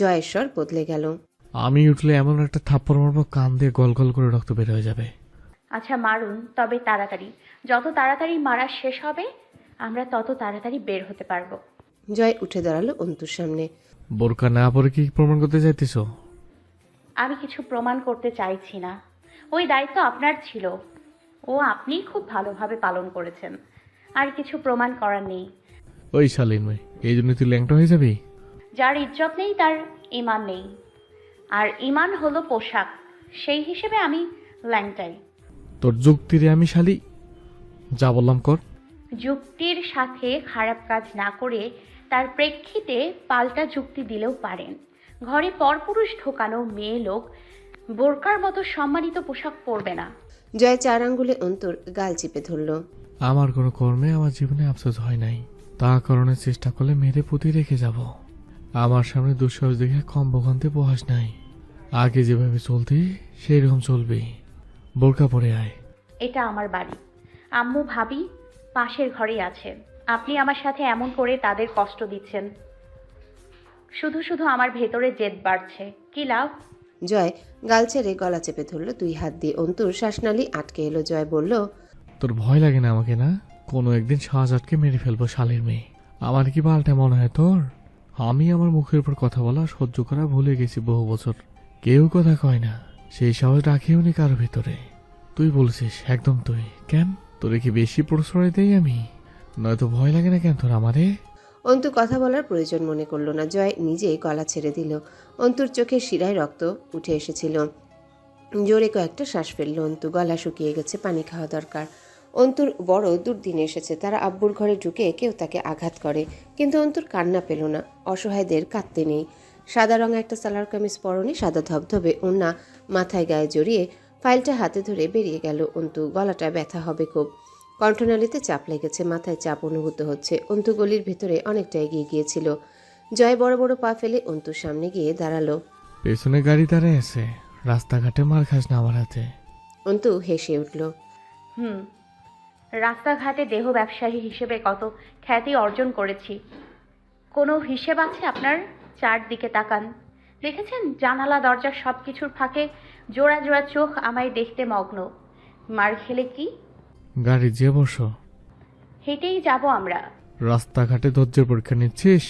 জয়ের স্বর বদলে গেল। আমি উঠলে এমন একটা থাপ্পড় মারবো কান দিয়ে গল গল করে রক্ত বের হয়ে যাবে। আচ্ছা মারুন, তবে তাড়াতাড়ি। যত তাড়াতাড়ি মারা শেষ হবে আমরা তত তাড়াতাড়ি বের হতে পারবো। জয় উঠে দাঁড়ালো অন্তুর সামনে। বোরকা না পরে কি প্রমাণ করতে চাইতেছো? আমি কিছু প্রমাণ করতে চাইছি না, ওই দায়িত্ব আপনার ছিল, ও আপনি খুব ভালোভাবে পালন করেছেন, আর কিছু প্রমাণ করার নেই। ওই শালীন মেয়ে, এই জন্য তুই ল্যাংটা হয়ে যাবি? যার ইজ্জত নেই তার ঈমান নেই, আর ঈমান হলো পোশাক, সেই হিসেবে আমি ল্যাংটাই। তোর যুক্তিরে আমি শালি, যা বললাম কর। যুক্তির সাথে খারাপ কাজ না করে তার প্রেক্ষিতে পাল্টা যুক্তি দিলেও পারেন। ঘরে পরপুরুষ ঢোকানো মেয়ে লোক বোরকার মতো সম্মানিত পোশাক পরবে না। জয় 4 আঙ্গুলে অন্তুর গাল চিপে ধরল। আমার কোনো কর্মে আমার জীবনে আফসোস হয় নাই, তা কারণে চেষ্টা করলে মেরে পুঁতি রেখে যাব। আমার সামনে দুঃসাহস দেখে কম ভোগান্তি প্রহাস নাই। আগে যেভাবে চলতি সেই রকম চলবি। বোরকা পরে আয়। এটা আমার বাড়ি, আম্মু ভাবি পাশের ঘরেই আছে। আপনি আমার সাথে এমন করে তাদের কষ্ট দিচ্ছেন, শুধু শুধু আমার ভেতরে জেদ বাড়ছে। কি লাভ? জয় গাল ছেড়ে গলা চেপে ধরল 2 হাত দিয়ে। অন্তুর শ্বাসনালী আটকে এলো। জয় বলল, তোর ভয় লাগে না আমাকে? না, কোনো একদিন শাহজাদকে মেরে ফেলবো শালের মেয়ে। আমার কি পাল্টা মনে হয় তোর? আমি আমার মুখের উপর কথা বলা সহ্য করা ভুলে গেছি বহু বছর। কেউ কথা কয় না, সেই সাহস রাখিও নি কারো ভেতরে। তুই বলছিস একদম তুই। কেন, তোরে কি বেশি প্রশ্রয় দেই আমি? নয়তো ভয় লাগে না কেন তোর আমারে? অন্তু কথা বলার প্রয়োজন মনে করল না। জয় নিজেই গলা ছেড়ে দিল। অন্তুর চোখের শিরায় রক্ত উঠে এসেছিল। জোরে কয়েকটা শ্বাস ফেলল অন্তু। গলা শুকিয়ে গেছে, পানি খাওয়া দরকার। অন্তুর বড় দুর্দিন এসেছে। তারা আব্বুর ঘরে ঢুকে কেউ তাকে আঘাত করে, কিন্তু অন্তুর কান্না পেল না। অসহায়দের কাঁদতে নেই। সাদা রঙা একটা সালোয়ার কামিজ পরনে, সাদা ধবধবে ওড়না মাথায় গায়ে জড়িয়ে ফাইলটা হাতে ধরে বেরিয়ে গেল অন্তু। গলাটা ব্যথা হবে খুব, কণ্ঠনালীতে চাপ লেগেছে, মাথায় চাপ অনুভূত হচ্ছে। অন্তু গলির ভেতরে অনেকটা এগিয়ে গিয়েছিল। জয় বড় বড় পা ফেলে অন্তুর সামনে গিয়ে দাঁড়ালো। পেছনে গাড়ি দাঁড়ায় আছে, রাস্তাঘাটে মার খাস না আমার হাতে। অন্তু হেসে উঠল। রাস্তাঘাটে দেহ ব্যবসায়ী হিসেবে কত খ্যাতি অর্জন করেছি, কোনো হিসেব আছে আপনার? চারদিকে তাকান, দেখেছেন জানালা দরজা সব কিছুর ফাঁকে জোড়া জোড়া চোখ আমায় দেখতে মগ্ন। মার খেলে কি? গাড়ি যে বসো, হেঁটেই যাব আমরা। রাস্তাঘাটে ধৈর্যের পরীক্ষা নিচ্ছিস?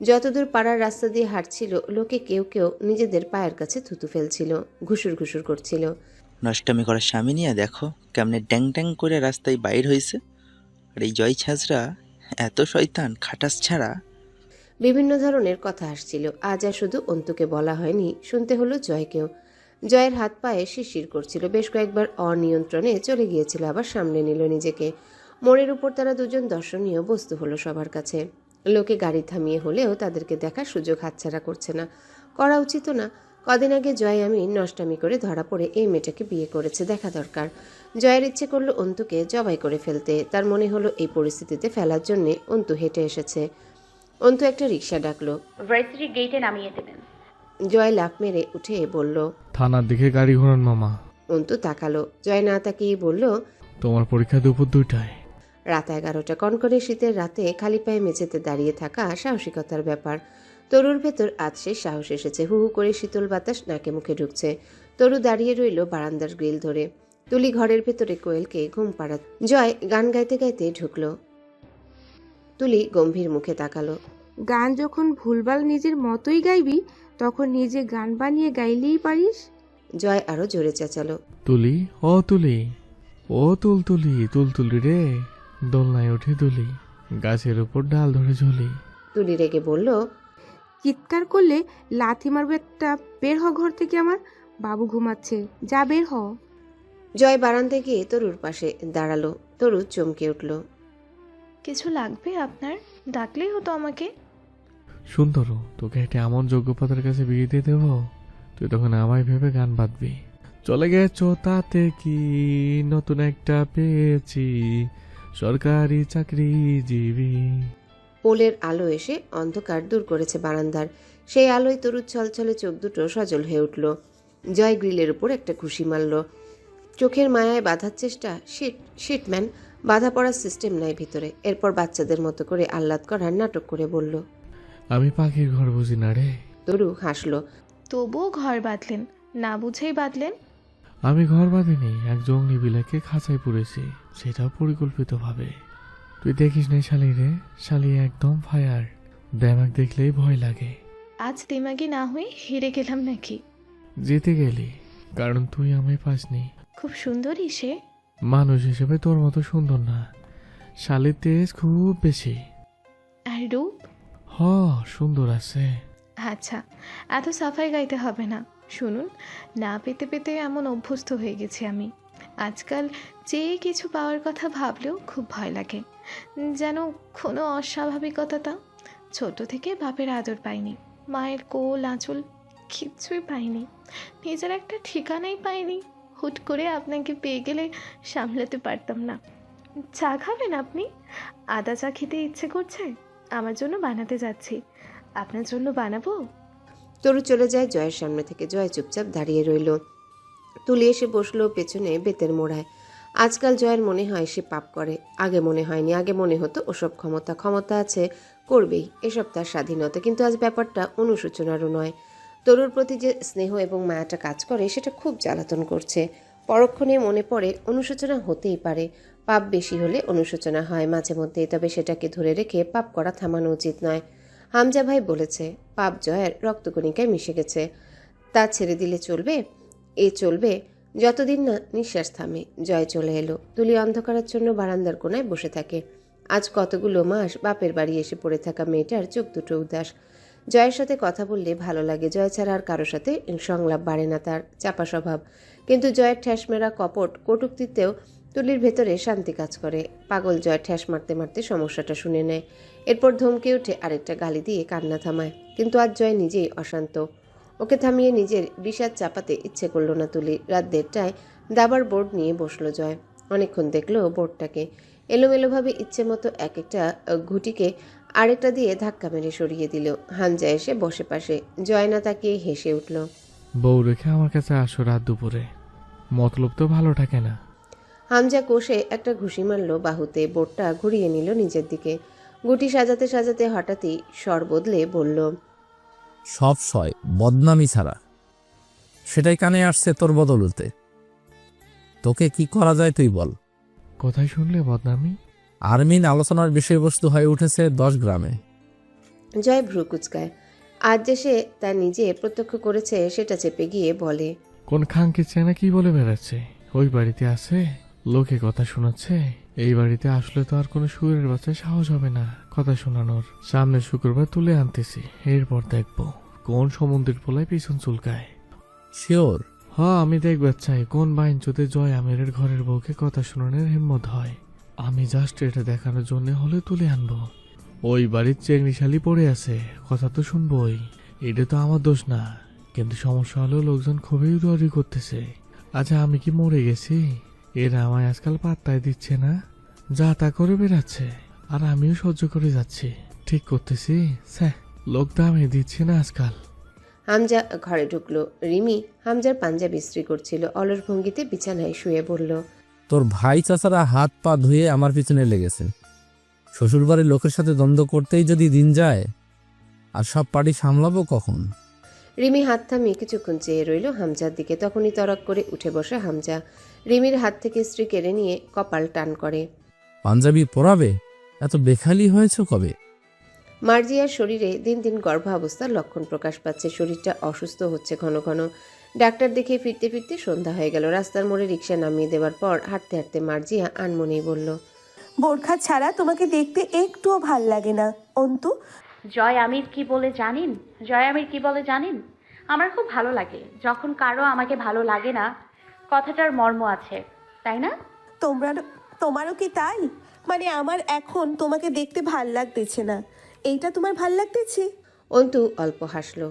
যতদূর পাড়ার রাস্তা দিয়ে হাঁটছিল, লোকে কেউ কেউ নিজেদের পায়ের কাছে থুতু ফেলছিল, ঘুষুর ঘুষুর করছিল। নষ্টামি করার স্বামী নিয়ে দেখো কেমনে ড্যাং ড্যাং করে রাস্তায় বাইর হয়েছে। আর এই জয় ছাজরা এত শয়তান খাটাস ছাড়া। বিভিন্ন ধরনের কথা আসছিল। আজ আর শুধু অন্তুকে বলা হয়নি, শুনতে হলো জয়কেও। জয়ের হাত পায়ে শিরশির করছিল, বেশ কয়েকবার অনিয়ন্ত্রণে চলে গিয়েছিল, আবার সামনে নিল নিজেকে। মোড়ের উপর তারা দুজন দর্শনীয় বস্তু হলো সবার কাছে। লোকে গাড়ি থামিয়ে হলেও তাদেরকে দেখার সুযোগ হাতছাড়া করছে না। করা উচিত না। কদিন আগে জয় আমি নষ্টামি করে ধরা পড়ে এই মেয়েটাকে বিয়ে করেছে, দেখা দরকার। জয়ের ইচ্ছে করলো অন্তুকে জবাই করে ফেলতে। তার মনে হলো এই পরিস্থিতিতে ফেলার জন্যে অন্তু হেঁটে এসেছে। অন্তু একটা রিক্সা ডাকলো। ভার্সিটি গেটে নামিয়ে দেবেন। জয় লাফ মেরে উঠে বলল। থানার দিকে গাড়ি ঘোরান মামা। অন্তু তাকালো। জয় না তাকিয়ে বলল, তোমার পরীক্ষা দুপুর 2টায়। রাত 11টা। কনকনে শীতের রাতে খালি পায়ে মেঝেতে দাঁড়িয়ে থাকা সাহসিকতার ব্যাপার। তরুর ভেতর আজ সে সাহস এসেছে। হু হু করে শীতল বাতাস নাকে মুখে ঢুকছে। তরু দাঁড়িয়ে রইল বারান্দার গ্রিল ধরে। তুলি ঘরের ভেতরে কোয়েলকে ঘুম পাড়া। জয় গান গাইতে গাইতে ঢুকলো। তুলি গম্ভীর মুখে তাকালো। গান যখন ভুলভাল নিজের মতোই গাইবি, তখন নিজে গান বানিয়ে গাইলেই পারিস। জয় আরো জোরে চেঁচালো। তুলি, ও তুলি, ও তুলতুলি, তুলতুলি রে, দোলনায় উঠে তুলি, গাছের উপর ডাল ধরে ঝুলি। তুলি রেগে বলল, চিৎকার করলে লাথি মারবে একটা। বের হ ঘর থেকে, আমার বাবু ঘুমাচ্ছে, যা বের হ। জয় বারান্দায় গিয়ে তরুর পাশে দাঁড়ালো। তরু চমকে উঠল। কিছু লাগবে আপনার? ডাকলেই হতো আমাকে। সুন্দর, তোকে একটা এমন যোগ্যপাতার কাছে বিয়ে দিয়ে দেবো, তুই তখন আমায় ভেবে গান বাঁধবি। চলে গেছো তাতে কি, নতুন একটা পেয়েছি, সরকারি চাকরিজীবী। পোলের আলো এসে অন্ধকার দূর করেছে বারান্দার। সেই আলোয় তরুর ছলছলে চোখ দুটো সজল হয়ে উঠল। জয় গ্রিলের উপর একটা ঘুষি মারল। চোখের মায়ায় বাঁধার চেষ্টা। Shit shit man. বাধা পড়ার সিস্টেম নাই ভিতরে। এরপর বাচ্চাদের মতো করে আহ্লাদ করার নাটক করে বলল। আমি পাখির ঘর বুঝি না রে। তরু হাসলো। তবুও ঘর বাঁধলেন, না বুঝেই বাঁধলেন। আমি ঘর বাঁধিনি, এক জঙ্গলি বিলাকে খাঁচায় পুড়েছি, সেটাও পরিকল্পিতভাবে। তুই দেখিস নাই শালি রে, শালি একদম ফায়ার, দেমাক দেখলেই ভয় লাগে। আজ দিমাগি না হয়ে হেরে গেলাম নাকি? জিতে গেলি, কারণ তুই আমায় পাসনি। খুব সুন্দরী সে। মানুষ হিসেবে তোর মতো সুন্দর না, শালির তেজ খুব বেশি। আর রূপ? হ, সুন্দর আছে। আচ্ছা, এত সাফাই গাইতে হবে না। শুনুন, না পেতে পেতে এমন অভ্যস্ত হয়ে গেছি আমি। আজকাল যে কিছু পাওয়ার কথা ভাবলেও খুব ভয় লাগে, যেন কোনো অস্বাভাবিকতা। ছোট থেকে বাপের আদর পাইনি, মায়ের কোল আঁচল কিচ্ছুই পাইনি, নিজের একটা ঠিকানাই পাইনি। হুট করে আপনাকে পেয়ে গেলে সামলাতে পারতাম না। চা খাবেন আপনি? আদা চা খেতে ইচ্ছে করছে, আমার জন্য বানাতে যাচ্ছি। আপনার জন্য বানাবো? তরু চলে যায় জয়ের সামনে থেকে। জয় চুপচাপ দাঁড়িয়ে রইল। তুলি এসে বসলো পেছনে বেতের মোড়ায়। আজকাল জয়ের মনে হয় সে পাপ করে। আগে মনে হয়নি। আগে মনে হতো ওসব ক্ষমতা আছে, করবেই, এসব তার স্বাধীনতা। কিন্তু আজ ব্যাপারটা অনুশোচনারও নয়। তরুর প্রতি যে স্নেহ এবং মায়াটা কাজ করে সেটা খুব জ্বালাতন করছে। পরক্ষণে মনে পড়ে অনুশোচনা হতেই পারে, পাপ বেশি হলে অনুশোচনা হয় মাঝে মধ্যে, তবে সেটাকে ধরে রেখে পাপ করা থামানো উচিত নয়। হামজা ভাই বলেছে পাপ জয়ের রক্তকণিকায় মিশে গেছে, তা ছেড়ে দিলে চলবে? চলবে যতদিন না নিঃশ্বাস থামে। জয় চলে এলো। তুলি অন্ধকারের জন্য বারান্দার কোনায় বসে থাকে। আজ কতগুলো মাস বাপের বাড়ি এসে পড়ে থাকা মেয়েটার চোখ দুটো উদাস। জয়ের সাথে কথা বললে ভালো লাগে, জয় ছাড়া আর কারোর সাথে সংলাপ বাড়ে না তার, চাপা স্বভাব। কিন্তু জয়ের ঠ্যাসমেরা কপট কটূক্তিতেও তুলির ভেতরে শান্তি কাজ করে। পাগল জয় ঠ্যাস মারতে মারতে সমস্যাটা শুনে নেয়, এরপর ধমকে উঠে আরেকটা গালি দিয়ে কান্না থামায়। কিন্তু আজ জয় নিজেই অশান্ত। ওকে থামিয়ে নিজের বিষাদ চাপাতে ইচ্ছে করলো না তুলি। রাত 1:30টায় দাবার বোর্ড নিয়ে বসলো জয়। অনেকক্ষণ দেখলো বোর্ডটাকে। এলোমেলোভাবে ইচ্ছে মতো এক একটা ঘুটিকে আরেকটা দিয়ে ধাক্কা মেরে সরিয়ে দিল। হামজা এসে বসে পাশে। জয় না তাকিয়ে হেসে উঠল। বউ রেখে আমার কাছে আসো রাত দুপুরে, মতলব তো ভালো থাকে না। হামজা কষে একটা ঘুষি মারল বাহুতে। বোর্ডটা ঘুরিয়ে নিল নিজের দিকে। গুটি সাজাতে সাজাতে হঠাৎই স্বর বদলে বলল, সব সয় বদনামি ছাড়া, সেটাই কানে আসছে তোর বদলতে। তোকে কি করা যায় তুই বল। কোথায় শুনলে বদনামি? আর্মিন আলোচনার বিষয়বস্তু হয়ে উঠেছে 10 গ্রামে। জয় ভ্রু কুচকায়। আজ যে সে তা নিজে প্রত্যক্ষ করেছে সেটা চেপে গিয়ে বলে, কোন খানকে চেনা কি বলে বেড়াচ্ছে? ওই বাড়িতে আছে, লোকে কথা শোনাচ্ছে। এই বাড়িতে আসলে তো আর কোনো সুরের বাচ্চা সাহস হবে না কথা শোনানোর। সামনে শুক্রবার তুলে আনতেছি, এরপর দেখবো কোন সমুদ্রের পোলায় পিছন চুলকায়। শিওর? হ্যাঁ, আমি দেখবার চাই কোন বাইঞ্চোতে জয় আমিরের ঘরের বউকে কথা শোনানোর হিম্মত হয়। আমি জাস্ট এটা দেখানোর জন্য হলে তুলে আনবো। ওই বাড়ির চেংড়িশালি পড়ে আছে, কথা তো শুনবই। এটা তো আমার দোষ না, কিন্তু সমস্যা হলো লোকজন খুবই উড়াউড়ি করতেছে। আচ্ছা, আমি কি মরে গেছি? এরা আমায় আজকাল পাত্তাই দিচ্ছে না, যা তা করে বেড়াচ্ছে, আর আমিও সহ্য করে যাচ্ছি। ঠিক করতেছি স্যার, লোক দামে দিচ্ছে না আজকাল। হামজা ঘরে ঢুকলো। রিমি হামজার পাঞ্জাবি ইস্ত্রি করছিল। অলস ভঙ্গিতে বিছানায় শুয়ে বলল, তোর ভাই চাচারা হাত পা ধুয়ে আমার পিছনে লেগেছে। শ্বশুরবাড়ির লোকের সাথে দ্বন্দ্ব করতেই যদি দিন যায়, আর সব পার্টি সামলাবো কখন? রিমি হাত থামিয়ে কিছুক্ষণ চেয়ে রইল হামজার দিকে। তখনই তরক করে উঠে বসে হামজা। রিমির হাত থেকে ইস্ত্রি কেড়ে নিয়ে কপাল টান করে। পাঞ্জাবি পরাবে? এত বেখালি হয়েছ কবে? মার্জিয়ার শরীরে দিন দিন গর্ভাবস্থার লক্ষণ প্রকাশ পাচ্ছে। শরীরটা অসুস্থ হচ্ছে ঘন ঘন। ডাক্তার দেখে ফিরতে ফিরতে সন্ধ্যা হয়ে গেল। রাস্তার মোড়ে রিকশা নামিয়ে দেওয়ার পর হাঁটতে হাঁটতে মার্জিয়া আনমনেই বলল, বোরখা ছাড়া তোমাকে দেখতে একটুও ভাল লাগে না অন্তু। জয় আমির কি বলে জানেন? জয় আমির কি বলে জানেন? আমার খুব ভালো লাগে যখন কারো আমাকে ভালো লাগে না। কথাটার মর্ম আছে, তাই না? তোমারও কি তাই? মানে আমার এখন তোমাকে দেখতে ভাল লাগতেছে না, এইটা তোমার ভাল লাগতেছে? অন্তু অল্প হাসল।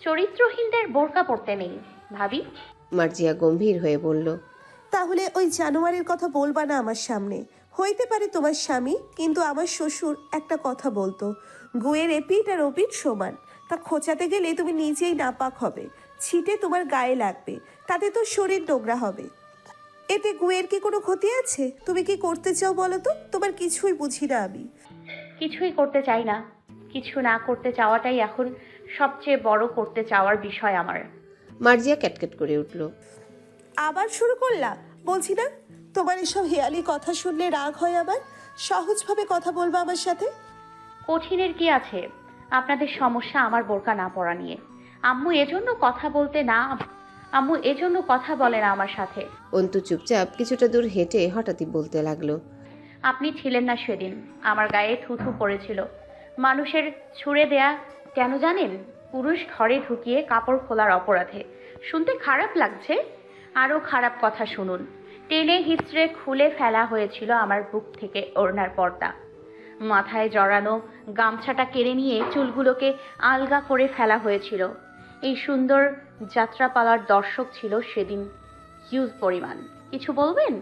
চরিত্রহীনদের বোরকা পড়তে নেই ভাবি। মার্জিয়া গম্ভীর হয়ে বলল, তাহলে ওই জানোয়ারের কথা বলবা না আমার সামনে। হইতে পারে তোমার স্বামী, কিন্তু আমার শ্বশুর একটা কথা বলতো, গুয়ের এপিট আর ওপিট সমান। তা খোঁচাতে গেলে তুমি নিজেই নাপাক হবে, ছিটে তোমার গায়ে লাগবে, তাতে তো শরীর নোংরা হবে। এতে গুয়ের কি কোনো ক্ষতি আছে? তুমি কি করতে চাও বলো তো? তোমার কিছুই বুঝি না আমি। কিছুই করতে চাই না, কিছু না করতে চাওয়াটাই এখন সবচেয়ে বড় করতে চাওয়ার বিষয় আমার। মার্জিয়া ক্যাটক্যাট করে উঠল। আবার শুরু করলা? বলছি না তোমার এসব হেয়ালি কথা শুনলে রাগ হয় আমার। সহজভাবে কথা বলবা আমার সাথে। কঠিনের কি আছে? আপনাদের সমস্যা আমার বোরকা না পরা নিয়ে। আম্মু এজন্য কথা বলে না আমার সাথে। অন্তু চুপচাপ কিছুটা দূর হেঁটে হঠাৎই বলতে লাগলো। আপনি ছিলেন না সেদিন, আমার গায়ে থুথু পড়েছিল। মানুষের ছুঁড়ে দেয়া কেন জানেন? পুরুষ ঘরে ঢুকিয়ে কাপড় খোলার অপরাধে। শুনতে খারাপ লাগছে? আরও খারাপ কথা শুনুন। টেনে হিচড়ে খুলে ফেলা হয়েছিল আমার বুক থেকে ওড়নার পর্দা। মাথায় জড়ানো গামছাটা কেড়ে নিয়ে চুলগুলোকে আলগা করে ফেলা হয়েছিল। এই সুন্দর যাত্রাপালার দর্শক ছিল সেদিন হিউজ পরিমাণ। কিছু বলবেন?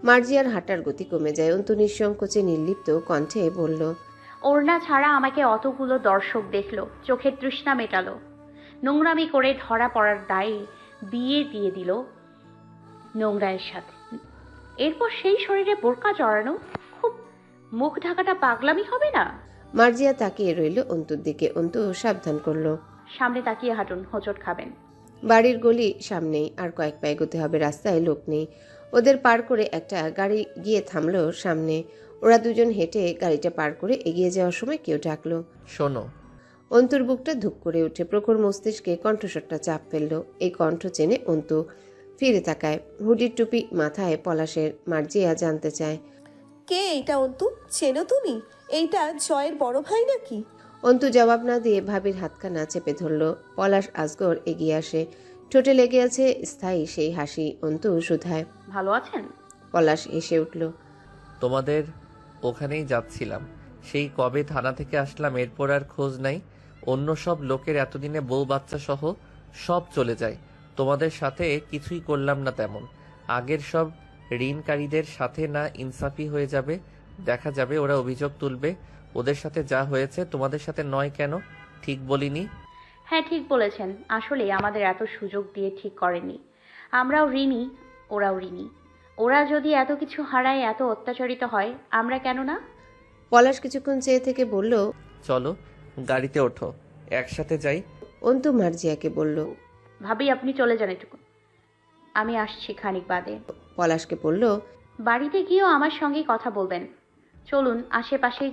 মার্জিয়ার হাঁটার গতি কমে যায়। অন্তু নিঃসংকোচে নির্লিপ্ত কণ্ঠে বলল। ওড়না ছাড়া আমাকে অতগুলো দর্শক দেখলো, চোখের তৃষ্ণা মেটালো, নোংরামি করে ধরা পড়ার দায়ে বিয়ে দিয়ে দিল নোংরায়ের সাথে। এরপর সেই শরীরে বোরকা জড়ানো, খুব মুখ ঢাকাটা পাগলামি হবে না? মার্জিয়া তাকিয়ে রইল অন্তুর দিকে। অন্তু সাবধান করলো। সামনে তাকিয়ে হাঁটুন, হোঁচট খাবেন। বাড়ির গলি সামনেই, আর কয়েক পায়ে এগোতে হবে। রাস্তায় লোক নেই। ওদের পার করে একটা গাড়ি গিয়ে থামলো সামনে। ওরা দুজন হেঁটে গাড়িটা পার করে এগিয়ে যাওয়ার সময় কেউ ডাকলো। শোনো। অন্তুর বুকটা ধুক করে উঠে প্রখর মস্তিষ্কে কণ্ঠস্বরটা চাপ ফেললো। এই কণ্ঠ চেনে অন্তু ফিরে তাকায়। হুডির টুপি মাথায় পলাশের। মার্জিয়া জানতে চায়, কে এটা অন্তু? চেনো তুমি? এইটা জয়ের বড় ভাই নাকি? অন্তু জবাব না দিয়ে ভাবির হাতখানা চেপে ধরল। পলাশ আজগর এগিয়ে আসে। ঠোঁটে লেগে আছে স্থায়ী সেই হাসি। অন্তু শুধায়, ভালো আছেন? পলাশ হেসে উঠল। তোমাদের ওখানেই যাচ্ছিলাম। সেই কবে থানা থেকে আসলাম, এরপর আর খোঁজ নাই। অন্য সব লোকের এতদিনে বউ বাচ্চা সহ সব চলে যায়। তোমাদের সাথে কিছুই করলাম না তেমন। আগের সব ঋণকারীদের সাথে না ইনসাফি হয়ে যাবে। দেখা যাবে ওরা অভিযোগ তুলবে। ওদের সাথে যা হয়েছে তোমাদের সাথে নয় কেন? ঠিক বলিনি? হ্যাঁ, ঠিক বলেছেন। আসলে আমাদের এত সুযোগ দিয়ে ঠিক করেনি। আমরাও ঋণী, ওরাও ঋণী। ওরা যদি এত কিছু হারায়, এত অত্যাচারিত হয়, আমরা কেন না? পলাশ কিছুক্ষণ চেয়ে থেকে বলল, চলো গাড়িতে ওঠো, একসাথে যাই। অন্তু মার্জিয়াকে বলল। ভাবি আপনি চলে যান এটুকু, আমি আসছি খানিক বাদে। পলাশকে বলল, বাড়িতে গিয়েও আমার সঙ্গে কথা বলবেন। চলুন আশেপাশে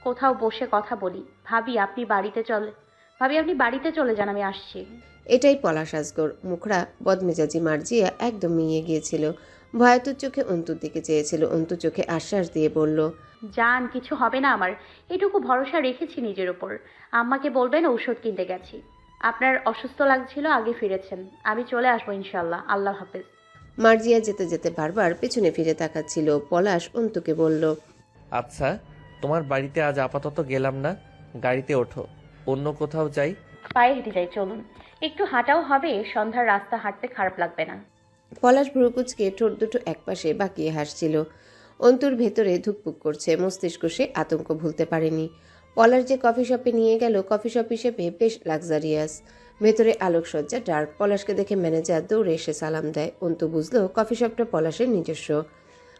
কোথাও বসে কথা বলি। ভাবি আপনি বাড়িতে চলে যান, আমি আসছি। এটাই পলাশ আজগর। মুখরা বদমেজাজি। মার্জিয়া একদম মিয়ে গিয়েছিল। ভয়াতুর চোখে অন্তুর দিকে চেয়েছিল। অন্তু চোখে আশ্বাস দিয়ে বলল, যান, কিছু হবে না আমার। এটুকু ভরসা রেখেছি নিজের ওপর। আম্মাকে বলবেন ঔষধ কিনতে গেছি। আপনার অসুস্থ লাগছিল, আগে ফিরেছেন। আমি চলে আসবো ইনশাল্লাহ। আল্লাহ হাফেজ। মার্জিয়া যেতে যেতে বারবার পেছনে ফিরে তাকাচ্ছিল। পলাশ অন্তুকে বলল, আচ্ছা, তোমার বাড়িতে আজ আপাতত গেলাম না, গাড়িতে ওঠো, অন্য কোথাও যাই। পায়ে হেঁটে যাই, চলুন। একটু হাঁটাও হবে, সন্ধ্যার রাস্তা হাঁটতে খারাপ লাগবে না। পলাশ ভ্রুকুচকে ঠোঁট দুটো একপাশে বাঁকিয়ে হাসছিল। অন্তুর ভেতরে ধুকপুক করছে। মস্তিষ্ক সে আতঙ্ক ভুলতে পারেনি। পলাশ যে কফি শপে নিয়ে গেল, কফি শপ হিসেবে বেশ লাক্সারিয়াস। ভেতরে আলোকসজ্জা ডার্ক। পলাশকে দেখে ম্যানেজার দৌড়ে এসে সালাম দেয়। অন্তু বুঝলো কফি শপটা পলাশের নিজস্ব।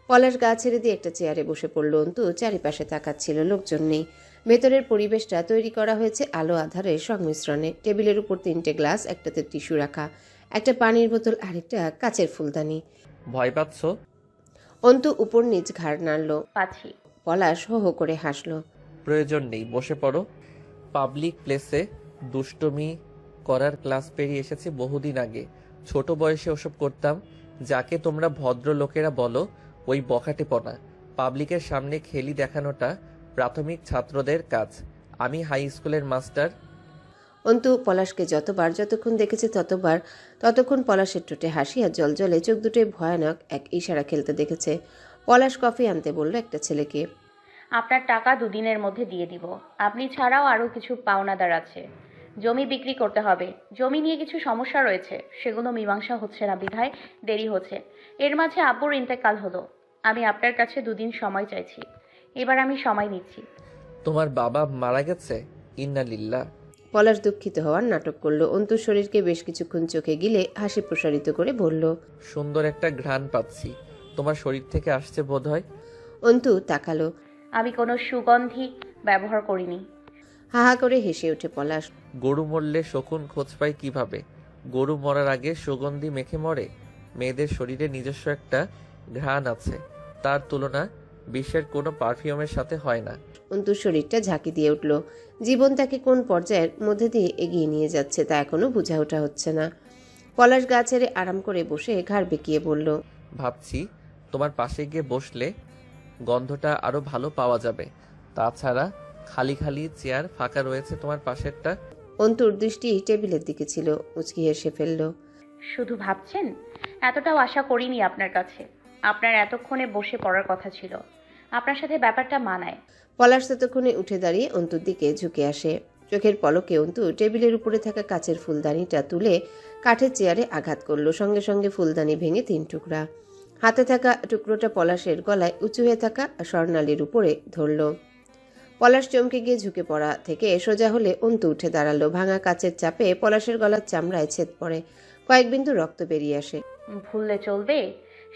পলাশ গা ছেড়ে দিয়ে একটা চেয়ারে বসে পড়ল। অন্তু চারিপাশে তাকাচ্ছিল। লোকজন নেই। ভেতরের পরিবেশটা তৈরি করা হয়েছে আলো আধারের সংমিশ্রণে। টেবিলের উপর 3টে গ্লাস, একটাতে টিস্যু রাখা, একটা পানির বোতল, আরেকটা কাচের ফুলদানি। ভয় পাচ্ছ? অন্তু উপর নিচ ঘাড় নাড়ল। পাচ্ছি। পলাশ হো হো করে হাসল। প্রয়োজন নেই, বসে পড়ো। পাবলিক প্লেসে দুষ্টুমি করার ক্লাস পেরিয়ে এসেছি বহুদিন আগে। ছোট বয়সে ওসব করতাম। যাকে তোমরা ভদ্র লোকেরা বলো, ওই বখাটেপনা। পাবলিকের সামনে খেলি দেখানোটা প্রাথমিক ছাত্রদের কাজ। আমি হাই স্কুলের মাস্টার। অন্তু পলাশকে যতক্ষণ দেখেছে ততক্ষণ পলাশের ঠোঁটে হাসি আর জলজলে চোখ দুটোই ভয়ানক এক ইশারা খেলতে দেখেছে। পলাশ কফি আনতে বলল একটা ছেলেকে। আপনার টাকা 2 দিনের মধ্যে দিয়ে দিব। আপনি ছাড়াও আরও কিছু পাওনাদার আছে। জমি বিক্রি করতে হবে। জমি নিয়ে কিছু সমস্যা রয়েছে, সেগুলো মীমাংসা হচ্ছে না, বিধায় দেরি হচ্ছে। এর মাঝে আব্বুর ইন্তেকাল হলো। আমি আপনার কাছে 2 দিন সময় চাইছি। এবার আমি সময় নিচ্ছি। তোমার বাবা মারা গেছে? ইন্না লিল্লাহ। পলাশ দুঃখিত হওয়ার নাটক করল। অন্তুর শরীরকে বেশ কিছুক্ষণ চোখে গিলে হাসি প্রসারিত করে বলল, সুন্দর একটা ঘ্রাণ পাচ্ছি। তোমার শরীর থেকে আসছে বোধহয়। অন্তু তাকালো। আমি কোনো সুগন্ধি ব্যবহার করিনি। হা হা করে হেসে ওঠে পলাশ। গরু মরলে শকুন খোঁজ পায় কিভাবে? গরু মরার আগে সুগন্ধি মেখে মরে। মেয়েদের শরীরে নিজস্ব একটা ঘ্রাণ আছে, তার তুলনা বিশ্বের কোনো পারফিউমের সাথে হয় না। অন্তুর শরীরটা ঝাঁকি দিয়ে উঠল। জীবন তাকে কোন পর্যায়ের মধ্যে দিয়ে এগিয়ে নিয়ে যাচ্ছে তা এখনো বোঝা ওঠা হচ্ছে না। পলাশ গা ছেড়ে আরাম করে বসে ঘাড় বেঁকিয়ে বলল, ভাবছি তোমার পাশে গিয়ে বসলে গন্ধটা আরো ভালো পাওয়া যাবে। তাছাড়া খালি খালি চেয়ার ফাঁকা রয়েছে তোমার পাশেরটা। অন্তুর দৃষ্টি টেবিলের দিকে ছিল, উচকি হেসে ফেলল। শুধু ভাবছেন? এতটাও আশা করিনি আপনার কাছে। আপনার এতক্ষণে বসে পড়ার কথা ছিল। আপনার সাথে ব্যাপারটা মানায়। পলাশ ততক্ষণে উঠে দাঁড়িয়ে অন্তুর দিকে ঝুঁকে আসে। চোখের পলকে অন্তু টেবিলের উপরে থাকা কাচের ফুলদানিটা তুলে কাঠের চেয়ারে আঘাত করলো। সঙ্গে সঙ্গে ফুলদানি ভেঙে 3 টুকরা। হাতে থাকা টুকরোটা পলাশের গলায় উঁচু হয়ে থাকা স্বর্ণালীর উপরে ধরল। পলাশ চমকে গিয়ে ঝুঁকে পড়া থেকে সোজা হলে অন্তু উঠে দাঁড়ালো। ভাঙা কাচের চাপে পলাশের গলার চামড়ায় ছেদ পড়ে, কয়েক বিন্দু রক্ত বেরিয়ে আসে। ভুললে চলবে?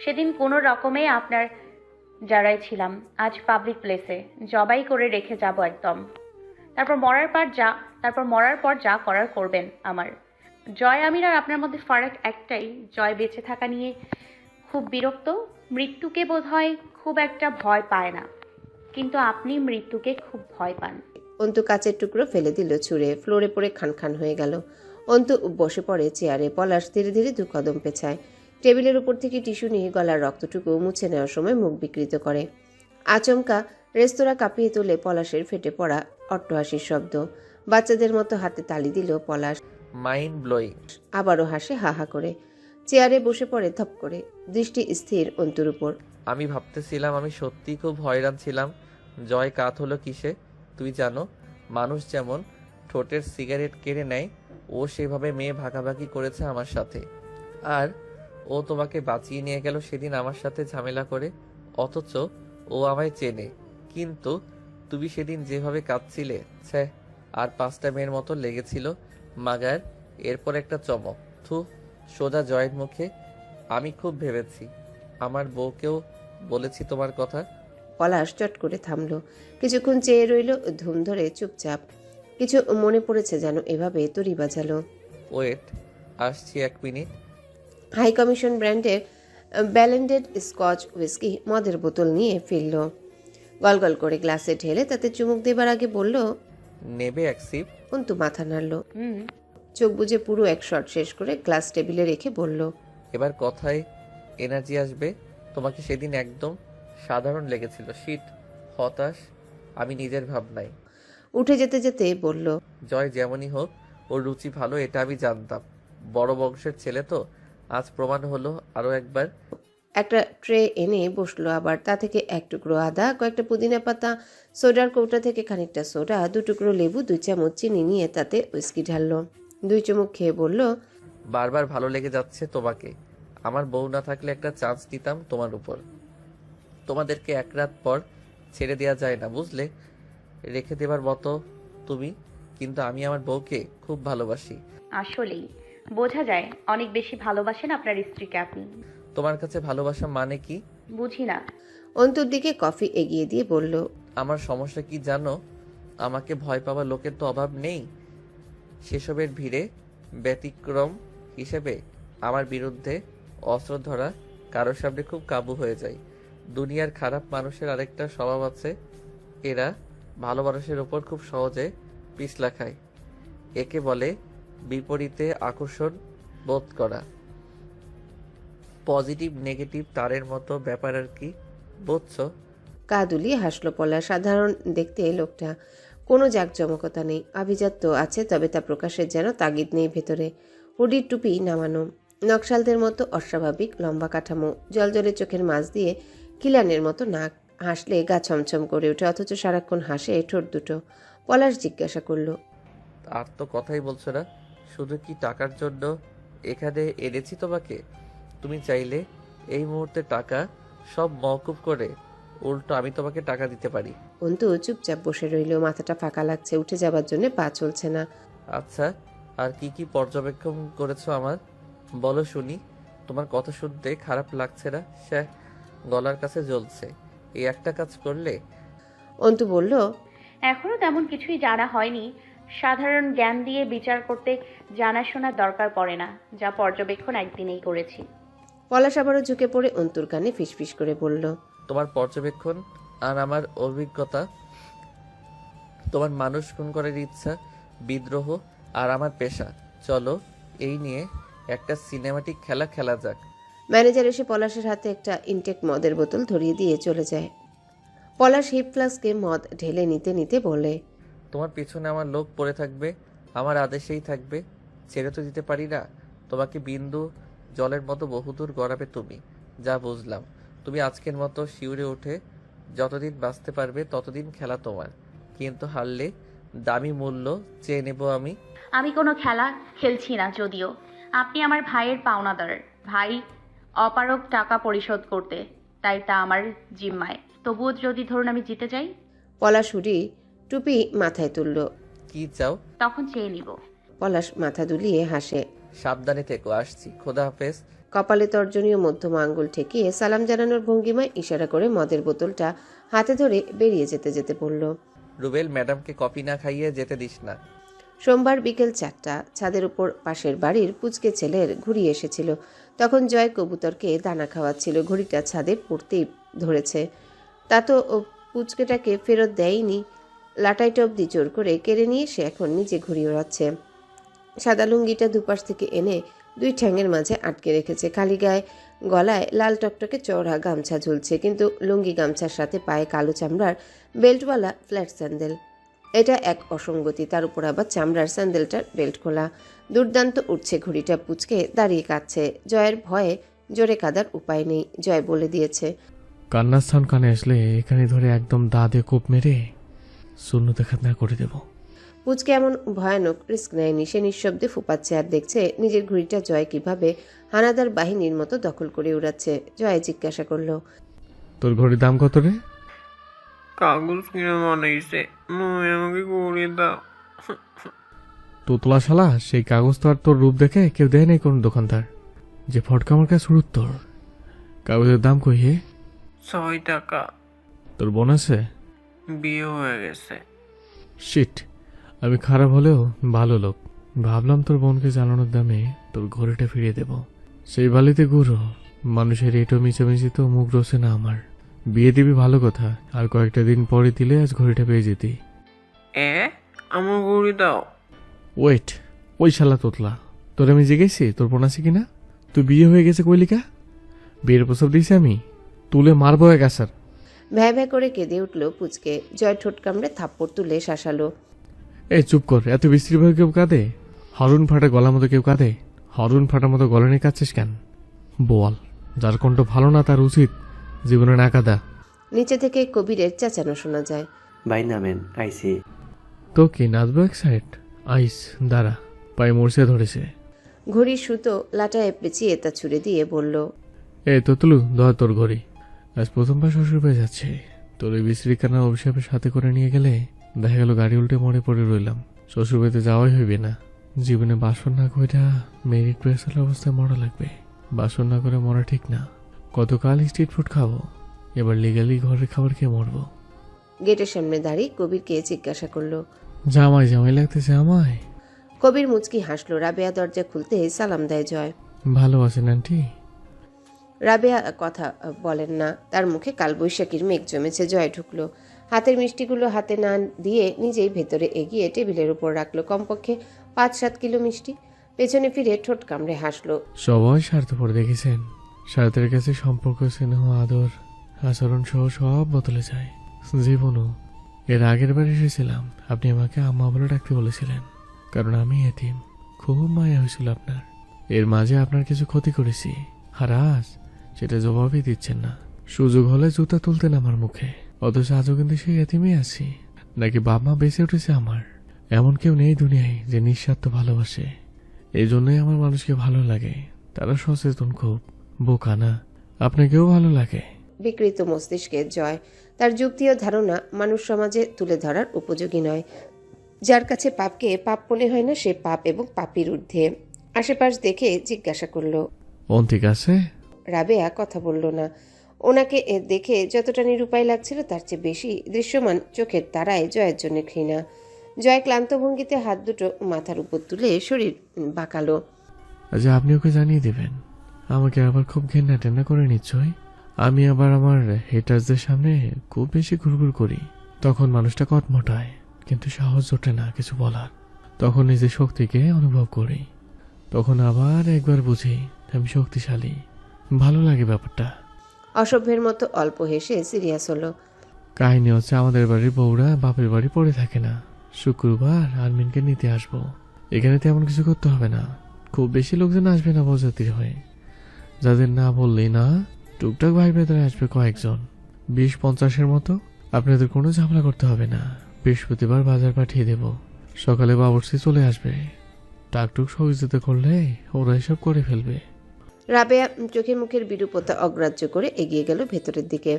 সেদিন কোনো রকমে আপনার যারাই ছিলাম, আজ পাবলিক প্লেসে জবাই করে রেখে যাব একদম। তারপর মরার পর যা করার করবেন। আমার জয় আমির আর আপনার মধ্যে ফারাক একটাই, জয় বেঁচে থাকা নিয়ে খুব বিরক্ত, মৃত্যুকে বোধহয় খুব একটা ভয় পায় না, কিন্তু আপনি মৃত্যুকে খুব ভয় পান। অন্তু কাচের টুকরো ফেলে দিল ছুঁড়ে, ফ্লোরে পড়ে খান হয়ে গেল। অন্তু বসে পড়ে চেয়ারে। পলাশ ধীরে ধীরে 2 কদম পেছায়। টেবিলের উপর থেকে টিস্যু নিয়ে গলার রক্তটুকু মুছে নেওয়ার সময় মুখ বিকৃত করে। আচমকা রেস্তোরাঁ কাঁপিয়ে তোলে পলাশের ফেটে পড়া অট্টহাসির শব্দ। বাচ্চাদের মতো হাতে তালি দিল পলাশ। Mind blowing. আবারও হাসে হা হা করে। চেয়ারে বসে পড়ে ধপ করে, দৃষ্টি স্থির অন্তুর উপর। আমি ভাবতেছিলাম আমি সত্যি খুব হয়রান ছিলাম। জয় কাত হলো কিসে? তুই জানো, মানুষ যেমন ঠোঁটের সিগারেট কেড়ে নেয়, ও সেভাবে মেয়ে ভাগাভাগি করেছে আমার সাথে। আর ও তোমাকে বাঁচিয়ে নিয়ে গেল সেদিন আমার সাথে ঝামেলা করে, অথচ ও আমায় চেনে। কিন্তু তুমি সেদিন যেভাবে কাঁদছিলে, ছ্যাঃ, আর 5টা মেয়ের মতো লেগেছিল। মাগার এরপর একটা চমক, থু, সোজা জয়ের মুখে। আমি খুব ভেবেছি, আমার বউকেও বলেছি তোমার কথা। পলাশ চট করে থামলো। কিছুক্ষণ চেয়ে রইল ধুম ধরে চুপচাপ। কিছু মনে পড়েছে যেন, এভাবে তরি বাজালো। ওয়েট, আসছি 1 মিনিট। হাই কমিশন ব্র্যান্ডের ব্যালেন্ডেড স্কচ হুইস্কি মদের বোতল নিয়ে ফিরল। গলগল করে গ্লাসে ঢেলে তাতে চুমুক দেবার আগে বলল, নেবে 1 সিপ? অন্তু মাথা নাড়ল। হুম। চোখ বুজে পুরো 1 শট শেষ করে গ্লাস টেবিলে রেখে বলল, এবার কথায় এনার্জি আসবে। তোমাকে সেদিন একদম সাধারণ লেগেছিল, শিট, হতাশ আমি নিজের ভাবনায়। উঠে যেতে যেতে বলল, জয় যেমনই হোক, ওর রুচি ভালো, এটা আমি জানতাম। বড় বংশের ছেলে তো, আজ প্রমাণ হলো আরও একবার। একটা ট্রে এনে বসলো আবার। তা থেকে 1 টুকরো আদা, কয়েকটা পুদিনা পাতা, সোডার কৌটা থেকে খানিকটা সোডা, 2 টুকরো লেবু, 2 চামচ চিনি নিয়ে তাতে হুইস্কি ঢাললো। 2 চুমুক খেয়ে বলল, বারবার ভালো লেগে যাচ্ছে তোমাকে। আমার বউ না থাকলে একটা চান্স দিতাম তোমার উপর। তোমাদেরকে 1 রাত পর ছেড়ে দেওয়া যায় না, বুঝলে? রেখে দেবার মতো তুমি, কিন্তু আমি আমার বউকে খুব ভালোবাসি। আসলেই বোঝা যায় অনেক বেশি ভালোবাসেন আপনার স্ত্রীকে আপনি। তোমার কাছে ভালোবাসা মানে কি বুঝি না। অন্তুর দিকে কফি এগিয়ে দিয়ে বলল, আমার সমস্যা কি জানো? আমাকে ভয় পাওয়া লোকের তো অভাব নেই। সেসবের ভিড়ে ব্যতিক্রম হিসেবে আমার বিরুদ্ধে অস্ত্র ধরা কারোর সামনে খুব কাবু হয়ে যায়। দুনিয়ার খারাপ মানুষের আরেকটা স্বভাব আছে, এরা ভালো মানুষের ওপর খুব সহজে পিছলা খায়। একে বলে বিপরীতে আকর্ষণ বোধ করা। পজিটিভ নেগেটিভ তারের মতো ব্যাপার আর কি, বুঝছো? কাদুলি হাসলো পলা। সাধারণ দেখতে লোকটা, কোনো জাঁকজমকতা নেই। আভিজাত্য আছে, তবে তা প্রকাশের যেন তাগিদ নেই ভেতরে। হুডির টুপি নামানো, নকশালদের মতো অস্বাভাবিক লম্বা কাঠামো, জলজলে চোখের মাঝ দিয়ে খিলানের মতো নাক। হাসলে গা ছমছম করে ওঠে, অথচ সারাক্ষণ হাসে ঠোঁট দুটো। পলাশ জিজ্ঞাসা করলো, আর তো কথাই বলছো না, শুধু কি টাকার জন্য এখানে এনেছি তোমাকে? তুমি চাইলে এই মুহূর্তে টাকা সব মওকুফ করে উল্টো আমি তোমাকে টাকা দিতে পারি। অন্তু চুপচাপ বসে রইল। মাথাটা ফাঁকা লাগছে, উঠে যাবার জন্য পা চলছে না। আচ্ছা, আর কি কি পর্যবেক্ষণ করেছো আমার, বলো শুনি। তোমার কথা শুনতে খারাপ লাগছে না? গলার কাছে জ্বলছে। এই একটা কাজ করলে অন্তু বলল, এখনো তেমন কিছুই জানা হয়নি। সাধারণ জ্ঞান দিয়ে বিচার করতে জানাশোনার দরকার পড়ে না, যা পর্যবেক্ষণ একদিনেই করেছি। পলাশ আবারও ঝুঁকে পড়ে অন্তুর কানে ফিসফিস করে বলল, তোমার পর্যবেক্ষণ আর আমার অভিজ্ঞতা, তোমার মানুষ খুন করার ইচ্ছা, বিদ্রোহ আর আমার পেশা। চলো এই নিয়ে একটা সিনেমাটিক খেলা খেলা যাক। ম্যানেজার এসে পলাশের হাতে একটা ইনটেক মদের বোতল ধরিয়ে দিয়ে চলে যায়। পলাশ হিপ ফ্লাস্কে মদ ঢেলে নিতে নিতে বলে, তোমার পিছনে আমার লোক পড়ে থাকবে, আমার আদেশেই থাকবে, ছেড়ে তো দিতে পারি না। তোমাকে বিন্দু জলের মতো বহুদূর গড়াবে তুমি, যা বুঝলাম। তুমি আজকের মতো শিউরে উঠে যতদিন বাঁচতে পারবে ততদিন খেলা তোমার, কিন্তু হারলে দামি মূল্য চেয়ে নেব আমি। আমি কোনো খেলা খেলছি না, যদিও আপনি আমার ভাইয়ের পাওনাদার। ভাই অপারগ টাকা পরিশোধ করতে, তাই তা আমার জিম্মায়। তবুও যদি ধরুন আমি জিতে যাই, পলাশ হুডি টুপি মাথায় তুলল। কি চাও? তখন চেয়ে নিব। পলাশ মাথা দুলিয়ে হাসে। সাবধানে থেকো, আসছি, খোদা হাফেজ। কপালে তর্জনীয় মধ্যমা আঙ্গুল ঠেকিয়ে সালাম জানানোর ভঙ্গিমায় ইশারা করে মদের বোতলটা হাতে ধরে বেরিয়ে যেতে যেতে বলল, রুবেল, ম্যাডামকে কফি না খাইয়ে যেতে দিস না। সোমবার বিকেল 4টা। ছাদের উপর পাশের বাড়ির পুচকে ছেলের ঘুড়ি এসেছিল। তখন জয় কবুতরকে দানা খাওয়াচ্ছিল। ঘুড়িটা ছাদে পড়তেই ধরেছে। তা তো ও পুচকেটাকে ফেরত দেয়নি। লাটাইটা অব্দি জোর করে কেড়ে নিয়ে সে এখন নিজে ঘুড়ি ওড়াচ্ছে। সাদা লুঙ্গিটা দুপাশ থেকে এনে দুই ঠ্যাঙের মাঝে আটকে রেখেছে। খালি গায়ে গলায় লাল টকটকে চওড়া গামছা ঝুলছে, কিন্তু লুঙ্গি গামছার সাথে পায়ে কালো চামড়ার বেল্টওয়ালা ফ্ল্যাট স্যান্ডেল। এটা এক অসঙ্গতি, তার উপর আবার চামড়ার স্যান্ডেলটার বেল্ট খোলা। দুর্দান্ত উঠছে ঘুড়িটা। পুচকে দাঁড়িয়ে কাঁদছে। জয়ের ভয়ে জোরে কাদার উপায় নেই। জয় বলে দিয়েছে, কান্নার স্থান কানে আসলে এখানে ধরে একদম দাঁতে কোপ মেরে শূন্যতে খাতনা করে দেব। পুচকে এমন ভয়ানক রিস্ক নেয়নি। সে নিঃশব্দে ফুপাচ্ছে আর দেখছে নিজের ঘুড়িটা জয় কিভাবে হানাদার বাহিনীর মতো দখল করে উড়াচ্ছে। জয় জিজ্ঞাসা করলো, তোর ঘড়ির দাম কত রে? কাগজ কিনে বানাইছে, তুমি আমাকে করে দাও। তোতলা শালা, সেই কাগজ তো আর তোর রূপ দেখে কেউ দেয় নাই কোন দোকানদার। যে ফটকা আমার কাছে উড়ুত তোর। কাগজের দাম কই হে? 6 টাকা। তোর বোন আছে? বিয়ে হয়ে গেছে। শিট, আমি খারাপ হলেও ভালো লোক। ভাবলাম তোর বোনকে জানানোর দামে তোর ঘড়িটা ফিরিয়ে দেব। সেই বালিতে গুঁড়ো মানুষের এটো মিচামিচি তো মুখ রসে না আমার। বিয়ে দিবি ভালো কথা, আর কয়েকটা দিন পরে দিলে আজ ঘড়িটা পেয়ে যেতি। আমার ঘড়ি দাও। ওয়েট, ওই শালা তোতলা, তোর আমি জিজ্ঞেসি তোর বোন আছে কিনা? তুই বিয়ে হয়ে গেছে কইলিকা? বিয়ের প্রস্তাব দিয়েছি আমি, তুলে মারবো এক আসার। ভ্যাঁ ভ্যাঁ করে কেঁদে উঠল পুচকে। জয় ঠোঁট কামড়ে থাপ্পড় তুলে শাসালো, এই চুপ কর, এত বিশ্রীভাবে কেউ কাঁদে? হরুন ফাটা গলা মতো কেউ কাঁদে? হরুন ফাটা মতো গলা নিয়ে কাঁদছিস কেন? বল, যার কণ্ঠ ভালো না তার উচিত জীবনে না কাঁদা। নিচে থেকে কবিরের চেঁচানো শোনা যায়, ভাই নামেন, আইসি। তো কি নাচবো এক সাইড? আইস দাঁড়া, পায়ে মরছে ধরেছে। ঘড়ির সুতো লাটায় পেঁচিয়ে তা ছুড়ে দিয়ে বলল, এই তোতলু, ধর তোর ঘড়ি। আজ প্রথমবার শ্বশুর পেয়ে যাচ্ছে। তোর ওই বিশ্রীখানা অভিশাপের সাথে করে নিয়ে গেলে দেখা গেল গাড়ি উল্টে মরে পড়ে রইলাম। শ্বশুর বাড়িতে যাওয়াই হইবে না। জীবনে বাসন না কইরা মেরিট প্রেসার অবস্থায় মরা লাগবে। বাসন না করে মরা ঠিক না। গতকাল স্ট্রিট ফুড খাবো, এবার লিগালি ঘরের খাবার খেয়ে মরবো। গেটের সামনে দাঁড়িয়ে কবিরকে জিজ্ঞাসা করলো, জামাই জামাই লাগতেছে আমায়? কবির মুচকি হাসলো। রাবেয়া দরজা খুলতে সালাম দেয় জয়। ভালো আছেন আন্টি? রাবেয়া কথা বলেন না, তার মুখে কালবৈশাখীর মেঘ জমেছে। জয় ঢুকলো। হাতের মিষ্টিগুলো হাতে না দিয়ে নিজেই ভেতরে এগিয়ে টেবিলের উপর রাখলো। কমপক্ষে 5-7 কিলো মিষ্টি। পেছনে ফিরে ঠোঁট কামড়ে হাসলো। সবাই স্বার্থপর দেখেছেন। স্বার্থের কাছে সম্পর্ক, স্নেহ, আদর, আচরণ সহ সব বদলে যায়। জীবনও। এর আগের বার এসেছিলাম, আপনি আমাকে আম্মা বলে ডাকতে বলেছিলেন, কারণ আমি এতিম। খুব মায়া হয়েছিল আপনার। এর মাঝে আপনার কিছু ক্ষতি করেছি, আর আজ সেটা জবাবই দিচ্ছেন না। সুযোগ হলে জুতা তুলতেন আমার মুখে, অথচ আজও কিন্তু সেই এতিমই আছি। নাকি বাপ মা বেঁচে উঠেছে আমার? এমন কেউ নেই দুনিয়ায় যে নিঃস্বার্থ ভালোবাসে। এই জন্যই আমার মানুষকে ভালো লাগে। তারা সচেতন, খুব বোকা না। আপনাকেও ভালো লাগে। বিকৃত মস্তিষ্কে জয়। তার যুক্তি ও ধারণা মানুষ সমাজে তুলে ধরার উপযোগী নয়। যার কাছে পাপকে পাপ মনে হয় না, সে পাপ এবং পাপীর ঊর্ধ্বে। আশেপাশ দেখে জিজ্ঞাসা করলো, ঠিক আছে? রাবেয়া কথা বলল না। ওনাকে দেখে যতটা নিরুপায় লাগছিল তার চেয়ে বেশি দৃশ্যমান চোখের তারায় জয়ের জন্য ঘৃণা। জয় ক্লান্ত ভঙ্গিতে হাত দুটো মাথার উপর তুলে শরীর বাঁকালো। আচ্ছা, আপনি ওকে জানিয়ে দেবেন আমাকে আবার খুব ঘেন্না টেন্না করে নিশ্চয়। আমি আবার আমার হেটার্সদের সামনে খুব বেশি ঘুরঘুর করি, তখন মানুষটা কটমটায়, কিন্তু সাহস জোটে না কিছু বলার। তখন নিজের শক্তিকে অনুভব করি, তখন আবার একবার বুঝি আমি শক্তিশালী। ভালো লাগে ব্যাপারটা। অসভ্যের মতো অল্প হেসে সিরিয়াস হলো। কাহিনী হচ্ছে, আমাদের বাড়ির বউরা বাপের বাড়ি পড়ে থাকে না। শুক্রবার আরমিনকে নিতে আসবো। এখানে তেমন কিছু করতে হবে না, খুব বেশি লোকজন আসবে না বরযাত্রী হয়ে। যাদের না বললেই না, টুকটাক ভাই ভেতরে আসবে কয়েকজন, 20-50-এর মতো। আপনাদের কোনো ঝামেলা করতে হবে না। বৃহস্পতিবার বাজার পাঠিয়ে দেব, সকালে বাবুর্চি চলে আসবে। টাকটুক সহযোগিতা করলে ওরা এসব করে ফেলবে। রাবেয়া চোখে মুখের বিরূপতা অগ্রাহ্য করে এগিয়ে গেল ভেতরের দিকে।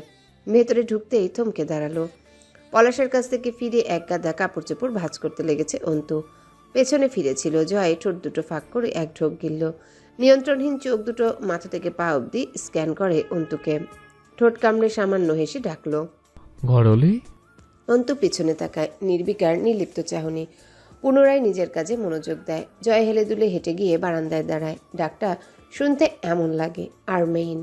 ভেতরে ঢুকতেই থমকে দাঁড়ালো। পলাশের কাছ থেকে ফিরে এক গাদা কাপড় চোপড় ভাঁজ করতে লেগেছে অন্তু। পেছনে ফিরেছিল জয়, ঠোঁট দুটো ফাঁক করে এক ঢোক গিলল। নিয়ন্ত্রণহীন চোখ দুটো মাথা থেকে পা অবধি স্ক্যান করে অন্তুকে। ঠোঁট কামড়ে সামান্য হেসে ডাকলো, ঘরলি। অন্তু পিছনে তাকায়, নির্বিকার নির্লিপ্ত চাহনি। পুনরায় নিজের কাজে মনোযোগ দেয়। জয় হেলে দুলে হেঁটে গিয়ে বারান্দায় দাঁড়ায়। ডাকটা শুনতে এমন লাগে, আর মেইন।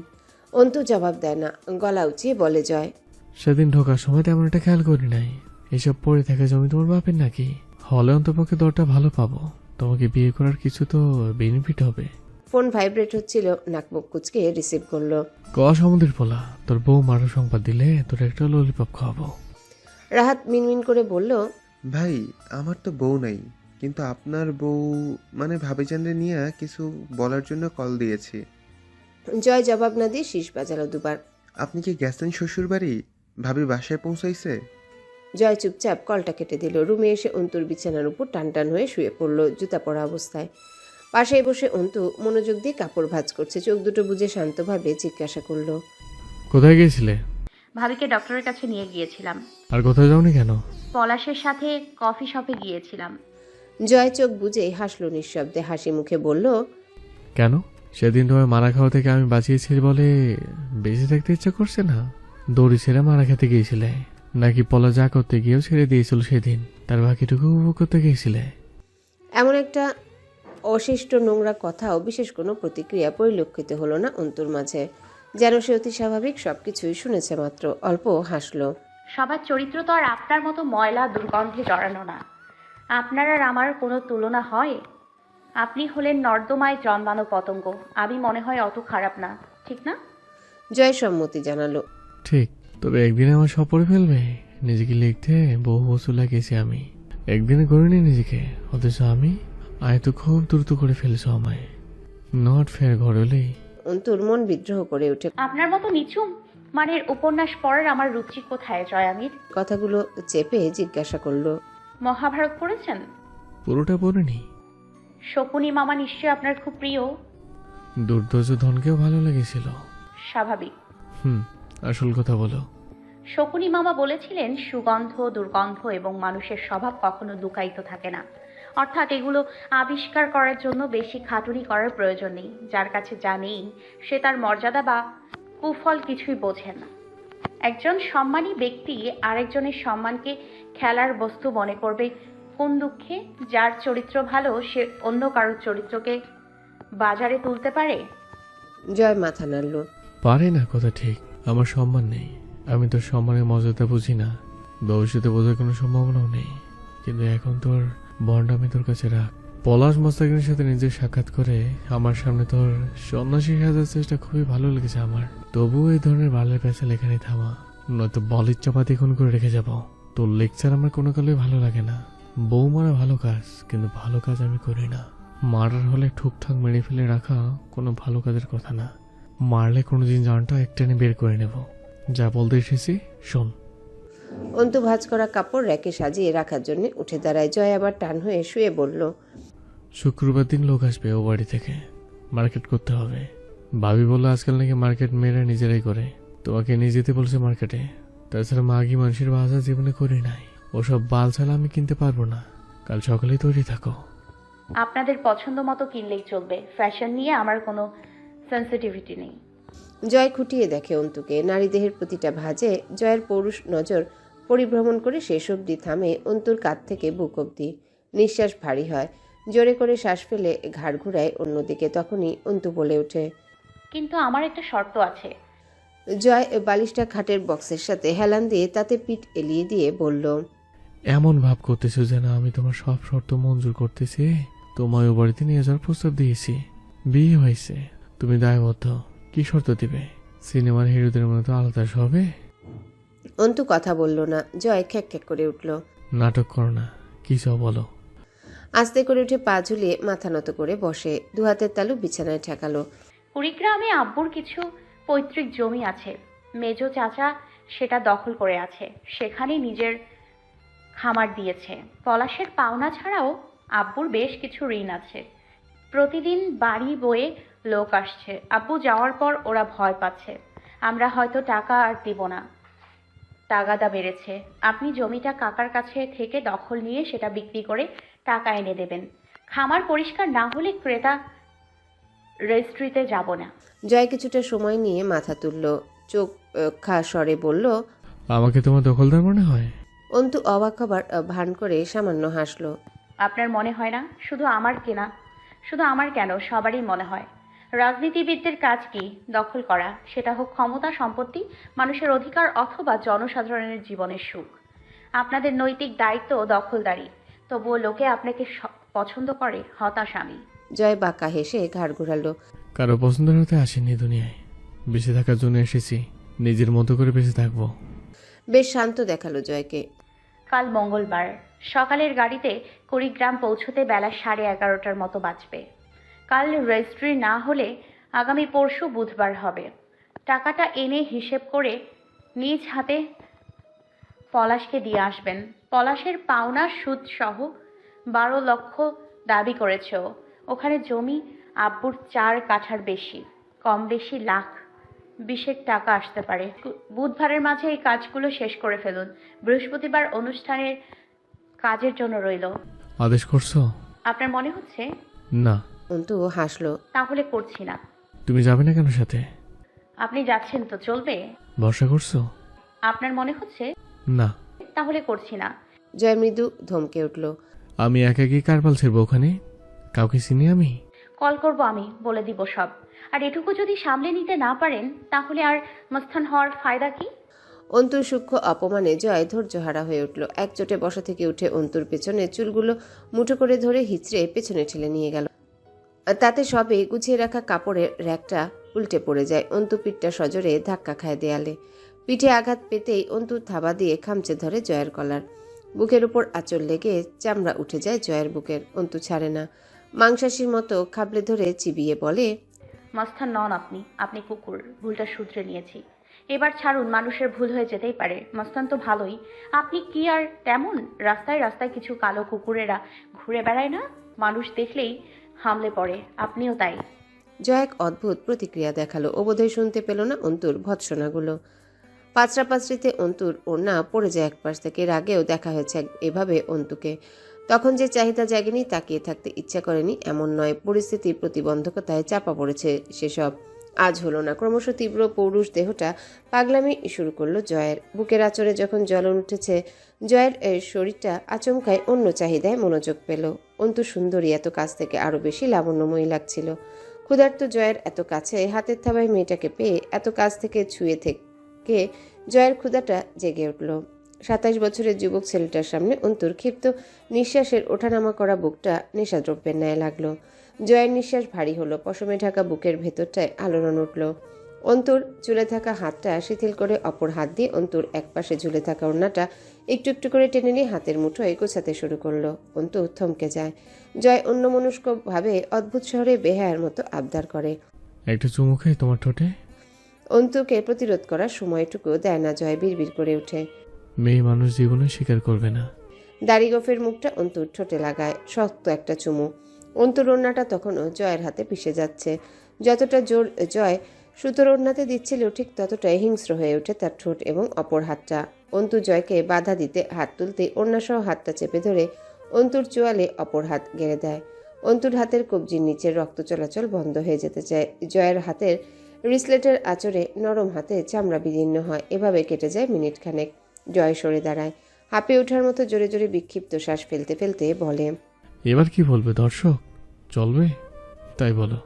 অন্তু জবাব দেয় না, গলা উঁচিয়ে বলে জয়, সেদিন ঢোকার সময় তেমন একটা খেয়াল করি নাই। এসব পড়ে থাকা জমি তোমার বাপের নাকি? হলে অন্তপক্ষে দরটা ভালো পাবো। তোমাকে বিয়ে করার কিছু তো বেনিফিট হবে। ফোন ভাইব্রেট হচ্ছিল, নাকমুখ কুচকে রিসিভ করলো। সমুদ্রের পোলা, তোর বউ মারো সংবাদ দিলে তোর একটা ললিপপ খাওয়াবো। রাহাত মিনমিন করে বলল, ভাই আমার তো বউ নাই, কিন্তু আপনার বউ মানে ভাবিজানরে নিয়ে কিছু বলার জন্য কল দিয়েছি। জয় জবাব না দিয়ে শীষ বাজালো দুবার। আপনি কি গেছেন শ্বশুর বাড়ি? ভাবি বাসায় পৌঁছাইছে? জয় চুপচাপ কলটা কেটে দিল। রুমে এসে অন্তুর বিছানার উপর টান টান হয়ে শুয়ে পড়ল, জুতা পরা অবস্থায়। পাশেই বসে অন্তু মনোযোগ দিয়ে কাপড় ভাঁজ করছে। চোখ দুটো বুজে শান্তভাবে জিজ্ঞাসা করলো, কোথায় গিয়েছিলে? ভাবিকে ডক্টরের কাছে নিয়ে গিয়েছিলাম। আর কোথায় যাওনি কেন? পলাশের সাথে কফি শপে গিয়েছিলাম। জয় চোখ বুজেই হাসলো নিঃশব্দে, হাসি মুখে বলল, কেন? সেদিন তোমার মারা খাওয়া থেকে আমি বাঁচিয়েছি বলে বেঁচে থাকতে ইচ্ছা করছে না? দড়ি ছেড়ে মারা খেতে গিয়েছিলে নাকি পলা যা করতে গিয়েও ছেড়ে দিয়েছিল সেদিন, তার বাকিটুকু উপভোগ করতে গিয়েছিলে? এমন একটা অশিষ্ট নোংরা কথাও বিশেষ কোনো প্রতিক্রিয়া পরিলক্ষিত হলো না অন্তুর মাঝে। যেন সে অতি স্বাভাবিক সবকিছুই শুনেছে মাত্র। অল্প হাসলো। সবার চরিত্র তো আর আপনার মতো ময়লা দুর্গন্ধে জড়ানো না। আপনার আর আমার কোনো তুলনা হয়? আপনি হলেন নর্দমায় জন্মানো পতঙ্গ, আমি মনে হয় অত খারাপ না, ঠিক না? জয় সম্মতি জানালো। ঠিক, তবে একদিনে আমার সব পড়ে ফেলবে। নিজেকে লিখতে বহু বছর লাগিয়েছি আমি, একদিনে করিনি নিজেকে, অথচ আমি তো খুব দ্রুত করে ফেলেছ আমায়। Not fair ঘরলি। অন্তুর মন বিদ্রোহ করে ওঠে। আপনার মতো নিচুম মানের উপন্যাস পড়ার আমার রুচি কোথায় জয়ামির? কথাগুলো চেপে জিজ্ঞাসা করলো, মহাভারত পড়েছেন? পুরোটা পড়িনি। শকুনি মামা নিশ্চয়ই আপনার খুব প্রিয়। দুর্যোধনকেও ভালো লেগেছিল। স্বাভাবিক। আসল কথা বলো। শকুনি মামা বলেছিলেন সুগন্ধ, দুর্গন্ধ এবং মানুষের স্বভাব কখনো লুকায়িত থাকে না। অর্থাৎ এগুলো আবিষ্কার করার জন্য বেশি খাটুনি করার প্রয়োজন নেই। যার কাছে যা নেই সে তার মর্যাদা বা কুফল কিছুই বোঝে না। একজন সম্মানী ব্যক্তি আরেকজনের সম্মানকে খেলার বস্তু মনে করবে কোন দুঃখে? যার চরিত্র ভালো সে অন্য কারোর চরিত্রকে বাজারে তুলতে পারে। জয় মাথা নাড়ল। পারে না, কথা ঠিক। আমার সম্মান নেই, আমি তোর সম্মানের মর্যাদা বুঝি না, ভবিষ্যতে বোঝার কোনো সম্ভাবনাও নেই। কিন্তু এখন তোর বন্ডামি তোর কাছে রাখ। পলাশ মোস্তাকিনের সাথে নিজের সাক্ষাৎ করে আমার সামনে তোর সন্ন্যাসী সাজার চেষ্টা খুবই ভালো লেগেছে আমার। তবুও এই ধরনের বালের পেছাল এখানে থামা, নয়তো বলির চাপাতি খুন করে রেখে যাব। তোর লেকচার আমার কোনো কালেই ভালো লাগে না। বউ মারা ভালো কাজ, কিন্তু ভালো কাজ আমি করি না। মারার হলে ঠুকঠাক মেরে ফেলে রাখা কোনো ভালো কাজের কথা না। মারলে কোনোদিন জানটা একটানে বের করে নেব। যা বলতে এসেছি শোন। অন্তু ভাঁজ করা কাপড় র্যাকে সাজিয়ে রাখার জন্য উঠে দাঁড়ায়। জয় আবার টান হয়ে শুয়ে বলল, শুক্রবার দিন লোক আসবে ও বাড়ি থেকে, মার্কেট করতে হবে। ভাবি বললো আজকাল নাকি মার্কেট মেয়েরা নিজেরাই করে, তোমাকে নিয়ে যেতে বলছে মার্কেটে। তাছাড়া মাগি মানুষের বাজার জীবনে করি নাই, ওসব বাল ছাড়া আমি কিনতে পারবো না। কাল সকালেই তৈরি থাকো। আপনাদের পছন্দ মতো কিনলেই চলবে, ফ্যাশন নিয়ে আমার কোনো সেন্সিটিভিটি নেই। জয় খুঁটিয়ে দেখে অন্তুকে। নারী দেহের প্রতিটা ভাঁজে জয়ের পৌরুষ নজর পরিভ্রমণ করে শেষ অবধি থামে অন্তুর কাঁধ থেকে বুক অবধি। নিঃশ্বাস ভারী হয়, জোরে করে শ্বাস ফেলে ঘাড় ঘুরায় অন্যদিকে। তখনই অন্তু বলে ওঠে, কিন্তু আমার একটা শর্ত আছে। জয় বালিশটা খাটের বক্সের সাথে হেলান দিয়ে তাতে পিঠ এলিয়ে দিয়ে বলল, এমন ভাব করতেছো যেন আমি তোমার সব শর্ত মঞ্জুর করতেছি। তোমায় ও বাড়িতে নিয়ে যাওয়ার প্রস্তাব দিয়েছি, বিয়ে হয়েছে, তুমি দায়বদ্ধ। কি শর্ত দিবে? সিনেমার হিরোদের মতো আলাদা হবে? অন্তু কথা বলল না। জয় খ্যাক খ্যাক করে উঠল। নাটক করো না, কি চাও বলো। আস্তে করে উঠে পা ঝুলিয়ে মাথা নত করে বসে, দু হাতের তালু বিছানায় ঠেকালো। কুড়িগ্রামে আব্বুর কিছু পৈতৃক জমি আছে। মেজো চাচা সেটা দখল করে আছে, সেখানে নিজের খামার দিয়েছে। পলাশের পাওনা ছাড়াও আব্বুর বেশ কিছু ঋণ আছে। প্রতিদিন বাড়ি বয়ে লোক আসছে। আব্বু যাওয়ার পর ওরা ভয় পাচ্ছে আমরা হয়তো টাকা আর দিব না। তাগাদা বেড়েছে। আপনি জমিটা কাকার কাছে থেকে দখল নিয়ে সেটা বিক্রি করে টাকা এনে দেবেন। খামার পরিষ্কার না হলে ক্রেতা রেজিস্ট্রিতে যাব না। জয় কিছুটা সময় নিয়ে মাথা তুলল, চোখ খা স্বরে বলল, আমাকে তোমার দখলদার মনে হয়? অন্তু অবাক হবার ভান করে সামান্য হাসলো। আপনার মনে হয় না? শুধু আমার কেন, সবারই মনে হয়। রাজনীতিবিদদের কাজ কি? দখল করা, সেটা হোক ক্ষমতা, সম্পত্তি, মানুষের অধিকার অথবা জনসাধারণের জীবনের সুখ। আপনাদের নৈতিক দায়িত্ব দখলদারি, তবুও লোকে আপনাকে পছন্দ করে। হতাশ আমি। জয় বাঁকা হেসে ঘাড় ঘুরালো। কারো পছন্দের হতে আসেনি দুনিয়ায়, বেঁচে থাকার জন্য এসেছি, নিজের মতো করে বেঁচে থাকবো। বেশ শান্ত দেখালো জয়কে। কাল মঙ্গলবার সকালের গাড়িতে কুড়িগ্রাম পৌঁছতে বেলা 11:30টার মতো বাজবে। কাল রেজিস্ট্রি না হলে আগামী পরশু বুধবার হবে। টাকাটা এনে হিসেব করে নিজ হাতে পলাশকে দিয়ে আসবেন। পলাশের পাওনা সুদ সহ 12 লক্ষ দাবি করেছে ও। ওখানে জমি আব্বুর 4 কাঠার বেশি, কম বেশি লাখ 20 টাকা আসতে পারে। বুধবারের মাঝে এই কাজগুলো শেষ করে ফেলুন। বৃহস্পতিবার অনুষ্ঠানের কাজের জন্য রইল। আদেশ করছো? আপনার মনে হচ্ছে? না। অন্তু হাসলো। তাহলে করছি না। তুমি যাবে না কেন সাথে? আপনি যাচ্ছেন তো চলবে? ভরসা করছো? আপনার মনে হচ্ছে? না। তাহলে করছি না। জয় মৃদু ধমকে উঠল। আমি একাকি কারবাল ছেড়বো ওখানে? কাউকে চিনি আমি? কল করব আমি, বলে দিব সব। আর এটুকু যদি সামলে নিতে না পারেন তাহলে আর মস্তান হওয়ার ফায়দা কি? অন্তুর সূক্ষ্ম অপমানে জয় ধৈর্যহারা হয়ে উঠল। একচোটে বসা থেকে উঠে অন্তুর পেছনে চুলগুলো মুঠো করে ধরে হিচড়ে পেছনে ঠেলে নিয়ে গেল। তাতে সবে গুছিয়ে রাখা কাপড়ের র্যাকটা উল্টে পড়ে যায়। অন্তু পিঠটা সজোরে ধাক্কা খায় দেয়ালে। পিঠে আঘাত পেতেই অন্তু থাবা দিয়ে খামচে ধরে জয়ের কলার। বুকের উপর আঁচল লেগে চামড়া উঠে যায় জয়ের বুকের। অন্তু ছাড়ে না, মাংসাশীর মতো খাবলে ধরে চিবিয়ে বলে, মস্তান নন আপনি কুকুর। ভুলটা শুধরে নিয়েছি, এবার ছাড়ুন। মানুষের ভুল হয়ে যেতেই পারে। মস্তান তো ভালোই, আপনি কি আর তেমন? রাস্তায় রাস্তায় কিছু কালো কুকুরেরা ঘুরে বেড়ায় না? মানুষ দেখলেই হামলে পড়ে, আপনিও তাই। জয় এক অদ্ভুত প্রতিক্রিয়া দেখালো। ও বোধহয় শুনতে পেল না অন্তুর ভৎসনাগুলো। পাঁচড়াপাঁচড়িতে অন্তুর ওড়না পড়ে যায় একপাশ থেকে। এর আগেও দেখা হয়েছে এভাবে অন্তুকে। তখন যে চাহিদা জাগেনি, তাকিয়ে থাকতে ইচ্ছা করেনি এমন নয়, পরিস্থিতির প্রতিবন্ধকতায় চাপা পড়েছে সেসব। আজ হলো না। ক্রমশ তীব্র পৌরুষ দেহটা পাগলামি শুরু করলো জয়ের। বুকের আঁচড়ে যখন জ্বলন উঠেছে, জয়ের শরীরটা আচমকায় অন্য চাহিদায় মনোযোগ পেল। অন্তু সুন্দরী, এত কাছ থেকে আরও বেশি লাবণ্যময়ী লাগছিল। ক্ষুধার্ত জয়ের এত কাছে হাতের থাবায় মেয়েটাকে পেয়ে এত কাছ থেকে ছুঁয়ে থেকে জয়ের ক্ষুধাটা জেগে উঠল। 27 বছরের যুবক ছেলেটার সামনে অন্তুর ক্ষিপ্ত নিঃশ্বাসের ওঠানামা করা বুকটা নেশাদ্রব্যের ন্যায় লাগলো। জয়ের নিঃশ্বাস ভারী হলো। পশমে ঢাকা বুকের ভেতরটায় আলোড়ন উঠল। অন্তুর ঝুলে থাকা হাতটা শিথিল করে অপর হাত দিয়ে অন্তুর একপাশে ঝুলে থাকা ওড়নাটা একটু একটু করে টেনে নিয়ে হাতের মুঠোয় গোছাতে শুরু করলো। অন্তু থমকে যায়। জয় অন্যমনস্কভাবে অদ্ভুত শহরে বেহায়ার মতো আবদার করে, একটা চুমু খাই তোমার ঠোঁটে। অন্তুকে প্রতিরোধ করার সময়টুকু দেয় না। জয় বিড়বিড় করে ওঠে, মেয়ে মানুষ জীবনে স্বীকার করবে না। দাড়ি গোফের মুখটা অন্তুর ঠোঁটে লাগায় শক্ত একটা চুমু। অন্তুর ওড়নাটা তখনও জয়ের হাতে পিষে যাচ্ছে। যতটা জোর জয় সুতোর ওড়নাতে দিচ্ছিল, ঠিক ততটাই হিংস্র হয়ে ওঠে তার ঠোঁট এবং অপর হাতটা। অন্তু জয়কে বাধা দিতে হাত তুলতে ওড়নাসহ হাতটা চেপে ধরে অন্তুর চোয়ালে অপর হাত গেড়ে দেয়। অন্তুর হাতের কবজির নিচে রক্ত চলাচল বন্ধ হয়ে যেতে চায়। জয়ের হাতের রিসলেটের আঁচড়ে নরম হাতে চামড়া বিদীর্ণ হয়। এভাবে কেটে যায় মিনিট খানেক। জয় সরে দাঁড়ায়। হাঁপে ওঠার মতো জোরে জোরে বিক্ষিপ্ত শ্বাস ফেলতে ফেলতে বলে, এবার কি বলবে দর্শক? চলবে? তাই বলো।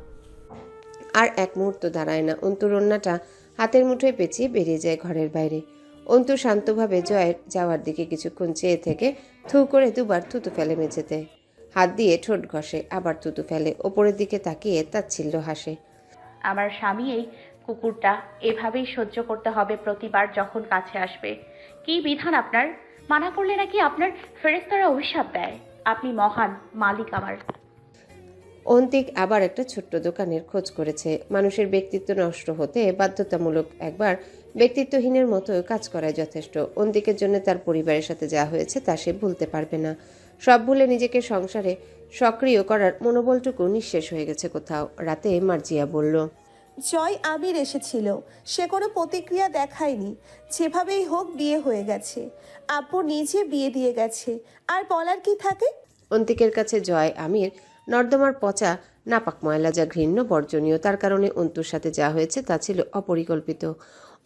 আর এক মুহূর্ত দাঁড়ায় না। অন্তুর ওড়নাটা হাতের মুঠোয় পেঁচিয়ে বেরিয়ে যায় ঘরের বাইরে। অন্তু শান্তভাবে জয়ের যাওয়ার দিকে কিছুক্ষণ চেয়ে থেকে থু করে দুবার থুতু ফেলে মেঝেতে। হাত দিয়ে ঠোঁট ঘষে, আবার থুতু ফেলে। ওপরের দিকে তাকিয়ে তাচ্ছিল্য হাসে। আমার স্বামী এই কুকুরটা এভাবেই সহ্য করতে হবে প্রতিবার যখন কাছে আসবে। কি বিধান আপনার! মানা করলে নাকি আপনার ফেরেশতারা অভিশাপ দেয়। আপনি মহান মালিক আমার। অন্তিক আবার একটা ছোট্ট দোকানের খোঁজ করেছে। মানুষের ব্যক্তিত্ব নষ্ট হতে বাধ্যতামূলক একবার ব্যক্তিত্বহীনের মতো কাজ করায় যথেষ্ট। অন্তিকের জন্য তার পরিবারের সাথে যা হয়েছে তা সে ভুলতে পারবে না। সব ভুলে নিজেকে সংসারে সক্রিয় করার মনোবলটুকু নিঃশেষ হয়ে গেছে কোথাও। রাতে মার্জিয়া বলল, জয় আবির এসেছিল, সে কোনো প্রতিক্রিয়া দেখায়নি। যেভাবেই হোক বিয়ে হয়ে গেছে, আব্বু নিজে বিয়ে দিয়ে গেছে, আর বলার কি থাকে। অন্তিকের কাছে জয় আমির নর্দমার পচা নাপাক ময়লা, যা ঘৃণ্য বর্জনীয়। তার কারণে অন্তুর সাথে যা হয়েছে তা ছিল অপরিকল্পিত।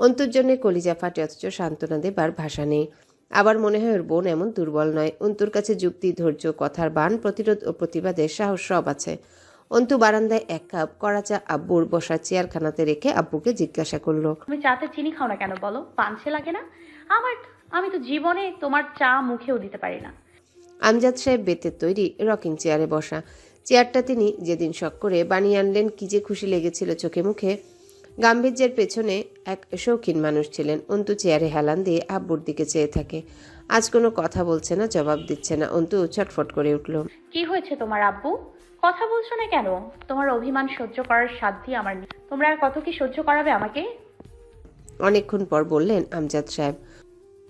অন্তুর জন্য কলিজা ফাটে, অথচ সান্ত্বনা দেবার ভাষা নেই। আবার মনে হয় ওর বোন এমন দুর্বল নয়। অন্তুর কাছে যুক্তি, ধৈর্য, কথার বান, প্রতিরোধ ও প্রতিবাদের সাহস সব আছে। অন্তু বারান্দায় এক কাপ কড়া চা আব্বুর বসার চেয়ারখানাতে রেখে আব্বুকে জিজ্ঞাসা করলো, তুমি চাতে চিনি খাও না কেন বলো? পাঞ্চে লাগে না? আমি তো জীবনে তোমার চা মুখেও দিতে পারি না। আমজাদ সাহেব বেতের তৈরি রকিং চেয়ারে বসা। চেয়ারটা তিনি যেদিন শখ করে বানিয়ে আনলেন, কি যে খুশি লেগেছিল চোখে মুখে। গাম্ভীর্যের পেছনে এক শৌখিন মানুষ ছিলেন। অন্তু চেয়ারে হেলান দিয়ে আব্বুর দিকে চেয়ে থাকে। আজ কোনো কথা বলছে না, জবাব দিচ্ছে না। অন্তু ছটফট করে উঠল, কি হয়েছে তোমার আব্বু? কথা বলছো না কেন? তোমার অভিমান সহ্য করার সাধ্যই আমার নেই। তোমরা আর কত কি সহ্য করাবে আমাকে? অনেকক্ষণ পর বললেন আমজাদ সাহেব,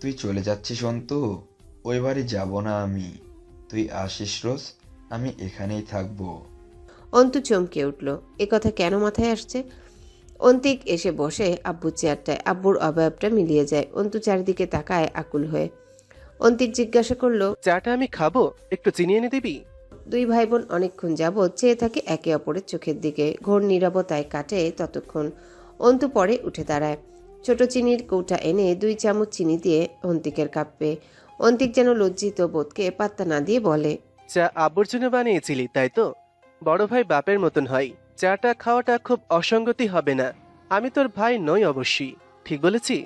তুই চলে যাচ্ছিস অন্তু? ওই বাড়ি যাব না আমি। তুই আসিস রোজ, আমি এখানেই থাকবো। অন্তু চমকে উঠল। এ কথা কেন মাথায় আসছে? অন্তিক এসে বসে আব্বুর চেয়ারটায়। আব্বুর অবয়বটা মিলিয়ে যায়। অন্তু চারিদিকে তাকায় আকুল হয়ে। অন্তিক জিজ্ঞাসা করলো, চাটা আমি খাবো, একটু চিনি এনে দিবি? দুই ভাই বোন অনেকক্ষণ যাবৎ চেয়ে থাকে একে অপরের চোখের দিকে। ঘোর নীরবতায় কাটে ততক্ষণ। অন্তু পরে উঠে দাঁড়ায়। ছোট চিনির কৌটা এনে 2 চামচ চিনি দিয়ে অন্তিকের কাপে। অন্তিক যেন লজ্জিত বোধকে পাত্তা না দিয়ে বলে, চা আব্বুর জন্য বানিয়েছিলি তাই তো? বড় ভাই বাপের মতন হয়। চাটা খাওয়াটা খুব অসঙ্গতি হবে না। আমি তোর ভাই নই অবশ্যই, ঠিক বলেছি?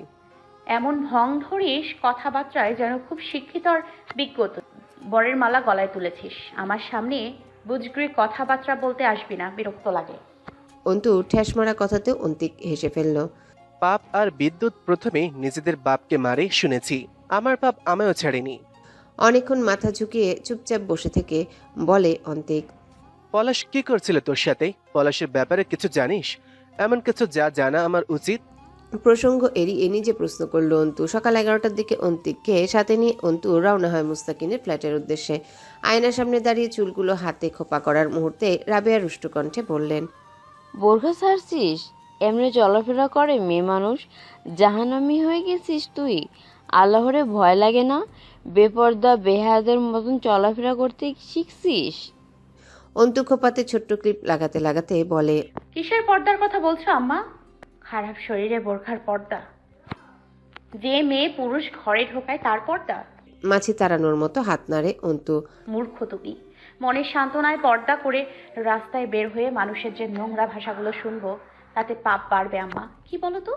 এমন ভং ধরিস কথাবার্তায় যেন খুব শিক্ষিত আর বিজ্ঞত। বরের মালা গলায় তুলেছিস, আমার সামনে বুঝগ্রি কথাবার্তা বলতে আসবি না, বিরক্ত লাগে। অন্তু ঠ্যাস মারা কথাতে অন্তিক হেসে ফেলল। পাপ আর বিদ্যুৎ প্রথমে নিজেদের বাপকে মারে শুনেছি, আমার বাপ আমায়ও ছাড়েনি। অনেকক্ষণ মাথা ঝুঁকিয়ে চুপচাপ বসে থেকে বলে অন্তিক, পলাশ কি করছিল তোর সাথে? পলাশের ব্যাপারে কিছু জানিস? এমন কিছু যা জানা আমার উচিত। প্রসঙ্গ এড়িয়ে নিজে প্রশ্ন করলো অন্তু। সকাল 11টার দিকে অন্তিককে সাথে নিয়ে অন্তু রওনা হয় মুস্তাকিনের ফ্ল্যাটের উদ্দেশ্যে। আয়নার সামনে দাঁড়িয়ে চুলগুলো হাতে খোপা করার মুহূর্তে রাবেয়া রুষ্ট কণ্ঠে বললেন, বোরখা ছাড়ছিস? এমনি চলাফেরা করে মেয়ে মানুষ? জাহান্নামী হয়ে গেছিস তুই? আল্লাহরে ভয় লাগে না? বেপর্দা বেহায়াদের মতন চলাফেরা করতে শিখছিস? অন্তু খোপাতে ছোট্ট ক্লিপ লাগাতে লাগাতে বলে, কিসের পর্দার কথা বলছো আম্মা? খারাপ শরীরে বোরখার পর্দা? যে মেয়ে পুরুষ ঘরে ঢোকায় তার পর্দা? মাছি তাড়ানোর মতো হাত নাড়ে অন্তু। মূর্খ তুমি। মনের সান্ত্বনায় পর্দা করে রাস্তায় বের হয়ে মানুষের যে নোংরা ভাষাগুলো শুনবো, তাতে পাপ বাড়বে আম্মা। কি বলো তো?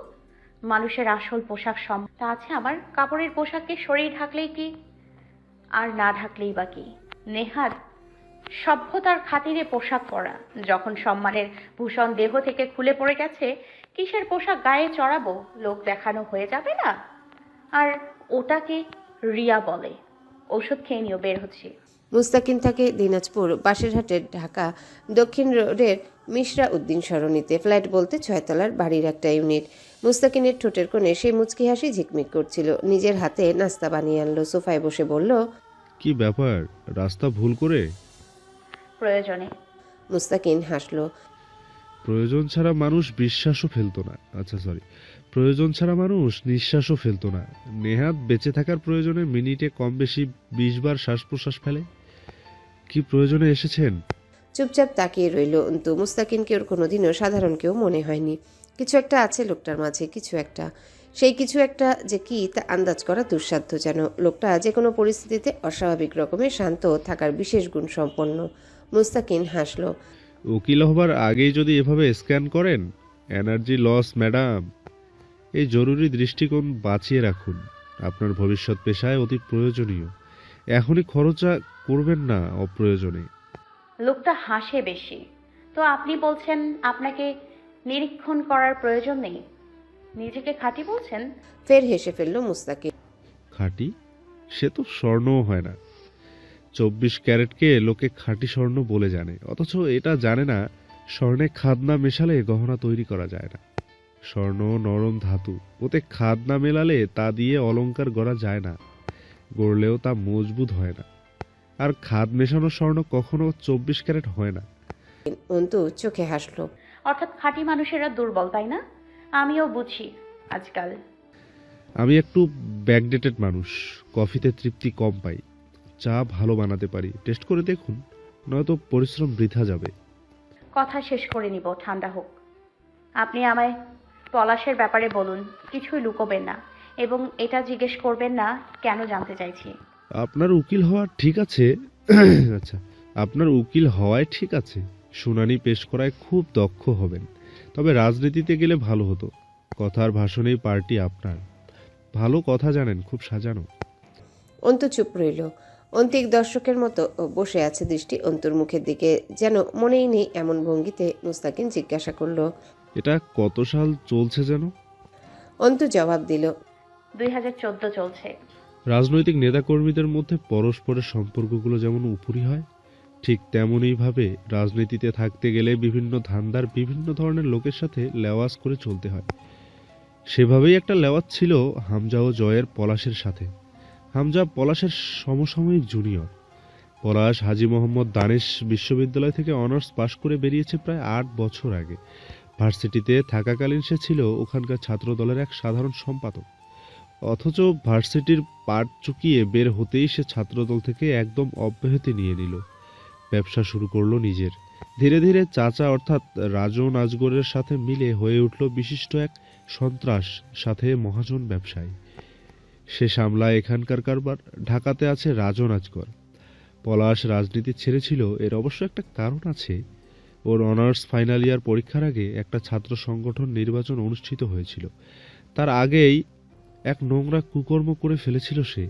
মানুষের আসল পোশাক তা আছে আমার। কাপড়ের পোশাককে শরীর ঢাকলেই কি, আর না ঢাকলেই বা কি? নেহাত সভ্যতার খাতিরে পোশাক পরা। যখন সম্মানের ভূষণ দেহ থেকে খুলে পড়ে গেছে, কিসের পোশাক গায়ে চড়াবো? লোক দেখানো হয়ে যাবে না? আর ওটাকে রিয়া বলে। ঔষধ খেয়ে নিও, বের হচ্ছে। মুস্তাকিন থাকে দিনাজপুর বাসেরহাটের ঢাকা দক্ষিণ রোডের মিশরা উদ্দিন সরণিতে। ফ্ল্যাট বলতে 6 তলার বাড়ির একটা ইউনিট। মুস্তাকিনের ঠোঁটের কোণে সেই মুচকি হাসি ঝিকমিক করছিল। নিজের হাতে নাস্তা বানিয়ে আনলো। সোফায় বসে বলল, কি ব্যাপার, রাস্তা ভুল করে? প্রয়োজনে। মুস্তাকিন হাসলো। প্রয়োজন ছাড়া মানুষ বিশ্বাসও ফেলতো না। প্রয়োজন ছাড়া মানুষ নিঃশ্বাসও ফেলতো না। নেহাত বেঁচে থাকার প্রয়োজনে মিনিটে কম বেশি 20 বার শ্বাস প্রশ্বাস ফেলে। কি প্রয়োজনে এসেছেন? চুপচাপ তাকিয়ে রইল অন্তু। মুস্তাকিনকে ওর কোনোদিনও সাধারণ কেউ মনে হয়নি। কিছু একটা আছে লোকটার মাঝে, কিছু একটা। সেই কিছু একটা যে কি তা আন্দাজ করা দুঃসাধ্য। যেন লোকটা যে কোনো পরিস্থিতিতে অস্বাভাবিক রকমের শান্ত থাকার বিশেষ গুণ সম্পন্ন। মুস্তাকিন হাসল। উকিল হবার আগেই যদি এভাবে স্ক্যান করেন, এনার্জি লস ম্যাডাম। এই জরুরি দৃষ্টিকোণ বাঁচিয়ে রাখুন, আপনার ভবিষ্যৎ পেশায় অতি প্রয়োজনীয়। এখনই খরচা করবেন না অপ্রয়োজনে। লোকটা হাসে বেশি। তো আপনি বলছেন আপনাকে নিরীক্ষণ করার প্রয়োজন নেই? নিজেকে খাঁটি বলছেন? ফের হেসে ফেলল মুস্তাকিন। খাঁটি? সে তো স্বর্ণও হয় না। 24 ক্যারেটকে লোকে খাঁটি স্বর্ণ বলে জানে, অথচ এটা জানে না স্বর্ণে খাদ না মেশালে গহনা তৈরি করা যায় না। স্বর্ণ নরম ধাতু, ওতে খাদ না মেলালে তা দিয়ে অলংকার গড়া যায় না, গড়লেও তা মজবুত হয় না। আর খাদ মেশানো স্বর্ণ কখনো 24 ক্যারেট হয় না। অন্তু চোখে হাসল। অর্থাৎ খাঁটি মানুষেরা দুর্বল, তাই না? আমিও বুঝি আজকাল। আমি একটু ব্যাকডেটেড মানুষ, কফিতে তৃপ্তি কম পাই। চা ভালো বানাতে পারি, টেস্ট করে দেখুন, নয়তো পরিশ্রম বৃথা যাবে। কথা শেষ করে নিব, ঠান্ডা হোক। আপনি আমায় পলাশের ব্যাপারে বলুন, কিছুই লুকোবেন না, এবং এটা জিজ্ঞেস করবেন না কেন জানতে চাইছি। আপনার উকিল হওয়া ঠিক আছে। আচ্ছা, আপনার উকিল হওয়ায় ঠিক আছে, শুনানি পেশ করায় খুব দক্ষ হবেন। তবে রাজনীতিতে গেলে ভালো হতো। কথার ভাষণেই পার্টি আপনার। ভালো কথা জানেন, খুব সাজানো। অন্তু চুপ রইল। অন্তিক দর্শকের মতো বসে আছে, দৃষ্টি অন্তুর মুখের দিকে, যেন মনেই নেই এমন ভঙ্গিতে মুস্তাকিন জিজ্ঞাসা করল, এটা কত সাল চলছে যেন? অন্তু জবাব দিল, 2014 চলছে। রাজনৈতিক নেতাকর্মীদের মধ্যে পরস্পরের সম্পর্কগুলো যেমন উপরি হয়, ঠিক তেমনইভাবে রাজনীতিতে থাকতে গেলে বিভিন্ন ধান্দার বিভিন্ন ধরনের লোকের সাথে লেওয়াজ করে চলতে হয়। সেভাবেই একটা লেওয়াজ ছিল হামজা ও জয়ের পলাশের সাথে। হামজা পলাশের সমসাময়িক জুনিয়র। পলাশ হাজী মোহাম্মদ দানেশ বিশ্ববিদ্যালয় থেকে অনার্স পাশ করে বেরিয়েছে প্রায় 8 বছর আগে। ভার্সিটিতে থাকাকালীন সে ছিল ওখানকার ছাত্রদলের এক সাধারণ সম্পাদক। অথচ ভার্সিটির পাঠ চুকিয়ে বের হতেই সে ছাত্রদল থেকে একদম অব্যাহতি নিয়ে নিল। ব্যবসা শুরু করলো নিজের। ধীরে ধীরে চাচা অর্থাৎ রাজন আজগরের সাথে মিলে হয়ে উঠল বিশিষ্ট এক সন্ত্রাস, সাথে মহাজন ব্যবসায়ী। সে সামলায় এখানকার কারবার। ঢাকাতে আছে রাজন আজগর। পলাশ রাজনীতি ছেড়েছিল, এর অবশ্য একটা কারণ আছে। ওর অনার্স ফাইনাল ইয়ার পরীক্ষার আগে একটা ছাত্র সংগঠন নির্বাচন অনুষ্ঠিত হয়েছিল। তার আগেই এক নোংরা কুকর্ম করে ফেলেছিল সে।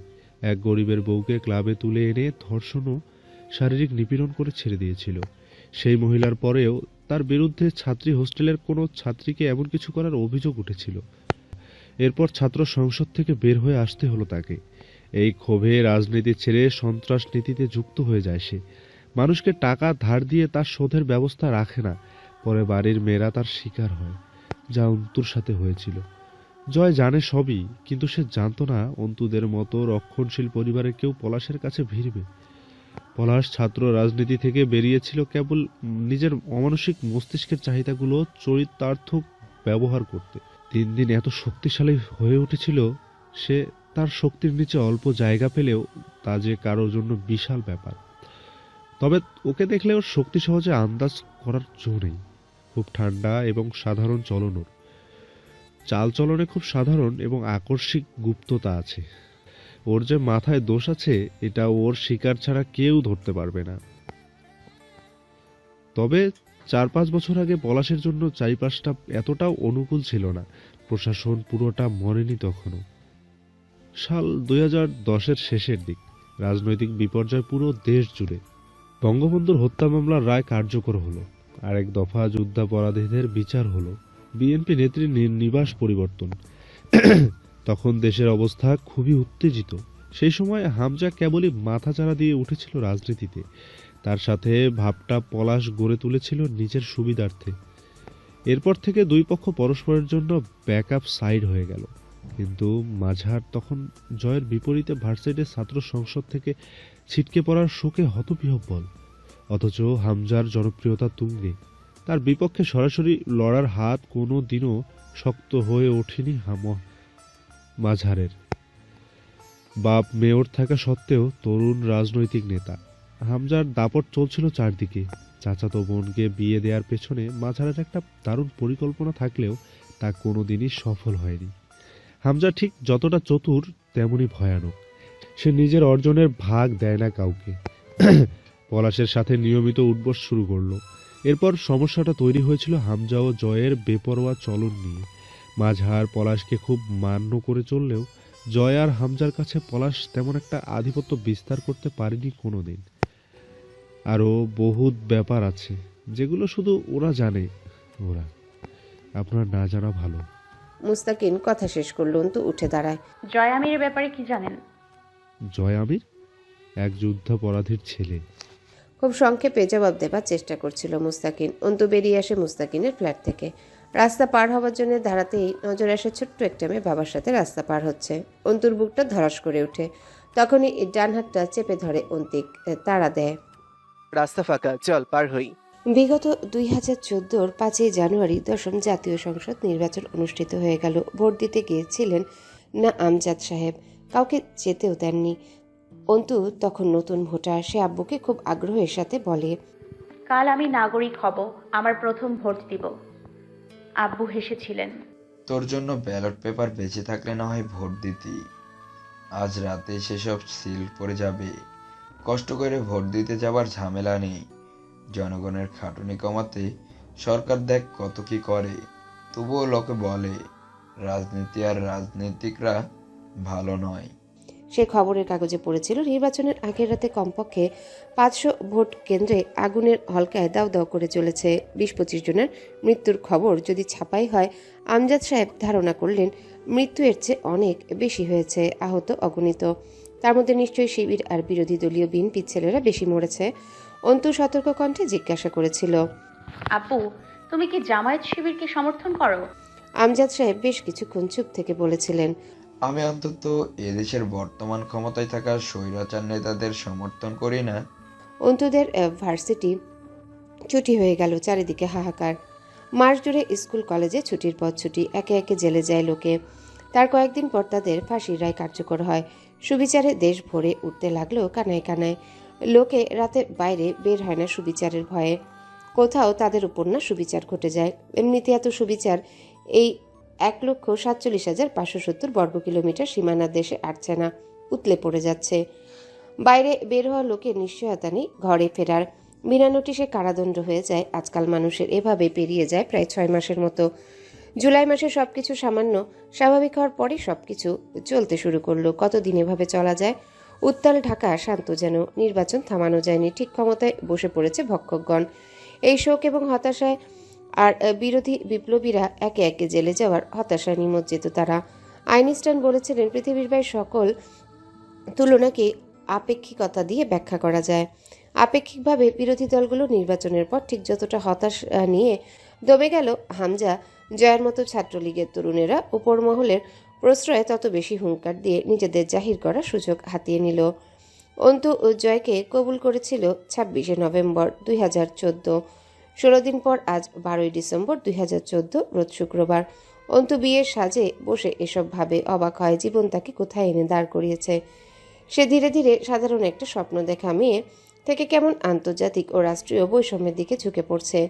এক গরিবের বউকে ক্লাবে তুলে এনে ধর্ষণ ও শারীরিক নিপীড়ন করে ছেড়ে দিয়েছিল। সেই মহিলার পরেও তার বিরুদ্ধে ছাত্রী হোস্টেলের কোনো ছাত্রীকে এমন কিছু করার অভিযোগ উঠেছিল। এরপর ছাত্র সংসদ থেকে বের হয়ে আসতে হলো তাকে। এই ক্ষোভে রাজনীতি ছেড়ে সন্ত্রাস নীতিতে যুক্ত হয়ে যায় সে। মানুষকে টাকা ধার দিয়ে তার শোধের ব্যবস্থা রাখে না, পরে বাড়ির মেয়েরা তার শিকার হয়, যা অন্তুর সাথে হয়েছিল। জয় জানে সবই, কিন্তু সে জানতো না অন্তুদের মতো রক্ষণশীল পরিবারের কেউ পলাশের কাছে ভিড়বে। পলাশ ছাত্র রাজনীতি থেকে বেরিয়েছিল কেবল নিজের অমানসিক মস্তিষ্কের চাহিদাগুলো চরিতার্থ ব্যবহার করতে। দিন দিন এত শক্তিশালী হয়ে উঠেছিল সে, তার শক্তির নিচে অল্প জায়গা পেলেও তা যে কারোর জন্য বিশাল ব্যাপার। তবে ওকে দেখলে ওর শক্তি সহজে আন্দাজ করার জো নেই। খুব ঠান্ডা এবং সাধারণ চলন ওর। চালচলনে খুব সাধারণ এবং আকস্মিক গুপ্ততা আছে। ওর যে মাথায় দোষ আছে এটা ওর শিকার ছাড়া কেউ ধরতে পারবে না। তবে 4-5 বছর আগে পলাশের জন্য চারিপাশটা এতটাও অনুকূল ছিল না। প্রশাসন পুরোটা মরেনি তখনও। সাল 2010-এর শেষের দিক। রাজনৈতিক বিপর্যয় পুরো দেশ জুড়ে। বঙ্গবন্ধুর হত্যা মামলার রায় কার্যকর হলো। আরেক দফা যুদ্ধাপরাধীদের বিচার হলো। বিএনপি নেত্রীর নিবাস পরিবর্তন। তখন দেশের অবস্থা খুবই উত্তেজিত। সেই সময় হামজা কেবলই মাথাচাড়া দিয়ে উঠেছিল রাজনীতিতে। তার সাথে ভাবটা পলাশ গড়ে তুলেছিল নিজের সুবিধার্থে। এরপর থেকে দুই পক্ষ পরস্পরের জন্য ব্যাকআপ সাইড হয়ে গেল। কিন্তু মাঝার তখন জয়ের বিপরীতে ভার্সিটির ছাত্র সংসদ থেকে ছিটকে পড়ার শোকে হতবিহ্বল। অথচ হামজার জনপ্রিয়তা তুঙ্গে। তার বিপক্ষে সরাসরি লড়ার হাত কোনো দিনও শক্ত হয়ে ওঠেনি মাঝারের। বাপ মেয়র থাকা সত্ত্বেও তরুণ রাজনৈতিক নেতা। হামজার দাপট চলছিল চারদিকে। চাচাতো বোনকে বিয়ে দেওয়ার পেছনে মাঝারের একটা দারুণ পরিকল্পনা থাকলেও তা কোনোদিনই সফল হয়নি। হামজা ঠিক যতটা চতুর তেমনি ভয়ানক। সে নিজের অর্জনের ভাগ দেয় না কাউকে। পলাশের সাথে নিয়মিত উঠবস শুরু করলো। এরপর সমস্যাটা তৈরি হয়েছিল হামজা ও জয়ের বেপরোয়া চলন নিয়ে। মাঝহার পলাশকে খুব মান্য করে চললেও জয় আর হামজার কাছে পলাশ তেমন একটা আধিপত্য বিস্তার করতে পারেনি কোনোদিন। আরও বহুত ব্যাপার আছে যেগুলো শুধু ওরা জানে। ওরা আপনার না জানা ভালো। মুস্তাকিন কথা শেষ করলো, অন্তু উঠে দাঁড়ায়। জয় আমিরের ব্যাপারে কি জানেন? জয় আমির এক যুদ্ধাপরাধীর ছেলে। খুব সংক্ষেপে জবাব দেবার চেষ্টা করছিল মুস্তাকিন। অন্তু বেরিয়ে আসে মুস্তাকিনের ফ্ল্যাট থেকে। রাস্তা পার হওয়ার জন্য দাঁড়াতেই নজর আসে ছোট্ট একটা মেয়ে বাবার সাথে রাস্তা পার হচ্ছে। অন্তুর বুকটা ধরাস করে ওঠে। তখনই ডান হাতটা চেপে ধরে অন্তিক, তাড়া দেয়। রাস্তা ফাঁকা, চল পার হই। বিগত 2014-র 5ই জানুয়ারি 10ম জাতীয় সংসদ নির্বাচন অনুষ্ঠিত হয়ে গেল। ভোট দিতে গিয়েছিলেন না আমজাদ সাহেব, কাউকে যেতেও দেননি। অন্তু তখন নতুন ভোটার। সে আব্বুকে খুব আগ্রহের সাথে বলে, কাল আমি নাগরিক হব, আমার প্রথম ভোট দিব। আব্বু হেসেছিলেন। তোর জন্য ব্যালট পেপার বেঁচে থাকলে না হয় ভোট দিতি। আজ রাতে সেসব সিল পড়ে যাবে। কষ্ট করে ভোট দিতে যাবার ঝামেলা নেই। জনগণের খাটুনি কমাতে সরকার দেখ কত কি করে। তবুও লোকে বলে রাজনীতি আর রাজনীতিকরা ভালো নয়। সে খবরের কাগজে পড়েছিল নির্বাচনের আগের রাতে কমপক্ষে 500 ভোট কেন্দ্রে আগুনের হলকায় দাউ দাউ করে চলেছে। 20-25 জনের মৃত্যুর খবর যদি ছাপাই হয়, আমজাদ সাহেব ধারণা করলেন মৃত্যু এর চেয়ে অনেক বেশি হয়েছে, আহত অগণিত। তার মধ্যে নিশ্চয়ই শিবির আর বিরোধী দলীয় বিএনপি ছেলেরা বেশি মরেছে। অন্তু সতর্ক কণ্ঠে জিজ্ঞাসা করেছিল, আব্বু তুমি কি জামায়াত শিবিরকে সমর্থন করো? আমজাদ সাহেব বেশ কিছুক্ষণ চুপ থেকে বলেছিলেন, আমি অন্তত এদেশের বর্তমান ক্ষমতায় থাকা স্বৈরাচার নেতাদের সমর্থন করি না। অন্তুদের ভার্সিটি ছুটি হয়ে গেল। চারিদিকে হাহাকার। মাস জুড়ে স্কুল কলেজে ছুটির পর ছুটি। একে একে জেলে যায় লোকে। তার কয়েকদিন পর তাদের ফাঁসির রায় কার্যকর হয়। সুবিচারে দেশ ভরে উঠতে লাগলো কানায় কানায়। লোকে রাতে বাইরে বের হয় না সুবিচারের ভয়ে। কোথাও তাদের উপর না সুবিচার ঘটে যায়। এমনিতে এত সুবিচার এই 1,47,570 বর্গ কিলোমিটার সীমানার দেশে আটছে না, উতলে পড়ে যাচ্ছে। বাইরে বের হওয়া লোকের নিশ্চয়তা নেই ঘরে ফেরার। বিনা নোটিশে কারাদণ্ড হয়ে যায় আজকাল মানুষের। এভাবে পেরিয়ে যায় প্রায় 6 মাসের মতো। জুলাই মাসে সবকিছু সামান্য স্বাভাবিক হওয়ার পরই সবকিছু চলতে শুরু করলো। কতদিন এভাবে চলা যায়? উত্তাল ঢাকা শান্ত যেন। নির্বাচন থামানো যায়নি। ঠিক ক্ষমতায় বসে পড়েছে ভক্ষকগণ। এই শোক এবং হতাশায় আর বিরোধী বিপ্লবীরা একে একে জেলে যাওয়ার হতাশায় নিমজ্জিত তারা। আইনস্টাইন বলেছিলেন পৃথিবীর প্রায় সকল তুলনাকে আপেক্ষিকতা দিয়ে ব্যাখ্যা করা যায়। আপেক্ষিকভাবে বিরোধী দলগুলো নির্বাচনের পর ঠিক যতটা হতাশা নিয়ে দমে গেল হামজা জয়ের মতো ছাত্রলীগের তরুণেরা উপর মহলের প্রশ্রয়ে তত বেশি হুঙ্কার দিয়ে নিজেদের জাহির করার সুযোগ হাতিয়ে নিল। অন্তু জয়কে কবুল করেছিল 26শে নভেম্বর 2014। 16 দিন পর আজ 12ই ডিসেম্বর 2014 রোজ শুক্রবার। অন্তু বিয়ের সাজে বসে এসব ভাবে অবাক হয় জীবন তাকে কোথায় এনে দাঁড় করিয়েছে। সে ধীরে ধীরে সাধারণ একটা স্বপ্ন দেখা মেয়ে থেকে কেমন আন্তর্জাতিক ও রাষ্ট্রীয় বৈষম্যের দিকে ঝুঁকে পড়ছে।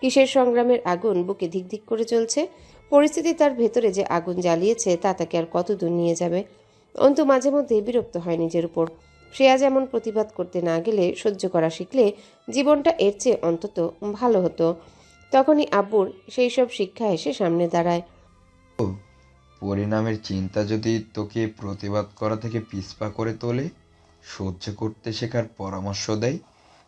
কিসের সংগ্রামের আগুন বুকে ধিক ধিক করে চলছে। পরিস্থিতি তার ভেতরে যে আগুন জ্বালিয়েছে তা তাকে আর কত দূর নিয়ে যাবে। অন্তু মাঝে মধ্যে বিরক্ত হয় নিজের উপর। সে আজ এমন প্রতিবাদ করতে না গেলে, সহ্য করা শিখলে জীবনটা এর চেয়ে অন্তত ভালো হতো। তখনই আব্বুর সেই সব শিক্ষা এসে সামনে দাঁড়ায়। পরিণামের চিন্তা যদি তোকে প্রতিবাদ করা থেকে পিছপা করে তোলে, সহ্য করতে শেখার পরামর্শ দেয়,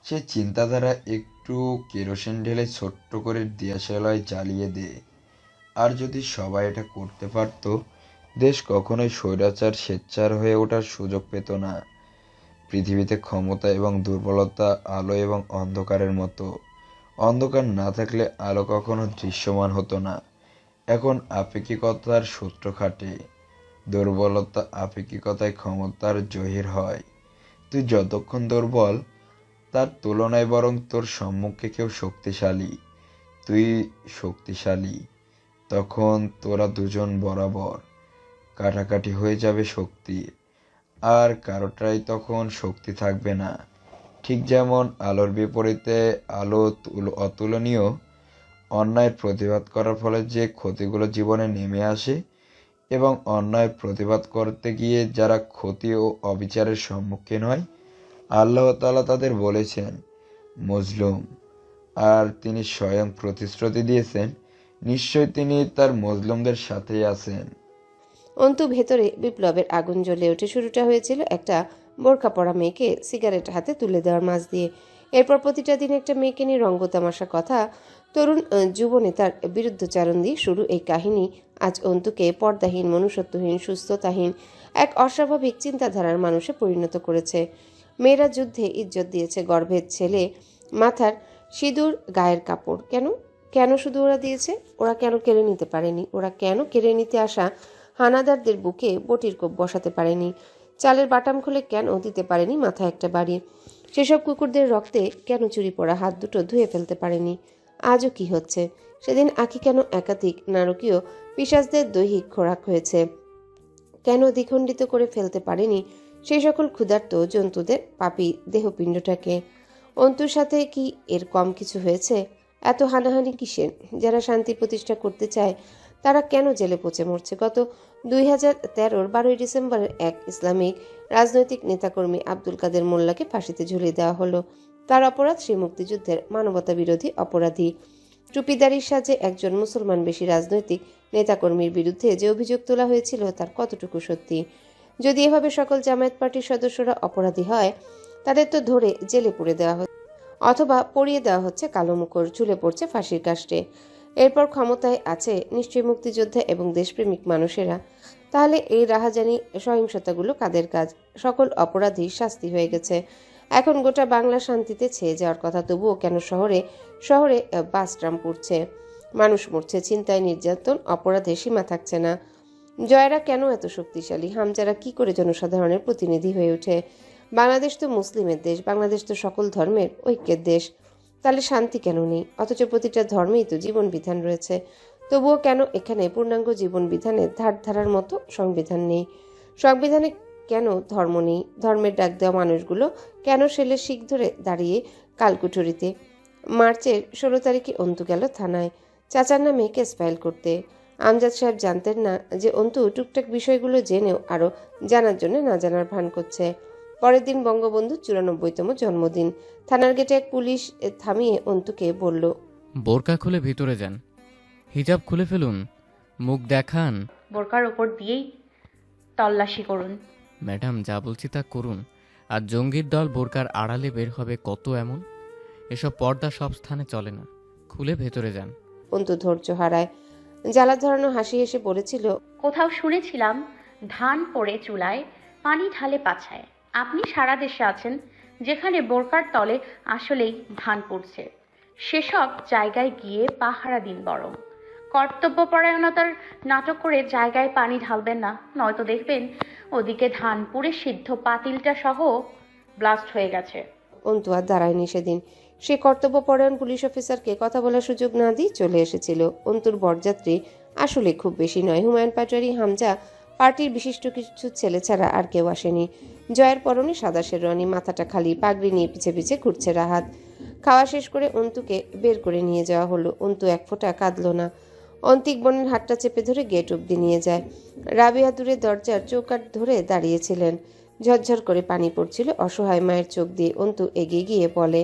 সে চিন্তাধারা একটু কেরোসিন ঢেলে ছোট্ট করে দিয়াশালায় জ্বালিয়ে দে। আর যদি সবাই এটা করতে পারত, দেশ কখনোই স্বৈরাচার স্বেচ্ছার হয়ে ওঠার সুযোগ পেত না। পৃথিবীতে ক্ষমতা এবং দুর্বলতা আলো এবং অন্ধকারের মতো। অন্ধকার না থাকলে আলো কখনো দৃশ্যমান হতো না। এখন আপেক্ষিকতার সূত্র খাটে। দুর্বলতা আপেক্ষিকতায় ক্ষমতার জহির হয়। তুই যতক্ষণ দুর্বল, তার তুলনায় বরং তোর সম্মুখে কেউ শক্তিশালী, তুই শক্তিশালী, তখন তোরা দুজন বরাবর। কাটাকাটি হয়ে যাবে শক্তি, আর কারোটাই তখন শক্তি থাকবে না। ঠিক যেমন আলোর বিপরীতে আলো অতুলনীয়, অন্যায়ের প্রতিবাদ করার ফলে যে ক্ষতিগুলো জীবনে নেমে আসে এবং অন্যায় প্রতিবাদ করতে গিয়ে যারা ক্ষতি ও অবিচারের সম্মুখীন হয়, আল্লাহ তাআলা তাদের বলেছেন মজলুম। আর তিনি স্বয়ং প্রতিশ্রুতি দিয়েছেন, নিশ্চয় তিনি তার মজলুমদের সাথেই আছেন। অন্তু ভেতরে বিপ্লবের আগুন জ্বলে ওঠে। শুরুটা হয়েছিল একটা বোরকা পরা মেয়েকে সিগারেট হাতে তুলে দেওয়ার মাঝ দিয়ে। এরপর প্রতিটা দিন একটা মেয়েকে নিয়ে রঙ্গতামাশা কথা, তরুণ যুবনেতার বিরুদ্ধচারণ দিয়ে শুরু এই কাহিনী আজ অন্তুকে পর্দাহীন, মনুষ্যত্বহীন, সুস্থতাহীন এক অস্বাভাবিক চিন্তাধারার মানুষে পরিণত করেছে। মেয়েরা যুদ্ধে ইজ্জত দিয়েছে, গর্ভের ছেলে, মাথার সিঁদুর, গায়ের কাপড়। কেন কেন শুধু ওরা দিয়েছে? ওরা কেন কেড়ে নিতে পারেনি? ওরা কেন কেড়ে নিতে আসা হানাদারদের বুকে বটির কোপ বসাতে পারেনি? চালের বাটাম খুলে কেন দিতে পারেনি মাথায় একটা বাড়ি? সেসব কুকুরদের রক্তে কেন চুরি পড়া হাত দুটো ধুয়ে ফেলতে পারেনি? আজও কি হচ্ছে? সেদিন আঁখি কেন একাধিক নারকীয় পিশাচদের দৈহিক খোরাক হয়েছে? কেন দ্বিখণ্ডিত করে ফেলতে পারেনি সেই সকল ক্ষুধার্ত জন্তুদের পাপী দেহপিণ্ডটাকে? অন্তুর সাথে কি এর কম কিছু হয়েছে? এত হানাহানি কিসের? যারা শান্তি প্রতিষ্ঠা করতে চায় তারা কেন জেলে পচে মরছে? গত 2013-র 12ই ডিসেম্বরের এক ইসলামিক রাজনৈতিক নেতাকর্মী আব্দুল কাদের মোল্লাকে ফাঁসিতে ঝুলিয়ে দেওয়া হলো। তার অপরাধ, সে মুক্তিযুদ্ধের মানবতা বিরোধী অপরাধী। টুপিদারির সাজে একজন মুসলমান বেশি রাজনৈতিক নেতাকর্মীর বিরুদ্ধে যে অভিযোগ তোলা হয়েছিল তার কতটুকু সত্যি? যদি এভাবে সকল জামায়াত পার্টির সদস্যরা অপরাধী হয়, তাদের তো ধরে জেলে পুরে দেওয়া হচ্ছে, অথবা পরিয়ে দেওয়া হচ্ছে কালো মুখর, ঝুলে পড়ছে ফাঁসির কাস্টে। এরপর ক্ষমতায় আছে নিশ্চয়ই মুক্তিযোদ্ধা এবং দেশপ্রেমিক মানুষেরা। তাহলে এই রাহাজানি সহিংসতাগুলো কাদের কাজ? সকল অপরাধী শাস্তি হয়ে গেছে। এখন গোটা বাংলা শান্তিতে ছেয়ে যাওয়ার কথা, তবুও কেন শহরে শহরে বাস ট্রাম পুড়ছে, মানুষ মরছে, ছিনতাই, নির্যাতন, অপরাধে সীমা থাকছে না? জয়রা কেন এত শক্তিশালী? হামজারা কি করে জনসাধারণের প্রতিনিধি হয়ে ওঠে? বাংলাদেশ তো মুসলিমের দেশ, বাংলাদেশ তো সকল ধর্মের ঐক্যের দেশ। তাহলে শান্তি কেন নেই? অথচ প্রতিটা ধর্মেই তো জীবন বিধান রয়েছে। তবুও কেন এখানে পূর্ণাঙ্গ জীবন বিধানের ধারার মতো সংবিধান নেই? সংবিধানে কেন ধর্ম নেই? ধর্মের ডাক দেওয়া মানুষগুলো কেন সেলে শিখ ধরে দাঁড়িয়ে কালকুঠুরিতে? মার্চের 16 তারিখে অন্তু গেল থানায় চাচার নামে কেস ফাইল করতে। আমজাদ সাহেব জানতেন না যে অন্তু টুকটাক বিষয়গুলো জেনেও আরও জানার জন্য না জানার ভান করছে। পরের দিন বঙ্গবন্ধুর 94তম জন্মদিন। থানার গেটে এক পুলিশ থামিয়ে অন্তুকে বলল, বোরকা খুলে ভিতরে যান, হিজাব খুলে ফেলুন, মুখ দেখান। বোরকার ওপর দিয়েই তল্লাশি করুন। ম্যাডাম, যা বলছি তা করুন। আর জঙ্গির দল বোরকার আড়ালে বের হবে কত এমন? এসব পর্দা সব স্থানে চলে না, খুলে ভেতরে যান। অন্তু ধৈর্য হারায়, জ্বালা ধরানো হাসি হেসে বলেছিল, কোথাও শুনেছিলাম ধান পড়ে চুলায়, পানি ঢালে পাছায়। আপনি সারা দেশে আছেন যেখানে বোরকার তলে আসলেই ধান পড়ছে, সেসব জায়গায় গিয়ে পাহারা দিন। বরং কর্তব্যপরায়ণতার নাটক করে জায়গায় পানি ঢালবেন না, নয়তো দেখবেন ওদিকে ধান পুড়ে সিদ্ধ পাতিলটা সহ ব্লাস্ট হয়ে গেছে। অন্তু আর দাঁড়ায়নি সেদিন। সে কর্তব্যপরায়ণ পুলিশ অফিসারকে কথা বলার সুযোগ না দিয়ে চলে এসেছিল। অন্তুর বরযাত্রী আসলে খুব বেশি নয়। হুমায়ুন পাটোয়ারি, হামজা, পার্টির বিশিষ্ট কিছু ছেলে ছাড়া আর কেউ আসেনি। জয়ের পরনে সাদা শেরওয়ানি, মাথাটা খালি, পাগড়ি নিয়ে পিছে পিছে ঘুরছে রাহাত। খাওয়া শেষ করে অন্তুকে বের করে নিয়ে যাওয়া হলো। অন্তু এক ফোঁটা কাঁদল না। অন্তিক বোনের হাতটা চেপে ধরে গেট অব্দি নিয়ে যায়। রাবিয়া দূরে দরজার চৌকাঠ ধরে দাঁড়িয়েছিলেন। ঝরঝর করে পানি পড়ছিল অসহায় মায়ের চোখ দিয়ে। অন্তু এগিয়ে গিয়ে বলে,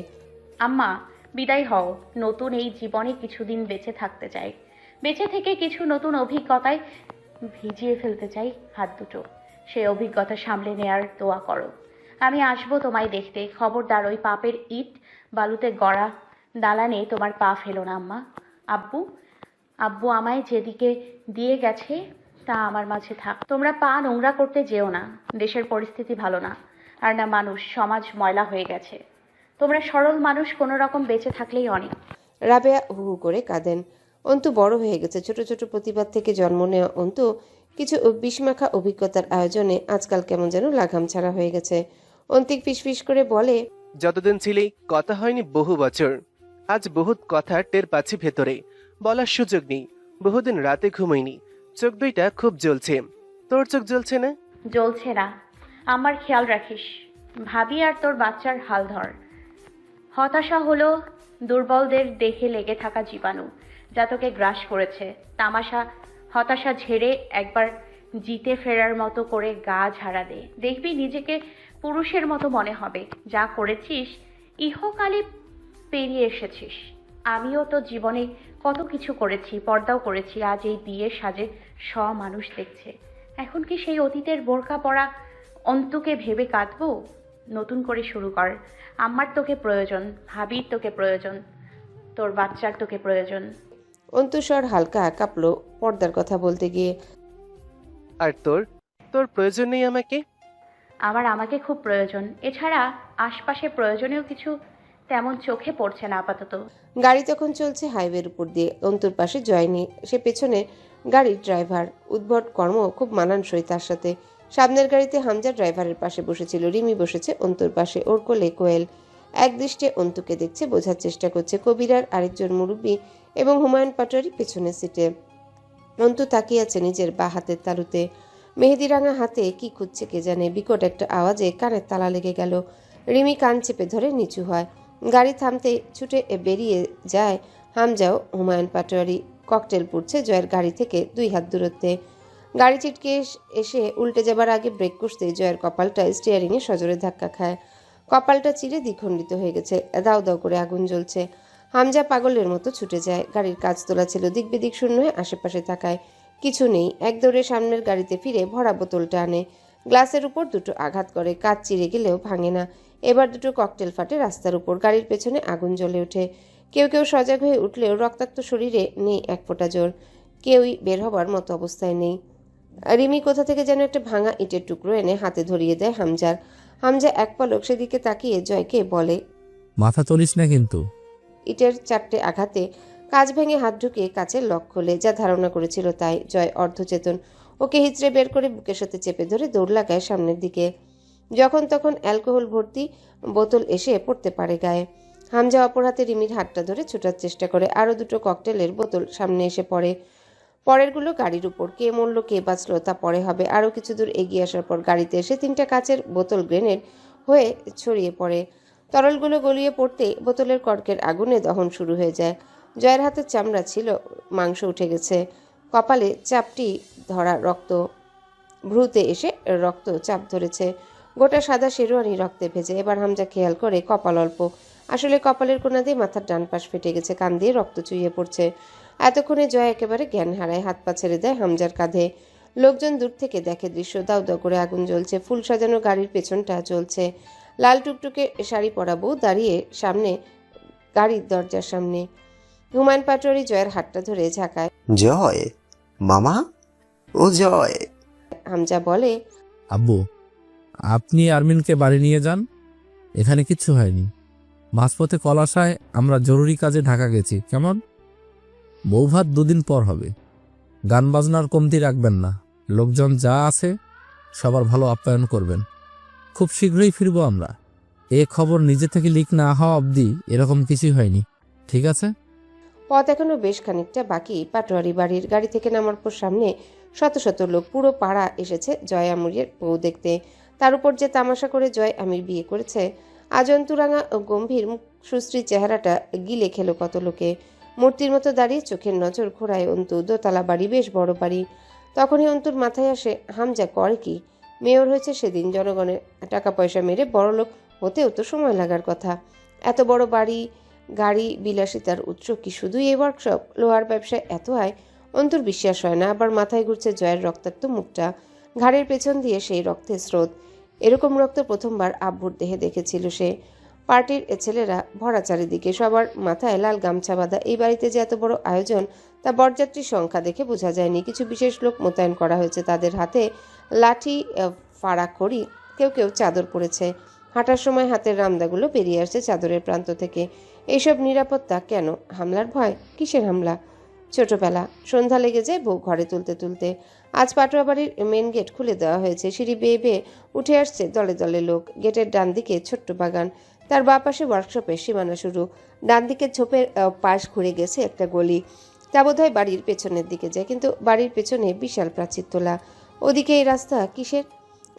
আম্মা, বিদায় হও। নতুন এই জীবনে কিছুদিন বেঁচে থাকতে চাই। বেঁচে থেকে কিছু নতুন অভিজ্ঞতায় ভিজিয়ে ফেলতে চাই হাত দুটো। সেই অভিজ্ঞতা সামলে নেয়ার দোয়া করো। আমি আসবো তোমায় দেখতে। খবরদার ওই পাপের ইট বালুতে গড়া দালানে তোমার পা ফেলো না আম্মা। আব্বু আমায় যেদিকে দিয়ে গেছে তা আমার মাঝে থাক। তোমরা পা নোংরা করতে যেও না। দেশের পরিস্থিতি ভালো না, আর না মানুষ, সমাজ ময়লা হয়ে গেছে। তোমরা সরল মানুষ কোনো রকম বেঁচে থাকলেই অনেক। রাবেয়া হু হু করে কাঁদেন। অন্তু বড় হয়ে গেছে। ছোট ছোট প্রতিবাদ থেকে জন্ম নেওয়া অন্তু কিছু বিষমাখা অভিজ্ঞতার আয়োজনে আজকাল কেমন যেন লাগাম ছাড়া হয়ে গেছে। অন্তিক ফিসফিস করে বলে, যতদিন ছিলি কথা হয়নি বহু বছর। আজ বহুত কথা টের পাচ্ছি ভেতরে, বলার সুযোগ নেই। বহুদিন রাতে ঘুমাইনি, চোখ দুইটা খুব জ্বলছে। তোর চোখ জ্বলছে না? জ্বলছে না। আমার খেয়াল রাখিস। ভাবি আর তোর বাচ্চার হাল ধর। হতাশা হলো দুর্বলদের দেহে লেগে থাকা জীবাণু, যা তোকে গ্রাস করেছে। তামাশা হতাশা ঝেড়ে একবার জিতে ফেরার মতো করে গা ঝাড়া দে, দেখবি নিজেকে পুরুষের মতো মনে হবে। যা করেছিস ইহকালে পেরিয়ে এসেছিস। আমিও তো জীবনে কত কিছু করেছি, পর্দাও করেছি। আজ এই বিয়ের সাজে মানুষ দেখছে। এখন কি সেই অতীতের বোরকা পরা অন্তুকে ভেবে কাঁদবো? নতুন করে শুরু কর। আমার তোকে প্রয়োজন, ভাবির তোকে প্রয়োজন, তোর বাচ্চার তোকে প্রয়োজন। অন্তুস্বর হালকা কাঁপলো পর্দার কথা বলতে গিয়ে। আর তোর তোর প্রয়োজন নেই আমাকে? আমাকে খুব প্রয়োজন। এছাড়া আশপাশে প্রয়োজনীয় কিছু তেমন চোখে পড়ছে না আপাতত। গাড়ি তখন চলছে হাইওয়ের উপর দিয়ে। অন্তুর পাশে জয়নি, সে পেছনে গাড়ির ড্রাইভার। উদ্ভট কর্ম খুব মানানসই তার সাথে। সামনের গাড়িতে হামজা ড্রাইভারের পাশে বসেছিল, রিমি বসেছে অন্তুর পাশে, ওর কোলে কোয়েল। এক দৃষ্টে অন্তুকে দেখছে, বোঝার চেষ্টা করছে। কবিরার আরেকজন মুরব্বী এবং হুমায়ুন পাটোয়ারি পেছনের সিটে। অন্তু তাকিয়ে আছে নিজের বা হাতের তালুতে। মেহেদিরাঙা হাতে কি খুঁজছে কে জানে। বিকট একটা আওয়াজে কানের তালা লেগে গেল। রিমি কান চেপে ধরে নিচু হয়। গাড়ি থামতে ছুটে বেরিয়ে যায় হামজাও। হুমায়ুন পাটোয়ারি ককটেল পুড়ছে জয়ের গাড়ি থেকে 2 হাত দূরত্বে। গাড়ি চিটকে এসে উল্টে যাবার আগে ব্রেক কষতে জয়ের কপালটা স্টিয়ারিংয়ে সজোরে ধাক্কা খায়। কপালটা চিরে দ্বিখণ্ডিত হয়ে গেছে, দাউ দাউ করে আগুন জ্বলছে। হামজা পাগলের মতো ছুটে যায়। গাড়ির কাজ তোলা ছিল, দিক বিদিক শূন্য হয়ে আশেপাশে তাকায়, কিছু নেই। এক দৌড়ে সামনের গাড়িতে ফিরে ভরা বোতলটা আনে। গ্লাসের উপর দুটো আঘাত করে, কাঁচ চিরে গেলেও ভাঙে না। এবার দুটো ককটেল ফাটে রাস্তার উপর। গাড়ির পেছনে আগুন জ্বলে ওঠে। কেউ কেউ সজাগ হয়ে উঠলেও রক্তাক্ত শরীরে নেই এক ফোঁটা জোর। কেউই বের হবার মতো অবস্থায় নেই। রিমি কোথা থেকে যেন একটা ভাঙা ইটের টুকরো এনে হাতে ধরিয়ে দেয় হামজার। হামজা এক পলক সেদিকে তাকিয়ে জয়কে বলে, মাথা চলিস না কিন্তু। ইটের 4টে আঘাতে কাঁচ ভেঙে হাত ঢুকিয়ে কাচের লক খোলে, যা ধারণা করেছিল তাই। জয় অর্ধচেতন। ওকে হিচড়ে বের করে বুকের সাথে চেপে ধরে দৌড় লাগায় সামনের দিকে। যখন তখন অ্যালকোহল ভর্তি বোতল এসে পড়তে পারে গায়ে। হামজা অপর হাতে রিমির হাতটা ধরে ছোটার চেষ্টা করে। আরও দুটো ককটেলের বোতল সামনে এসে পড়ে। পরেরগুলো গাড়ির উপর। কে মরল কে বাঁচল তা পরে হবে। আরও কিছু দূর এগিয়ে আসার পর গাড়িতে এসে 3টা কাচের বোতল গ্রেনেড হয়ে ছড়িয়ে পড়ে। তরলগুলো গলিয়ে পড়তে বোতলের কর্কের আগুনে দহন শুরু হয়ে যায়। জয়ের হাতের চামড়া ছিল, মাংস উঠে গেছে। কপালে চাপটি ধরা রক্ত, ভ্রুতে এসে রক্ত চাপ ধরেছে। গোটা সাদা শেরওয়ানি রক্তে ভেজে। এবার হামজা খেয়াল করে কপাল অল্প। আসলে কপালের কোণা দিয়ে মাথার ডান পাশ ফেটে গেছে, কান দিয়ে রক্ত চুইয়ে পড়ছে। এতক্ষণে জয় একেবারে জ্ঞান হারায়, হাত পা ছেড়ে দেয় হামজার কাঁধে। লোকজন দূর থেকে দেখে দৃশ্য। দাউ দাউ করে আগুন জ্বলছে। ফুল সাজানো গাড়ির পেছনটা জ্বলছে। লাল টুকটুকে শাড়ি পরা বউ দাঁড়িয়ে সামনে, গাড়ির দরজার সামনে। হুমায়ুন পাটোয়ারি জয়ের হাতটা ধরে ঝাঁকায়। জয় মামা, ও জয়। হামজা বলে, আব্বু, আপনি আরমিনকে বাড়ি নিয়ে যান, এখানে কিচ্ছু হয়নি। মাঝপথে কল আসায় আমরা জরুরি কাজে ঢাকা গেছি। কেমন? বৌভাত 2 দিন পর হবে। গান বাজনার কমতি রাখবেন না। লোকজন যা আছে সবার ভালো আপ্যায়ন করবেন। খুব শীঘ্রই ফিরবো আমরা। এ খবর নিজে থেকে লিক না হওয়া অবধি এরকম কিছুই হয়নি, ঠিক আছে? পথ এখনো বেশ খানিকটা বাকি পাটোয়ারি বাড়ির। গাড়ি থেকে নামার পর সামনে শত শত লোক, পুরো পাড়া এসেছে জয় আমিরের বউ দেখতে। তার উপর যে তামাশা করে জয় আমির বিয়ে করেছে। আজন্তুরাঙা ও গম্ভীর সুশ্রী চেহারাটা গিলে খেলো কত লোকে। মূর্তির মতো দাঁড়িয়ে চোখের নজর ঘোরায় অন্তু। দোতলা বাড়ি, বেশ বড় বাড়ি। তখনই অন্তুর মাথায় আসে, হামজা করে কি? মেয়র হয়েছে সেদিন। জনগণের টাকা পয়সা মেরে বড়লোক হতেও তো সময় লাগার কথা। এত বড় বাড়ি, গাড়ি, বিলাসিতার উৎস কি শুধুই এই ওয়ার্কশপ? লোহার ব্যবসায় এত আয় অন্তুর বিশ্বাস হয় না। আবার মাথায় ঘুরছে জয়ের রক্তাক্ত মুখটা, ঘাড়ের পেছন দিয়ে সেই রক্তের স্রোত। এরকম রক্ত প্রথমবার আব্বুর দেহে দেখেছিল সে। পার্টির ছেলেরা ভরা চারিদিকে, সবার মাথায় লাল গামছা বাঁধা। এই বাড়িতে যে এত বড় আয়োজন তা বরযাত্রীর সংখ্যা দেখে বোঝা যায়নি। কিছু বিশেষ লোক মোতায়েন করা হয়েছে, তাদের হাতে লাঠি, ফাড়া খড়ি, কেউ কেউ চাদর পরেছে। হাঁটার সময় হাতের রামদাগুলো বেরিয়ে আসছে চাদরের প্রান্ত থেকে। এইসব নিরাপত্তা কেন? হামলার ভয়? কিসের হামলা? ছোটবেলা সন্ধ্যা লেগে যায় বউ ঘরে তুলতে তুলতে। আজ পাটোয়া বাড়ির মেন গেট খুলে দেওয়া হয়েছে। সিঁড়ি বেয়ে বেয়ে উঠে আসছে দলে দলে লোক। গেটের ডান দিকে ছোট্ট বাগান, তার বাঁ পাশে ওয়ার্কশপের সীমানা শুরু। ডান দিকে ঝোপের পাশ ঘুরে গেছে একটা গলি, তা বোধহয় বাড়ির পেছনের দিকে যায়। কিন্তু বাড়ির পেছনে বিশাল প্রাচীর তোলা। ওদিকে এই রাস্তা কিসের?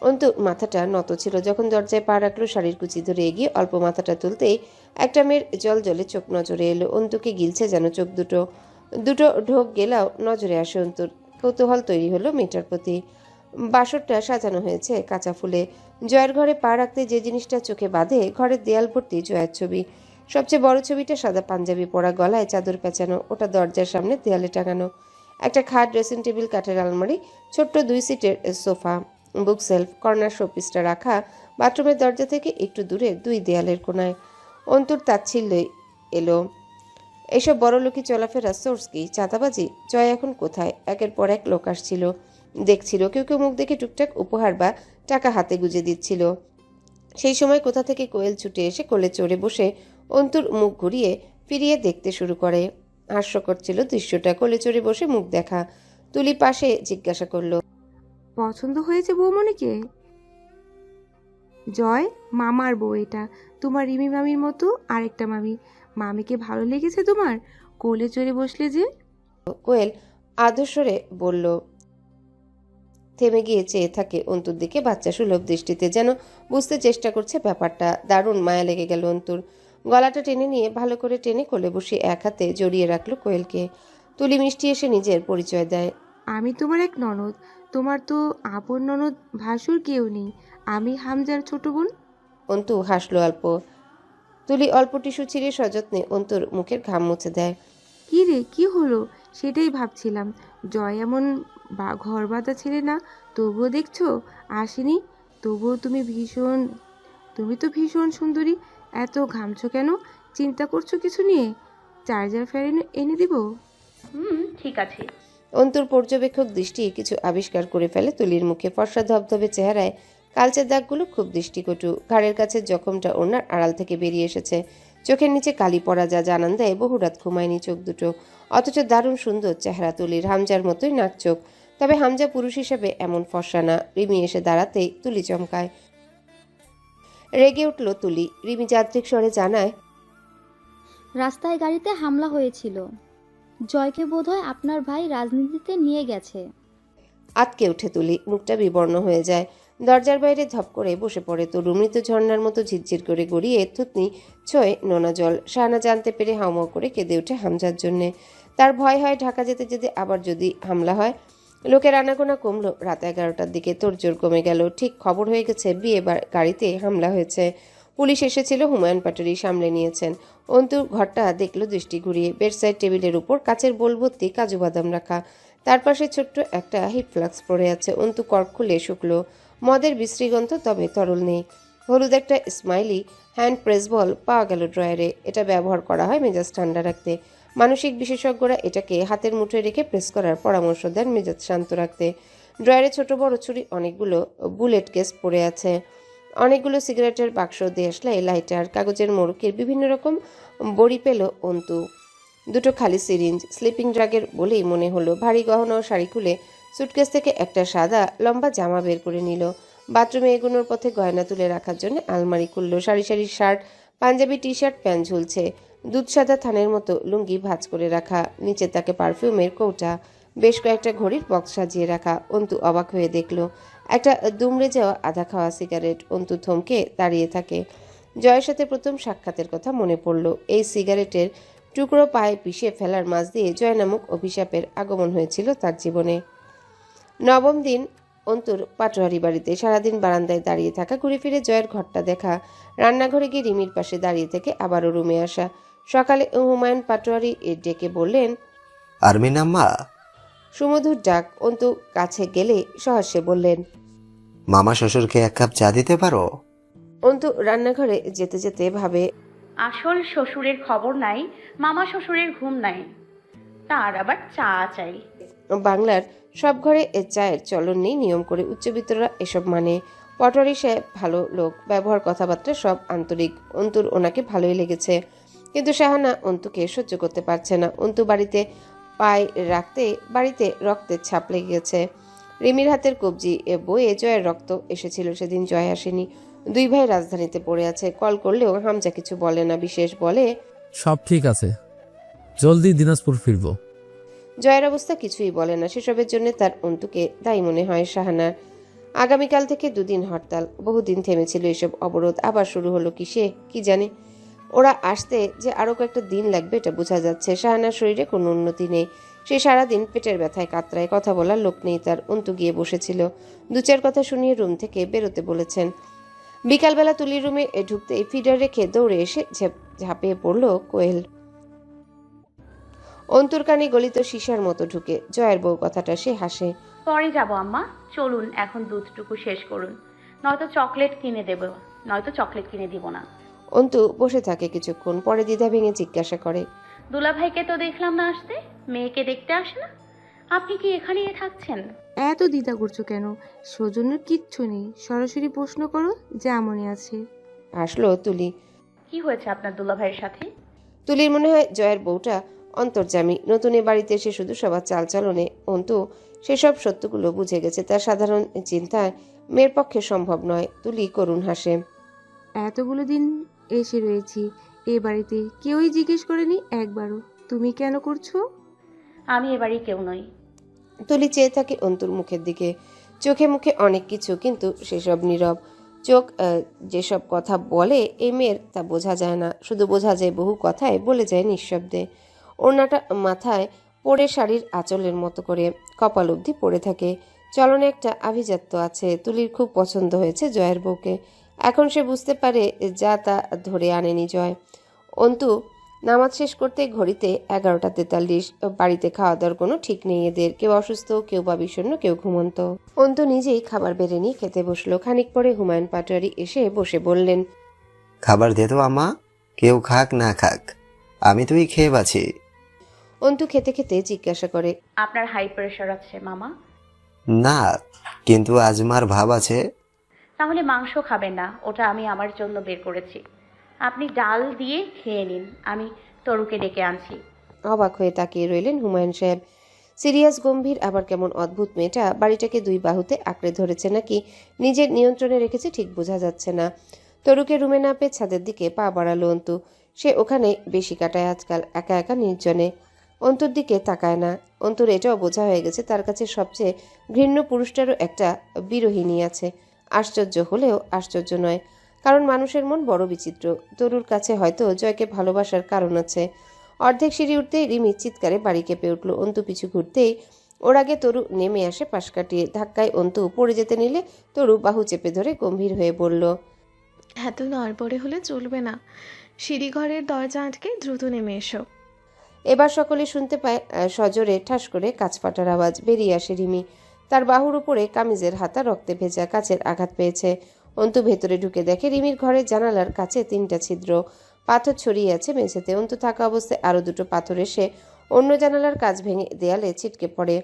অন্তু মাথাটা নত ছিল। যখন দরজায় পা রাখলো শাড়ির কুচি ধরে এগিয়ে অল্প মাথাটা তুলতেই একটা মেয়ের জল জলে চোখ নজরে এলো। অন্তুকে গিলছে যেন চোখ দুটো। দুটো ঢোক গেলাও নজরে আসে অন্তুর। কৌতূহল তৈরি হলো মেয়েটার প্রতি। বাসরটা সাজানো হয়েছে কাঁচা ফুলে। জয়ের ঘরে পা রাখতে যে জিনিসটা চোখে বাঁধে, ঘরের দেয়াল ভর্তি জয়ের ছবি। সবচেয়ে বড় ছবিটা সাদা পাঞ্জাবি পরা, গলায় চাদর পেঁচানো, ওটা দরজার সামনে দেয়ালে টাঙানো। একটা খাট, ড্রেসিং টেবিল, কাঠের আলমারি, ছোট্ট 2 সিটের সোফা, বুক সেলফ, কর্নার শোপিসটা রাখা বাথরুমের দরজা থেকে একটু দূরে 2 দেয়ালের কোনায়। অন্তুর তাচ্ছিল্য এলো। এসব বড়লোকি চলাফেরা সোর্স কি? চাঁদাবাজি? জয় এখন কোথায়? একের পর এক লোক আসছিল, দেখছিল। কেউ কেউ মুখ দেখে টুকটাক উপহার বা টাকা হাতে গুজে দিচ্ছিল। সেই সময় কোথা থেকে কোয়েল ছুটে এসে কোলে চড়ে বসে অন্তুর মুখ ঘুরিয়ে ফিরিয়ে দেখতে শুরু করে। হাস্যকর ছিল দৃশ্যটা। কোলে চড়ে বসে মুখ দেখা। তুলি পাশে জিজ্ঞাসা করলো, পছন্দ হয়েছে বৌমনিকে? জয়, মামার বউ এটা, তোমার রিমি মামির মতো আরেকটা মামি। মামিকে ভালো লেগেছে তোমার? কোলে চড়ে বসলে যে। কোয়েল আদর্শরে বলল। থেমে গিয়ে চেয়ে থাকে অন্তুর দিকে বাচ্চা সুলভ দৃষ্টিতে, যেন বুঝতে চেষ্টা করছে ব্যাপারটা। দারুণ মায়া লেগে গেল অন্তুর। গলাটা টেনে নিয়ে ভালো করে টেনে কোলে বসে এক হাতে জড়িয়ে রাখলো কোয়েলকে। তুলি মিষ্টি এসে নিজের পরিচয় দেয়। আমি তোমার এক ননদ। তোমার তো আপন ননদ ভাসুর কেউ নেই। আমি হামজার ছোট বোন। অন্তু হাসলো অল্প। তুলি অল্প টিস্যু ছিঁড়ে সযত্নে অন্তুর মুখের ঘাম মুছে দেয়। কি রে, কি হলো? সেটাই ভাবছিলাম। জয় এমন ঘর বাঁধা ছেলে না, তবুও দেখছো আসেনি। তবুও তুমি তো ভীষণ সুন্দরী। এত ঘামছো কেন? চিন্তা করছো কিছু নিয়ে? চার্জার ফ্যান এনে দিব? ঠিক আছে। অন্তুর পর্যবেক্ষক দৃষ্টি কিছু আবিষ্কার করে ফেলে তুলির মুখে। ফর্সা ধবধবে চেহারায় কালচে দাগগুলো খুব দৃষ্টিকটু। ঘাড়ের কাছে জখমটা ওনার আড়াল থেকে বেরিয়ে এসেছে। চোখের নিচে কালি পড়া, যা জানান দেয় বহু রাত ঘুমায়নি চোখ দুটো। অথচ দারুণ সুন্দর চেহারা তুলির, হামজার মতোই নাক চোখ। তবে হামজা পুরুষ হিসেবে এমন ফর্সা না। রিমি এসে দাঁড়াতেই তুলি চমকায়। রেগে উঠল তুলি। রিমি যান্ত্রিক স্বরে জানায়, রাস্তায় গাড়িতে হামলা হয়েছিল। জয়কে বোধহয় আপনার ভাই রাজনীতিতে নিয়ে গেছে। আতকে উঠে তুলি, মুখটা বিবর্ণ হয়ে যায়। দরজার বাইরে ধপ করে বসে পড়ে তরু। মৃত ঝর্ণার মতো ঝিরঝির করে গড়িয়ে থুতনি ছোঁয় নোনা জল। শাহানা জানতে পেরে হাউমাউ করে কেঁদে ওঠে হামজার জন্যে। তার ভয় হয় ঢাকা যেতে যেতে আবার যদি হামলা হয়। লোকের আনাগোনা কমলো। রাত 11টার দিকে তোড়জোড় কমে গেল। ঠিক খবর হয়ে গেছে বিয়ে গাড়িতে হামলা হয়েছে। পুলিশ এসেছিল, হুমায়ুন পাটুরি সামলে নিয়েছেন। অন্তু ঘরটা দেখলো দৃষ্টি ঘুরিয়ে। বেডসাইড টেবিলের উপর কাচের বোল ভর্তি কাজু বাদাম রাখা। তার পাশে ছোট্ট একটা হিট ফ্লাক্স পড়ে আছে। অন্তু কর্ক খুলে শুকলো। মদের বিশ্রীগন্ধ, তবে তরল নেই। হলুদ একটা স্মাইলি হ্যান্ড প্রেস বল পাওয়া গেল ড্রয়ারে। এটা ব্যবহার করা হয় মেজাজ ঠান্ডা রাখতে। মানসিক বিশেষজ্ঞরা এটাকে হাতের মুঠোয় রেখে প্রেস করার পরামর্শ দেন মেজাজ শান্ত রাখতে। ড্রয়ারে ছোট বড় ছুরি, অনেকগুলো বুলেট কেস পড়ে আছে, অনেকগুলো সিগারেটের বাক্স, দেশলাই, লাইটার, কাগজের মোড়কের বিভিন্ন রকম বড়ি পেল অন্তু। দুটো খালি সিরিঞ্জ, স্লিপিং ড্রাগের বলেই মনে হলো। ভারী গহনা ও শাড়ি খুলে সুটকেস থেকে একটা সাদা লম্বা জামা বের করে নিল। বাথরুমে এগোনোর পথে গয়না তুলে রাখার জন্য আলমারি খুলল। সারি সারি শার্ট, পাঞ্জাবি, টি শার্ট, প্যান্ট ঝুলছে। দুধ সাদা থানের মতো লুঙ্গি ভাঁজ করে রাখা। নিচে তাকে পারফিউমের কৌটা, বেশ কয়েকটা ঘড়ির বক্স সাজিয়ে রাখা। অন্তু অবাক হয়ে দেখল একটা দুমড়ে যাওয়া আধা খাওয়া সিগারেট। অন্তু থমকে দাঁড়িয়ে থাকে। জয়ের সাথে প্রথম সাক্ষাতের কথা মনে পড়ল। এই সিগারেটের টুকরো পায়ে পিষে ফেলার মাঝ দিয়ে জয় নামক অভিশাপের আগমন হয়েছিল তার জীবনে। নবম দিন অন্তুর পাটোয়ারি বাড়িতে। সারাদিন বারান্দায় দাঁড়িয়ে থাকা, ঘুরে ফিরে জয়ের ঘরটা দেখা, রান্নাঘরে গিয়ে রিমির পাশে দাঁড়িয়ে থেকে আবারও রুমে আসা। সকালে হুমায়ুন পাটোয়ারি ডেকে বললেন, আরমিন আম্মা। সুমধুর ডাক। অন্তু কাছে গেলে সহসে বললেন, মামা শ্বশুরকে 1 কাপ চা দিতে পারো? অন্তু রান্নাঘরে যেতে যেতে ভাবে, আসল শ্বশুরের খবর নাই, মামা শ্বশুরের ঘুম নাই, তার আবার চা চাই। বাংলার সব ঘরে চায়ের চলন নেই নিয়ম করে। উচ্চবিত্তরা এসব মানে। পটোয়ারি সাহেব ভালো লোক, ব্যবহার কথাবার্তা সব আন্তরিক। অন্তুর ওনাকে ভালোই লেগেছে। কিন্তু শাহানা অন্তুকে সহ্য করতে পারছে না। অন্তু বাড়িতে পায়ে রাখতে বাড়িতে রক্তের ছাপ লেগে গেছে। রিমির হাতের কবজি বয়ে জয়ের রক্ত এসেছিল সেদিন। জয় আসেনি। 2 ভাই রাজধানীতে পড়ে আছে। কল করলেও হামজা কিছু বলে না। বিশেষ বলে, সব ঠিক আছে, জলদি দিনাজপুর ফিরবো। জয়ের অবস্থা কিছুই বলে না। সেসবের জন্য তার অন্তুকে দায়ী মনে হয় শাহানার। আগামীকাল থেকে 2 দিন হরতাল। বহুদিন থেমেছিল এসব অবরোধ, আবার শুরু হলো কিসে কি জানে। ওরা আসতে যে আরও কয়েকটা দিন লাগবে এটা বোঝা যাচ্ছে। শাহানার শরীরে কোনো উন্নতি নেই। সে সারাদিন পেটের ব্যথায় কাতরায়, কথা বলার লোক নেই তার। অন্তু গিয়ে বসেছিল। 2-4 কথা শুনিয়ে রুম থেকে বেরোতে বলেছেন। বিকালবেলা তুলির রুমে ঢুকতেই ফিডার রেখে দৌড়ে এসে ঝাঁপিয়ে পড়ল কোয়েল। অন্তুর কানে গলিত সীসার মতো ঢুকে জয়ের বউ কথাটা সে হাসে। পরে যাব আম্মা, চলুন এখন দুধটুকু শেষ করুন, নয়তো চকলেট কিনে দিব না। অন্তু বসে থাকে কিছুক্ষণ, পরে দ্বিধা ভেঙে জিজ্ঞাসা করে, দুলাভাইকে তো দেখলাম না আসতে, মেয়েকে দেখতে আসে না? আপনি কি এখানেই থাকছেন? এত দ্বিধা করছো কেন? সৌজন্যের কিচ্ছু নেই, সরাসরি প্রশ্ন করো, যেমনই আছে। হাসলো তুলি। কি হয়েছে আপনার দুলাভাইয়ের সাথে? তুলির মনে হয় জয়ের বউটা অন্তর্যামী। নতুন এ বাড়িতে এসে শুধু সবার চালচলনে অন্তু সেসব সত্যগুলো বুঝে গেছে। তার সাধারণ চিন্তায় মেয়ের পক্ষে সম্ভব নয়। তুলি করুণ হাসে। এতগুলো দিন এসে রয়েছি এ বাড়িতে, কেউই জিজ্ঞেস করেনি একবারও তুমি কেন করছো। আমি এবারই কেউ নই। তুলি চেয়ে থাকে অন্তুর মুখের দিকে। চোখে মুখে অনেক কিছু, কিন্তু সেসব নীরব। চোখ যেসব কথা বলে এই মেয়ের তা বোঝা যায় না, শুধু বোঝা যায় বহু কথায় বলে যায় নিঃশব্দে। ওড়নাটা মাথায় পরে শাড়ির আঁচলের মতো করে কপাল অবধি পড়ে থাকে। চলনে একটা আভিজাত্য আছে। তুলির খুব পছন্দ হয়েছে জয়ের বউকে। এখন সে বুঝতে পারে যা তা ধরে আনেনি জয়। অন্তু নামাজ শেষ করতে ঘড়িতে 11:43। বাড়িতে খাওয়া দাওয়ার কোনো ঠিক নেই এদের। কেউ অসুস্থ, কেউ বা বিষণ্ণ, কেউ ঘুমন্ত। অন্তু নিজেই খাবার বেড়ে নিয়ে খেতে বসলো। খানিক পরে হুমায়ুন পাটোয়ারি এসে বসে বললেন, খাবার দে তো আম্মা, কেউ খাক না খাক আমি তুই খেয়ে বাছি। অন্তু খেতে খেতে জিজ্ঞাসা করে, আপনার হাই প্রেশার আছে মামা? না, কিন্তু আজমার ভাব আছে। তাহলে মাংস খাবেন না, ওটা আমি আমার জন্য বের করেছি। আপনি ডাল দিয়ে খেয়ে নিন, আমি তরুকে ডেকে আনছি। অবাক হয়ে তাকিয়ে রইলেন হুমায়ুন সাহেব। সিরিয়াস গম্ভীর, আবার কেমন অদ্ভুত মেয়েটা। বাড়িটাকে 2 বাহুতে আঁকড়ে ধরেছে নাকি নিজের নিয়ন্ত্রণে রেখেছে ঠিক বোঝা যাচ্ছে না। তরুকে রুমে না পেয়ে ছাদের দিকে পা বাড়ালো অন্তু। সে ওখানে বেশি কাটায় আজকাল, একা একা নির্জনে। অন্তুর দিকে তাকায় না। অন্তুর এটাও বোঝা হয়ে গেছে তার কাছে সবচেয়ে ঘৃণ্য পুরুষটারও একটা বিরোহিনী আছে। আশ্চর্য হলেও আশ্চর্য নয়, কারণ মানুষের মন বড় বিচিত্র। তরুর কাছে হয়তো জয়কে ভালোবাসার কারণ আছে। অর্ধেক সিঁড়ি উঠতেই রিমি চিৎকারে বাড়ি কেঁপে উঠল। অন্তু পিছু ঘুরতেই ওর আগে তরু নেমে আসে পাশ কাটিয়ে। ধাক্কায় অন্তু পড়ে যেতে নিলে তরু বাহু চেপে ধরে গম্ভীর হয়ে বলল, এত নড়বড়ে হলে চলবে না, সিঁড়িঘরের দরজা আটকে দ্রুত নেমে এসো। এবার সকলে শুনতে পায় সজোরে ঠাস করে কাঁচ ফাটার আওয়াজ। বেরিয়ে আসে রিমি। তার বাহুর উপরে কামিজের হাতা রক্তে ভেজা, কাচের আঘাত পেয়েছে। অন্তু ভেতরে ঢুকে দেখে রিমির ঘরের জানালার কাছে 3টা ছিদ্র, পাথর ছড়িয়ে আছে মেঝেতে। অন্তু থাকা অবস্থায় আরও 2টো পাথর এসে অন্য জানালার কাচ ভেঙে দেয়ালে ছিটকে পড়ে।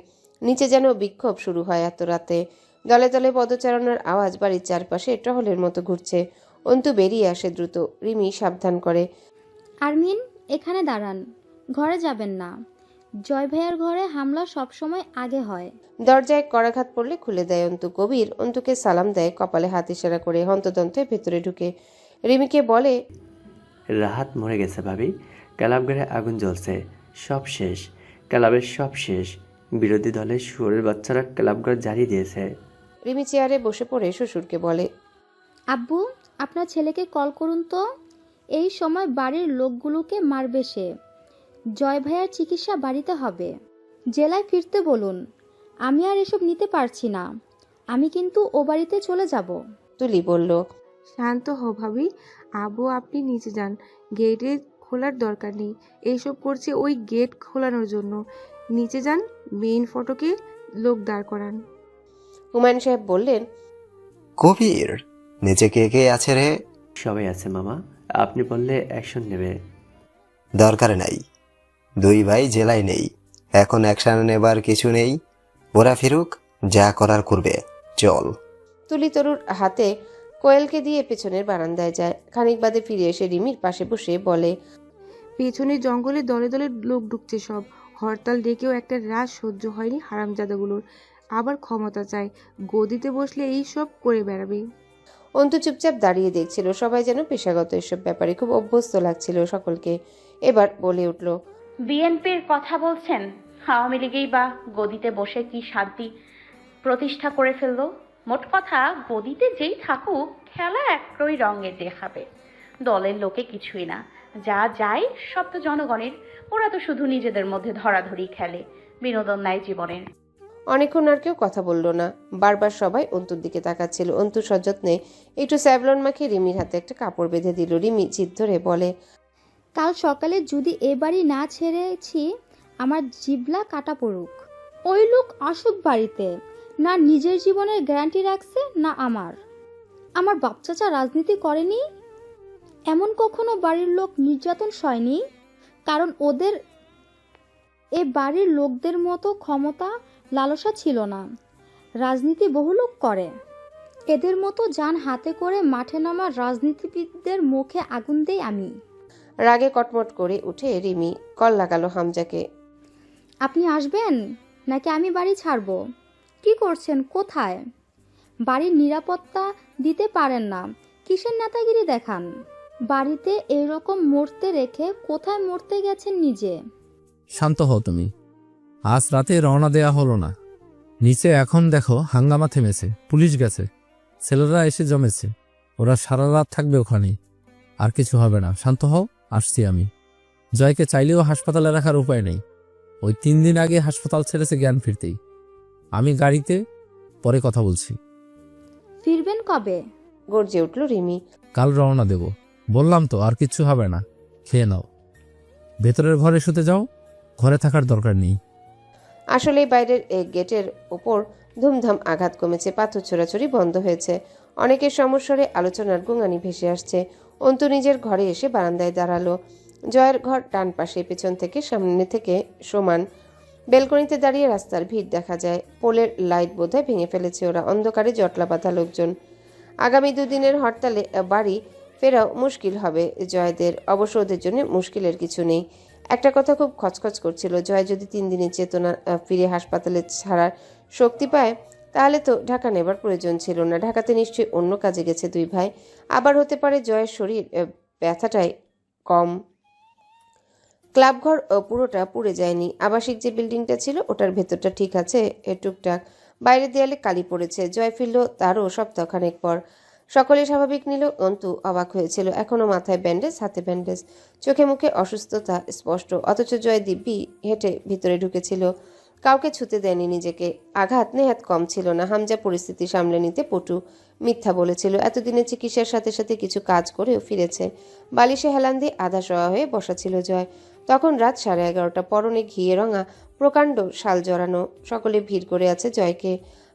নিচে যেন বিক্ষোভ শুরু হয় এত রাতে। দলে দলে পদচারণার আওয়াজ বাড়ির চারপাশে টহলের মতো ঘুরছে। অন্তু বেরিয়ে আসে দ্রুত। রিমি সাবধান করে, আরমিন, এখানে দাঁড়ান, ঘরে যাবেন না। জয় ভাইয়ার ঘরে হামলা সবসময় আগে হয়। দরজায় করাঘাত পড়লে খুলে দেয় অন্তু। কবির অন্তুকে সালাম দেয়, কপালে হাত ইশারা করে হন্তদন্ত হয়ে ভেতরে ঢুকে রিমিকে বলে, রাহাত মরে গেছে ভাবি, ক্লাবঘরে আগুন জ্বলছে, সব শেষ, ক্লাবের সব শেষ, বিরোধী দলের শুয়োরের বাচ্চারা ক্লাবঘর জ্বালিয়ে দিয়েছে। রিমি চেয়ারে বসে পড়ে শ্বশুরকে বলে, আব্বু, আপনার ছেলেকে কল করুন তো, এই সময় বাড়ির লোকগুলোকে মারবে সে। জয় ভাইয়ার চিকিৎসা বাড়িতে হবে, জেলায় ফিরতে বলুন। আমি আর এসব নিতে পারছি না, আমি কিন্তু ও বাড়িতে চলে যাব। তুলি বলল, শান্ত হও ভাবি, আব্বু আপনি নিচে যান, গেটে খোলার দরকার নেই, এইসব করছে ওই গেট খোলানোর জন্য। নিচে যান, মেইন ফটকে লোক দাঁড় করান। হুমায়ুন সাহেব বললেন, কবির, নিচে কে কে আছে রে? সবাই আছে মামা, আপনি বললে অ্যাকশন নেবে। দরকার নাই, 2 ভাই জেলায় নেই, এখন অ্যাকশন নেবার কিছু নেই। ওরা ফিরুক, যা করার করবে, চল। তুলি তরুর হাতে কোয়েলকে দিয়ে পেছনের বারান্দায় যায়। খানিক বাদে ফিরে এসে রিমির পাশে বসে বলে, পেছনের জঙ্গলে দলে দলে লোক ঢুকছে সব। হরতাল ডেকেও একটা রাত সহ্য হয়নি হারামজাদাগুলোর, আবার ক্ষমতা চায়, গদিতে বসলে এই সব করে বেড়াবে। অন্তু চুপচাপ দাঁড়িয়ে দেখছিল। সবাই যেন পেশাগত এসব ব্যাপারে খুব অভ্যস্ত লাগছিল সকলকে। এবার বলে উঠল, বিএনপির কথা বলছেন? আওয়ামী লীগেই বা গদিতে বসে কি শান্তি প্রতিষ্ঠা করে ফেললো? মোট কথা গদিতে যেই থাকুক খেলা একই রঙের দেখাবে। দলের লোকে কিছুই না, যা যায় সব তো জনগণের। ওরা তো শুধু নিজেদের মধ্যে ধরাধরি খেলে, বিনোদন নাই জীবনের। অনেকক্ষণ আর কেউ কথা বলল না। বারবার সবাই অন্তুর দিকে তাকাচ্ছিল। অন্তু সযত্নে একটু স্যাভলন মাখিয়ে রিমির হাতে একটা কাপড় বেঁধে দিল। রিমি জিদ ধরে বলে, কাল সকালে যদি এ বাড়ি না ছেড়েছি আমার জিবলা কাটা পড়ুক। ওই লোক আসুক বাড়িতে, না নিজের জীবনের গ্যারান্টি রাখছে না আমার বাপ চাচা রাজনীতি করেনি, এমন কখনো বাড়ির লোক নির্যাতন সয়নি, কারণ ওদের এ বাড়ির লোকদের মতো ক্ষমতা লালসা ছিল না। রাজনীতি বহু লোক করে, এদের মতো যান হাতে করে মাঠে নামা রাজনীতিবিদদের মুখে আগুন দেই আমি। রাগে কটমট করে উঠে রিমি কল লাগালো হামজাকে। আপনি আসবেন নাকি আমি বাড়ি ছাড়ব? কি করছেন? কোথায়? বাড়ির নিরাপত্তা দিতে পারেন না, কিসের নেতাগিরি দেখান? বাড়িতে এরকম মরতে রেখে কোথায় মরতে গেছেন নিজে? শান্ত হও তুমি। আজ রাতে রওনা দেয়া হলো না, নিচে এখন দেখো হাঙ্গামা থেমেছে, পুলিশ গেছে, ছেলেরা এসে জমেছে, ওরা সারা রাত থাকবে ওখানে, আর কিছু হবে না। শান্ত হও, আসছি আমি। জয়কে চাইলেও হাসপাতালে রাখার উপায় নেই, ওই 3 দিন আগে হাসপাতাল ছেড়েছে জ্ঞান ফিরতেই। আমি গাড়িতে, পরে কথা বলছি। ফিরবেন কবে? গর্জে উঠল রিমি। কাল রওনা দেব, বললাম তো, আর কিচ্ছু হবে না, খেয়ে নাও। ভেতরের ঘরে শুতে যাও, ঘরে থাকার দরকার নেই। আসলে বাইরের গেটের ওপর ধুমধাম আঘাত কমেছে, পাথর ছোড়াছড়ি বন্ধ হয়েছে। অনেকের সমস্যারে আলোচনার গুঙানি ভেসে আসছে। অন্তু নিজের ঘরে এসে বারান্দায় দাঁড়ালো। জয়ের ঘর ডান পাশে, পেছন থেকে সামনে থেকে সমান। বেলকনিতে দাঁড়িয়ে রাস্তার ভিড় দেখা যায়। পোলের লাইট বোধহয় ভেঙে ফেলেছে ওরা। অন্ধকারে জটলা বাঁধা লোকজন। আগামী 2 দিনের হরতালে বাড়ি ফেরাও মুশকিল হবে জয়দের। অবশ্য ওদের জন্য মুশকিলের কিছু নেই। একটা কথা খুব খচখচ করছিল, জয় যদি 3 দিনের চেতনা ফিরে হাসপাতালে ছাড়ার শক্তি পায় তাহলে তো ঢাকা নেবার প্রয়োজন ছিল না। ঢাকাতে নিশ্চয়ই অন্য কাজে গেছে 2 ভাই। আবার হতে পারে জয়ের শরীর ব্যথাটাই কম। ক্লাবঘর পুরোটা পুড়ে যায়নি। আবাসিক যে বিল্ডিংটা ছিল ওটার ভেতরটা ঠিক আছে টুকটাক। বাইরের দেয়ালে কালি পড়েছে। জয় ফিরল তারও সপ্তাহখানেক পর। সকলে স্বাভাবিক নিল, অন্তু অবাক হয়েছিল। এখনও মাথায় ব্যান্ডেজ, হাতে ব্যান্ডেজ, চোখে মুখে অসুস্থতা স্পষ্ট। অথচ জয় দিব্যি হেঁটে ভিতরে ঢুকেছিল, কাউকে ছুতে দেয়নি নিজেকে। আঘাত নেহাত কম ছিল না। হামজা পরিস্থিতি সামলে নিতে পটু, মিথ্যা বলেছিল। এতদিনে চিকিৎসার সাথে সাথে কিছু কাজ করেও ফিরেছে। বালিশে হেলান দিয়ে আধা শোয়া হয়ে বসা ছিল জয়। তখন রাত 11:30। পরনে ঘিয়ে রঙা প্রকাণ্ড শাল জড়ানো। সকলে ভিড় করে আছে জয়কে।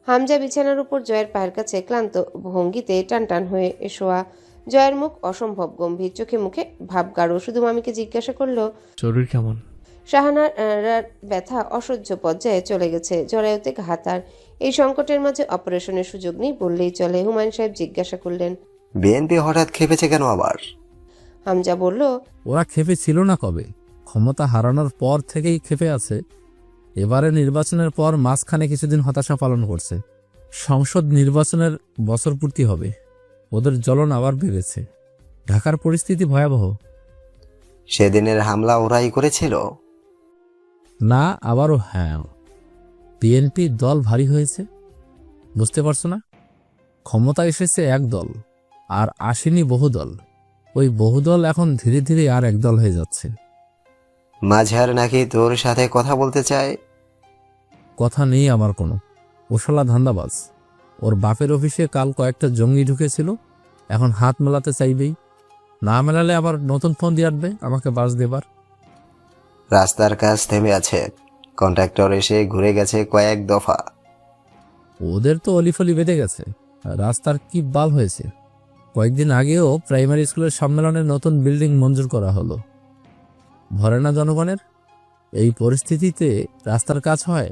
হামজা বিছানার উপর জয়ের পায়ের কাছে ক্লান্ত ভঙ্গিতে টান টান হয়ে শোয়া। জয়ের মুখ অসম্ভব গম্ভীর, চোখে মুখে ভাব গাঢ়। শুধু মামিকে জিজ্ঞাসা করলো, শরীর কেমন? শাহানার ব্যথা অসহ্য পর্যায়ে চলে গেছে, জরায়ুতে ঘা তার। এই সংকটের মাঝে অপারেশনের সুযোগ নেই বললেই চলে। হুমায়ুন সাহেব জিজ্ঞাসা করলেন, বিএনপি হঠাৎ খেপেছে কেন আবার? হামজা বলল, ওরা খেপে ছিল না কবে, ক্ষমতা হারানোর পর থেকেই খেপে আছে। এবারে নির্বাচনের পর মাঝখানে কিছুদিন হতাশা পালন করছে। সংসদ নির্বাচনের বছর পূর্তি হবে, ওদের জ্বলন আবার বেড়েছে। ঢাকার পরিস্থিতি ভয়াবহ। সেদিনের হামলা ওরাই করেছিল? না, আবারও হ্যাঁ। বিএনপি দল ভারী হয়েছে, বুঝতে পারছো না? ক্ষমতা এসেছে এক দল, আর আসেনি বহু দল। ওই বহুদল এখন ধীরে ধীরে আর একদল হয়ে যাচ্ছে। মাঝার নাকি তোর সাথে কথা বলতে চায়? কথা নেই আমার কোনো, ওশালা ধান্দাবাজ। ওর বাপের অফিসে কাল কয়েকটা জঙ্গি ঢুকেছিল, এখন হাত মেলাতে চাইবেই। না মেলালে আবার নতুন ফোন দিয়ে আসবে আমাকে বাস দেবার। রাস্তার কাজ থেমে আছে, কন্ট্রাক্টর এসে ঘুরে গেছে কয়েক দফা। ওদের তো অলিফলি বেঁধে গেছে, রাস্তার কি বাল হয়েছে। কয়েকদিন আগেও প্রাইমারি স্কুলের সম্মেলনে নতুন বিল্ডিং মঞ্জুর করা হলো। ভরে না জনগণের? এই পরিস্থিতিতে রাস্তার কাজ হয়?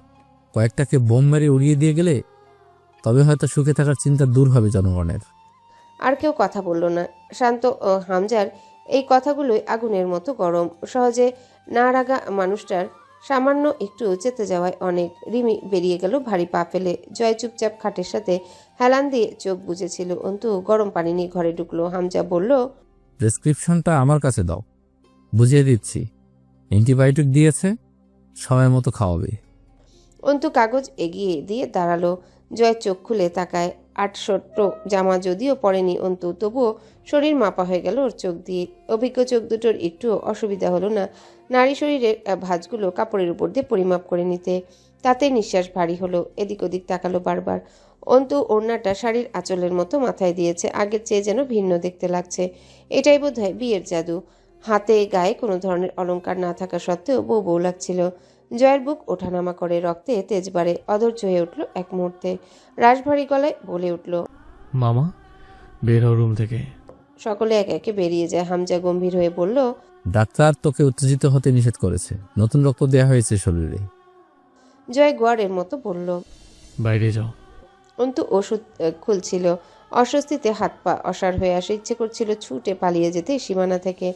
কয়েকটাকে বোম মেরে উড়িয়ে দিয়ে গেলে তবে হয়তো সুখে থাকার চিন্তা দূর হবে জনগণের। আর কেউ কথা বলল না। শান্ত হামজার এই কথাগুলোই আগুনের মতো গরম। সহজে না রাগা মানুষটার সামান্য একটু চেতে যাওয়ায় অনেক। রিমি বেরিয়ে গেল ভারী পা ফেলে। জয় চুপচাপ খাটের সাথে হেলান দিয়ে চোখ বুজেছিল। অন্তু গরম পানি নিয়ে ঘরে ঢুকলো। হামজা বলল, প্রেসক্রিপশনটা আমার কাছে দাও, বুঝিয়ে দিচ্ছি। অ্যান্টিবায়োটিক দিয়েছে, সময় মতো খাওয়াবে। অন্তু কাগজ এগিয়ে দিয়ে দাঁড়ালো। জয় চোখ খুলে তাকায়। 8 জামা যদিও পরেনি অন্তু, তবুও শরীর মাপা হয়ে গেল ওর চোখ দিয়ে। অভিজ্ঞ চোখ দুটোর একটুও অসুবিধা হলো না নারী শরীরের ভাঁজগুলো কাপড়ের উপর দিয়ে পরিমাপ করে নিতে। তাতে নিঃশ্বাস ভারী হলো। এদিক ওদিক তাকালো বারবার। অন্তু ওড়নাটা শাড়ির আঁচলের মতো মাথায় দিয়েছে, আগের চেয়ে যেন ভিন্ন দেখতে লাগছে। এটাই বোধহয় বিয়ের জাদু। হাতে গায়ে কোনো ধরনের অলংকার না থাকা সত্ত্বেও বউ বউ লাগছিল। জয়ের বুক ওঠানামা করে, রক্তে তেজ বাড়ে, অধৈর্য হয়ে উঠল এক মুহূর্তে। রাশভারী গলায় বলে উঠল, মামা বের হও রুম থেকে। সকলে একে একে বেরিয়ে যায়। হামজা গম্ভীর হয়ে বলল, ডাক্তার তোকে উত্তেজিত হতে নিষেধ করেছে, নতুন রক্ত দেওয়া হয়েছে শরীরে। জয় গোয়ারের মতো বলল, বাইরে যাও। অন্তু ওষুধ খুলছিল। অস্বস্তিতে হাত পা অসাড় হয়ে আসে, ইচ্ছে করছিল ছুটে পালিয়ে যেতে সীমানা থেকে।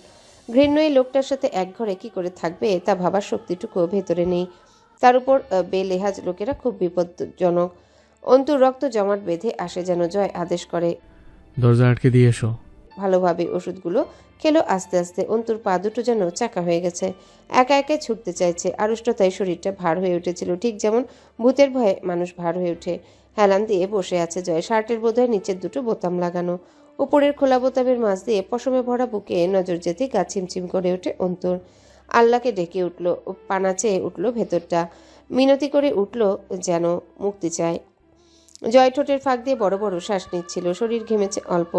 ঘৃণ্য এই লোকটার সাথে এক ঘরে কি করে থাকবে তা ভাবার শক্তিটুকুও ভেতরে নেই। তার উপর বেলেহাজ লোকেরা খুব বিপজ্জনক। অন্তুর রক্ত জমাট বেঁধে আসে যেন। জয় আদেশ করে, দরজা আটকে দিয়ে এসো। ভালোভাবে ওষুধগুলো খেলো আস্তে আস্তে। অন্তুর পা দুটো যেন চাকা হয়ে গেছে, একা একা ছুটতে চাইছে। আড়ষ্টতায় শরীরটা ভার হয়ে উঠেছিল, ঠিক যেমন ভূতের ভয়ে মানুষ ভার হয়ে ওঠে। হেলান দিয়ে বসে আছে জয়। শার্টের বোধহয় নিচের দুটো বোতাম লাগানো, উপরের খোলা বোতামের মাঝ দিয়ে পশমে ভরা বুকে নজর যেতে গা চিমচিম করে ওঠে অন্তর। আল্লাহকে ডেকে উঠল, পানা চেয়ে উঠল ভেতরটা, মিনতি করে উঠল যেন মুক্তি চায়। জয় ঠোঁটের ফাঁক দিয়ে বড় বড় শ্বাস নিচ্ছিল, শরীর ঘেমেছে অল্প।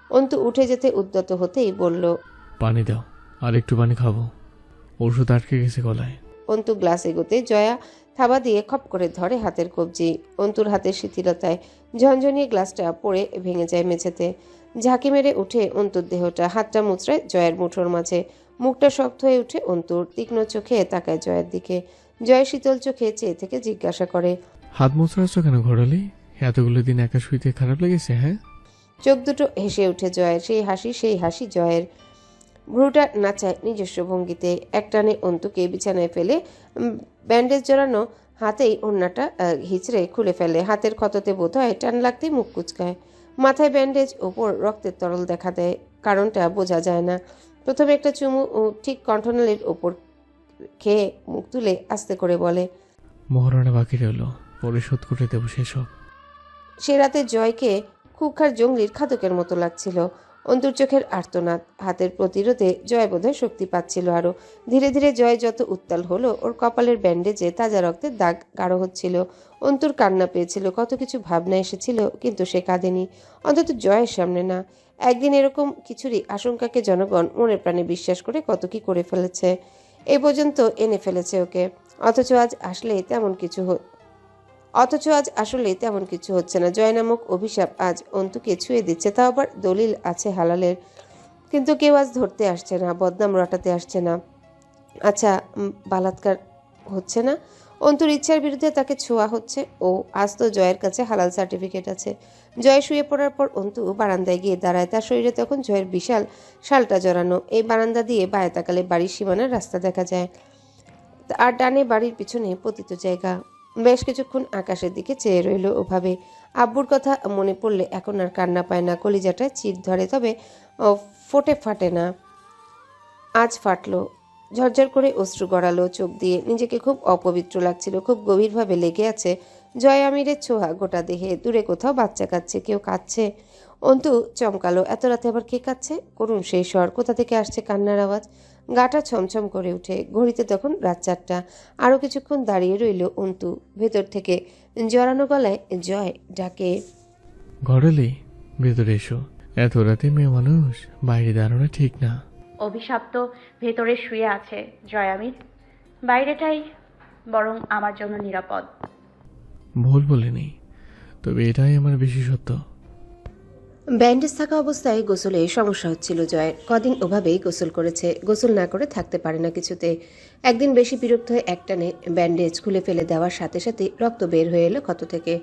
অন্তু উঠে যেতে উদ্যত হতেই বলল, পানি দাও, আর একটু পানি খাবো, ওষুধ আটকে গেছে গলায়। অন্তু গ্লাস এগোতে জয়া থাবা দিয়ে খপ করে ধরে হাতের কবজি। অন্তুর হাতের শিথিলতায় ঝনঝনিয়ে গ্লাসটা পড়ে ভেঙে যায় মেঝেতে। ঝাঁকি মেরে উঠে অন্তুর দেহটা, হাতটা মুচড়ায় জয়ের মুঠোর মাঝে। মুখটা শক্ত হয়ে উঠে অন্তুর, তীক্ষ্ণ চোখে তাকায় জয়ের দিকে। জয় শীতল চোখে চেয়ে থেকে জিজ্ঞাসা করে, হাত মোচড়াচ্ছ কেন ঘোরালি? এতগুলো দিন একা শুইতে খারাপ লেগেছে? হ্যাঁ। চোখ দুটো হেসে উঠে জয়ের, সেই হাসি জয়ের। ভ্রুটা নাচায় নিজস্ব ভঙ্গিতে। একটানে অন্তুকে বিছানায় ফেলে ব্যান্ডেজ জড়ানো হাতেই ওড়নাটা হিচড়ে খুলে ফেলে। হাতের ক্ষততে বোধ হয় টান লাগতেই মুখ কুচকায়। মাথায় ব্যান্ডেজ, ওপর রক্তের তরল দেখা দেয়। কারণটা বোঝা যায় না। প্রথমে একটা চুমু ঠিক কণ্ঠনালীর ওপর খেয়ে মুখ তুলে আস্তে করে বলে, মহারণা বাকি রইল, পরিশোধ করে দেবো সেসব। সে রাতে জয়কে খুখার জঙ্গলির খাদকের মতো লাগছিল। অন্তুর চোখের আর্তনাদ, হাতের প্রতিরোধে জয় বোধহয় শক্তি পাচ্ছিল আরো। ধীরে ধীরে জয় যত উত্তাল হলো, ওর কপালের ব্যান্ডেজে তাজা রক্তের দাগ গাঢ় হচ্ছিল। অন্তুর কান্না পেয়েছিল, কত কিছু ভাবনা এসেছিল, কিন্তু সে কাঁদেনি, অন্তত জয়ের সামনে না। একদিন এরকম কিছুরই আশঙ্কাকে জনগণ মনে প্রাণে বিশ্বাস করে কত কি করে ফেলেছে, এই পর্যন্ত এনে ফেলেছে ওকে। অথচ আজ আসলে তেমন কিছু হচ্ছে না। জয় নামক অভিশাপ আজ অন্তুকে ছুঁয়ে দিচ্ছে, তাও আবার দলিল আছে হালালের। কিন্তু কেউ আজ ধরতে আসছে না, বদনাম রটাতে আসছে না। আচ্ছা, বালাৎকার হচ্ছে না, অন্তুর ইচ্ছার বিরুদ্ধে তাকে ছোঁয়া হচ্ছে। ও আজ তো জয়ের কাছে হালাল সার্টিফিকেট আছে। জয় শুয়ে পড়ার পর অন্তু বারান্দায় গিয়ে দাঁড়ায়। তার শরীরে তখন জয়ের বিশাল শালটা জড়ানো। এই বারান্দা দিয়ে বায়ে তাকালে বাড়ির সীমানার রাস্তা দেখা যায়, আর ডানে বাড়ির পিছনে পতিত জায়গা। বেশ কিছুক্ষণ আকাশের দিকে চেয়ে রইল ওভাবে। আব্বুর কথা মনে পড়লে এখন আর কান্না পায় না, কলিজাটায় চির ধরে, তবে ফাটে না। আজ ফাটলো, ঝরঝর করে অশ্রু গড়ালো চোখ দিয়ে। নিজেকে খুব অপবিত্র লাগছিল, খুব গভীরভাবে লেগে আছে জয় আমিরের ছোঁয়া গোটা দেহে। দূরে কোথাও বাচ্চা কাঁদছে, কেউ কাঁদছে। অন্তু চমকালো, এত রাতে আবার কে কাঁদছে? করুণ সেই স্বর, কোথা থেকে আসছে কান্নার আওয়াজ? গাটা ছমছম করে উঠে। ঘড়িতে তখন রাত 4টা। আরও কিছুক্ষণ দাঁড়িয়ে রইল অন্তু। ভেতর থেকে জড়ানো গলায় জয় ডাকে, ঘরেলি ভেতরে এসো। এত রাতে মেয়ে মানুষ বাইরে দাঁড়ানো ঠিক না। অভিশাপ তো ভেতরে শুয়ে আছে জয় আমির, বাইরেটাই বরং আমার জন্য নিরাপদ। ভুল বলিনি, তবে এটাই আমার বিশেষত্ব। ব্যান্ডেজ থাকা অবস্থায় গোসলে সমস্যা হচ্ছিল জয়ের। কদিন ওভাবেই গোসল করেছে, গোসল না করে থাকতে পারে না কিছুতে। একদিন বেশি বিরক্ত হয়ে একটানে ব্যান্ডেজ খুলে ফেলে দেওয়ার সাথে সাথে রক্ত বের হয়ে এলো ক্ষত থেকে।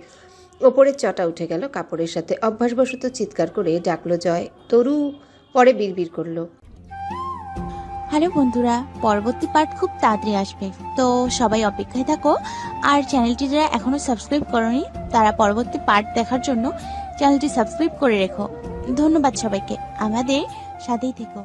ওপরের চটা উঠে গেল কাপড়ের সাথে। অভ্যাসবশত চিৎকার করে ডাকলো জয়, তরু। পরে বিড়বিড় করলো, হ্যালো বন্ধুরা, পরবর্তী পার্ট খুব তাড়াতাড়ি আসবে, তো সবাই অপেক্ষায় থাকো। আর চ্যানেলটি যারা এখনো সাবস্ক্রাইব করোনি তারা পরবর্তী পার্ট দেখার জন্য চ্যানেলটি সাবস্ক্রাইব করে রেখো। ধন্যবাদ সবাইকে, আমাদের সাথেই থেকো।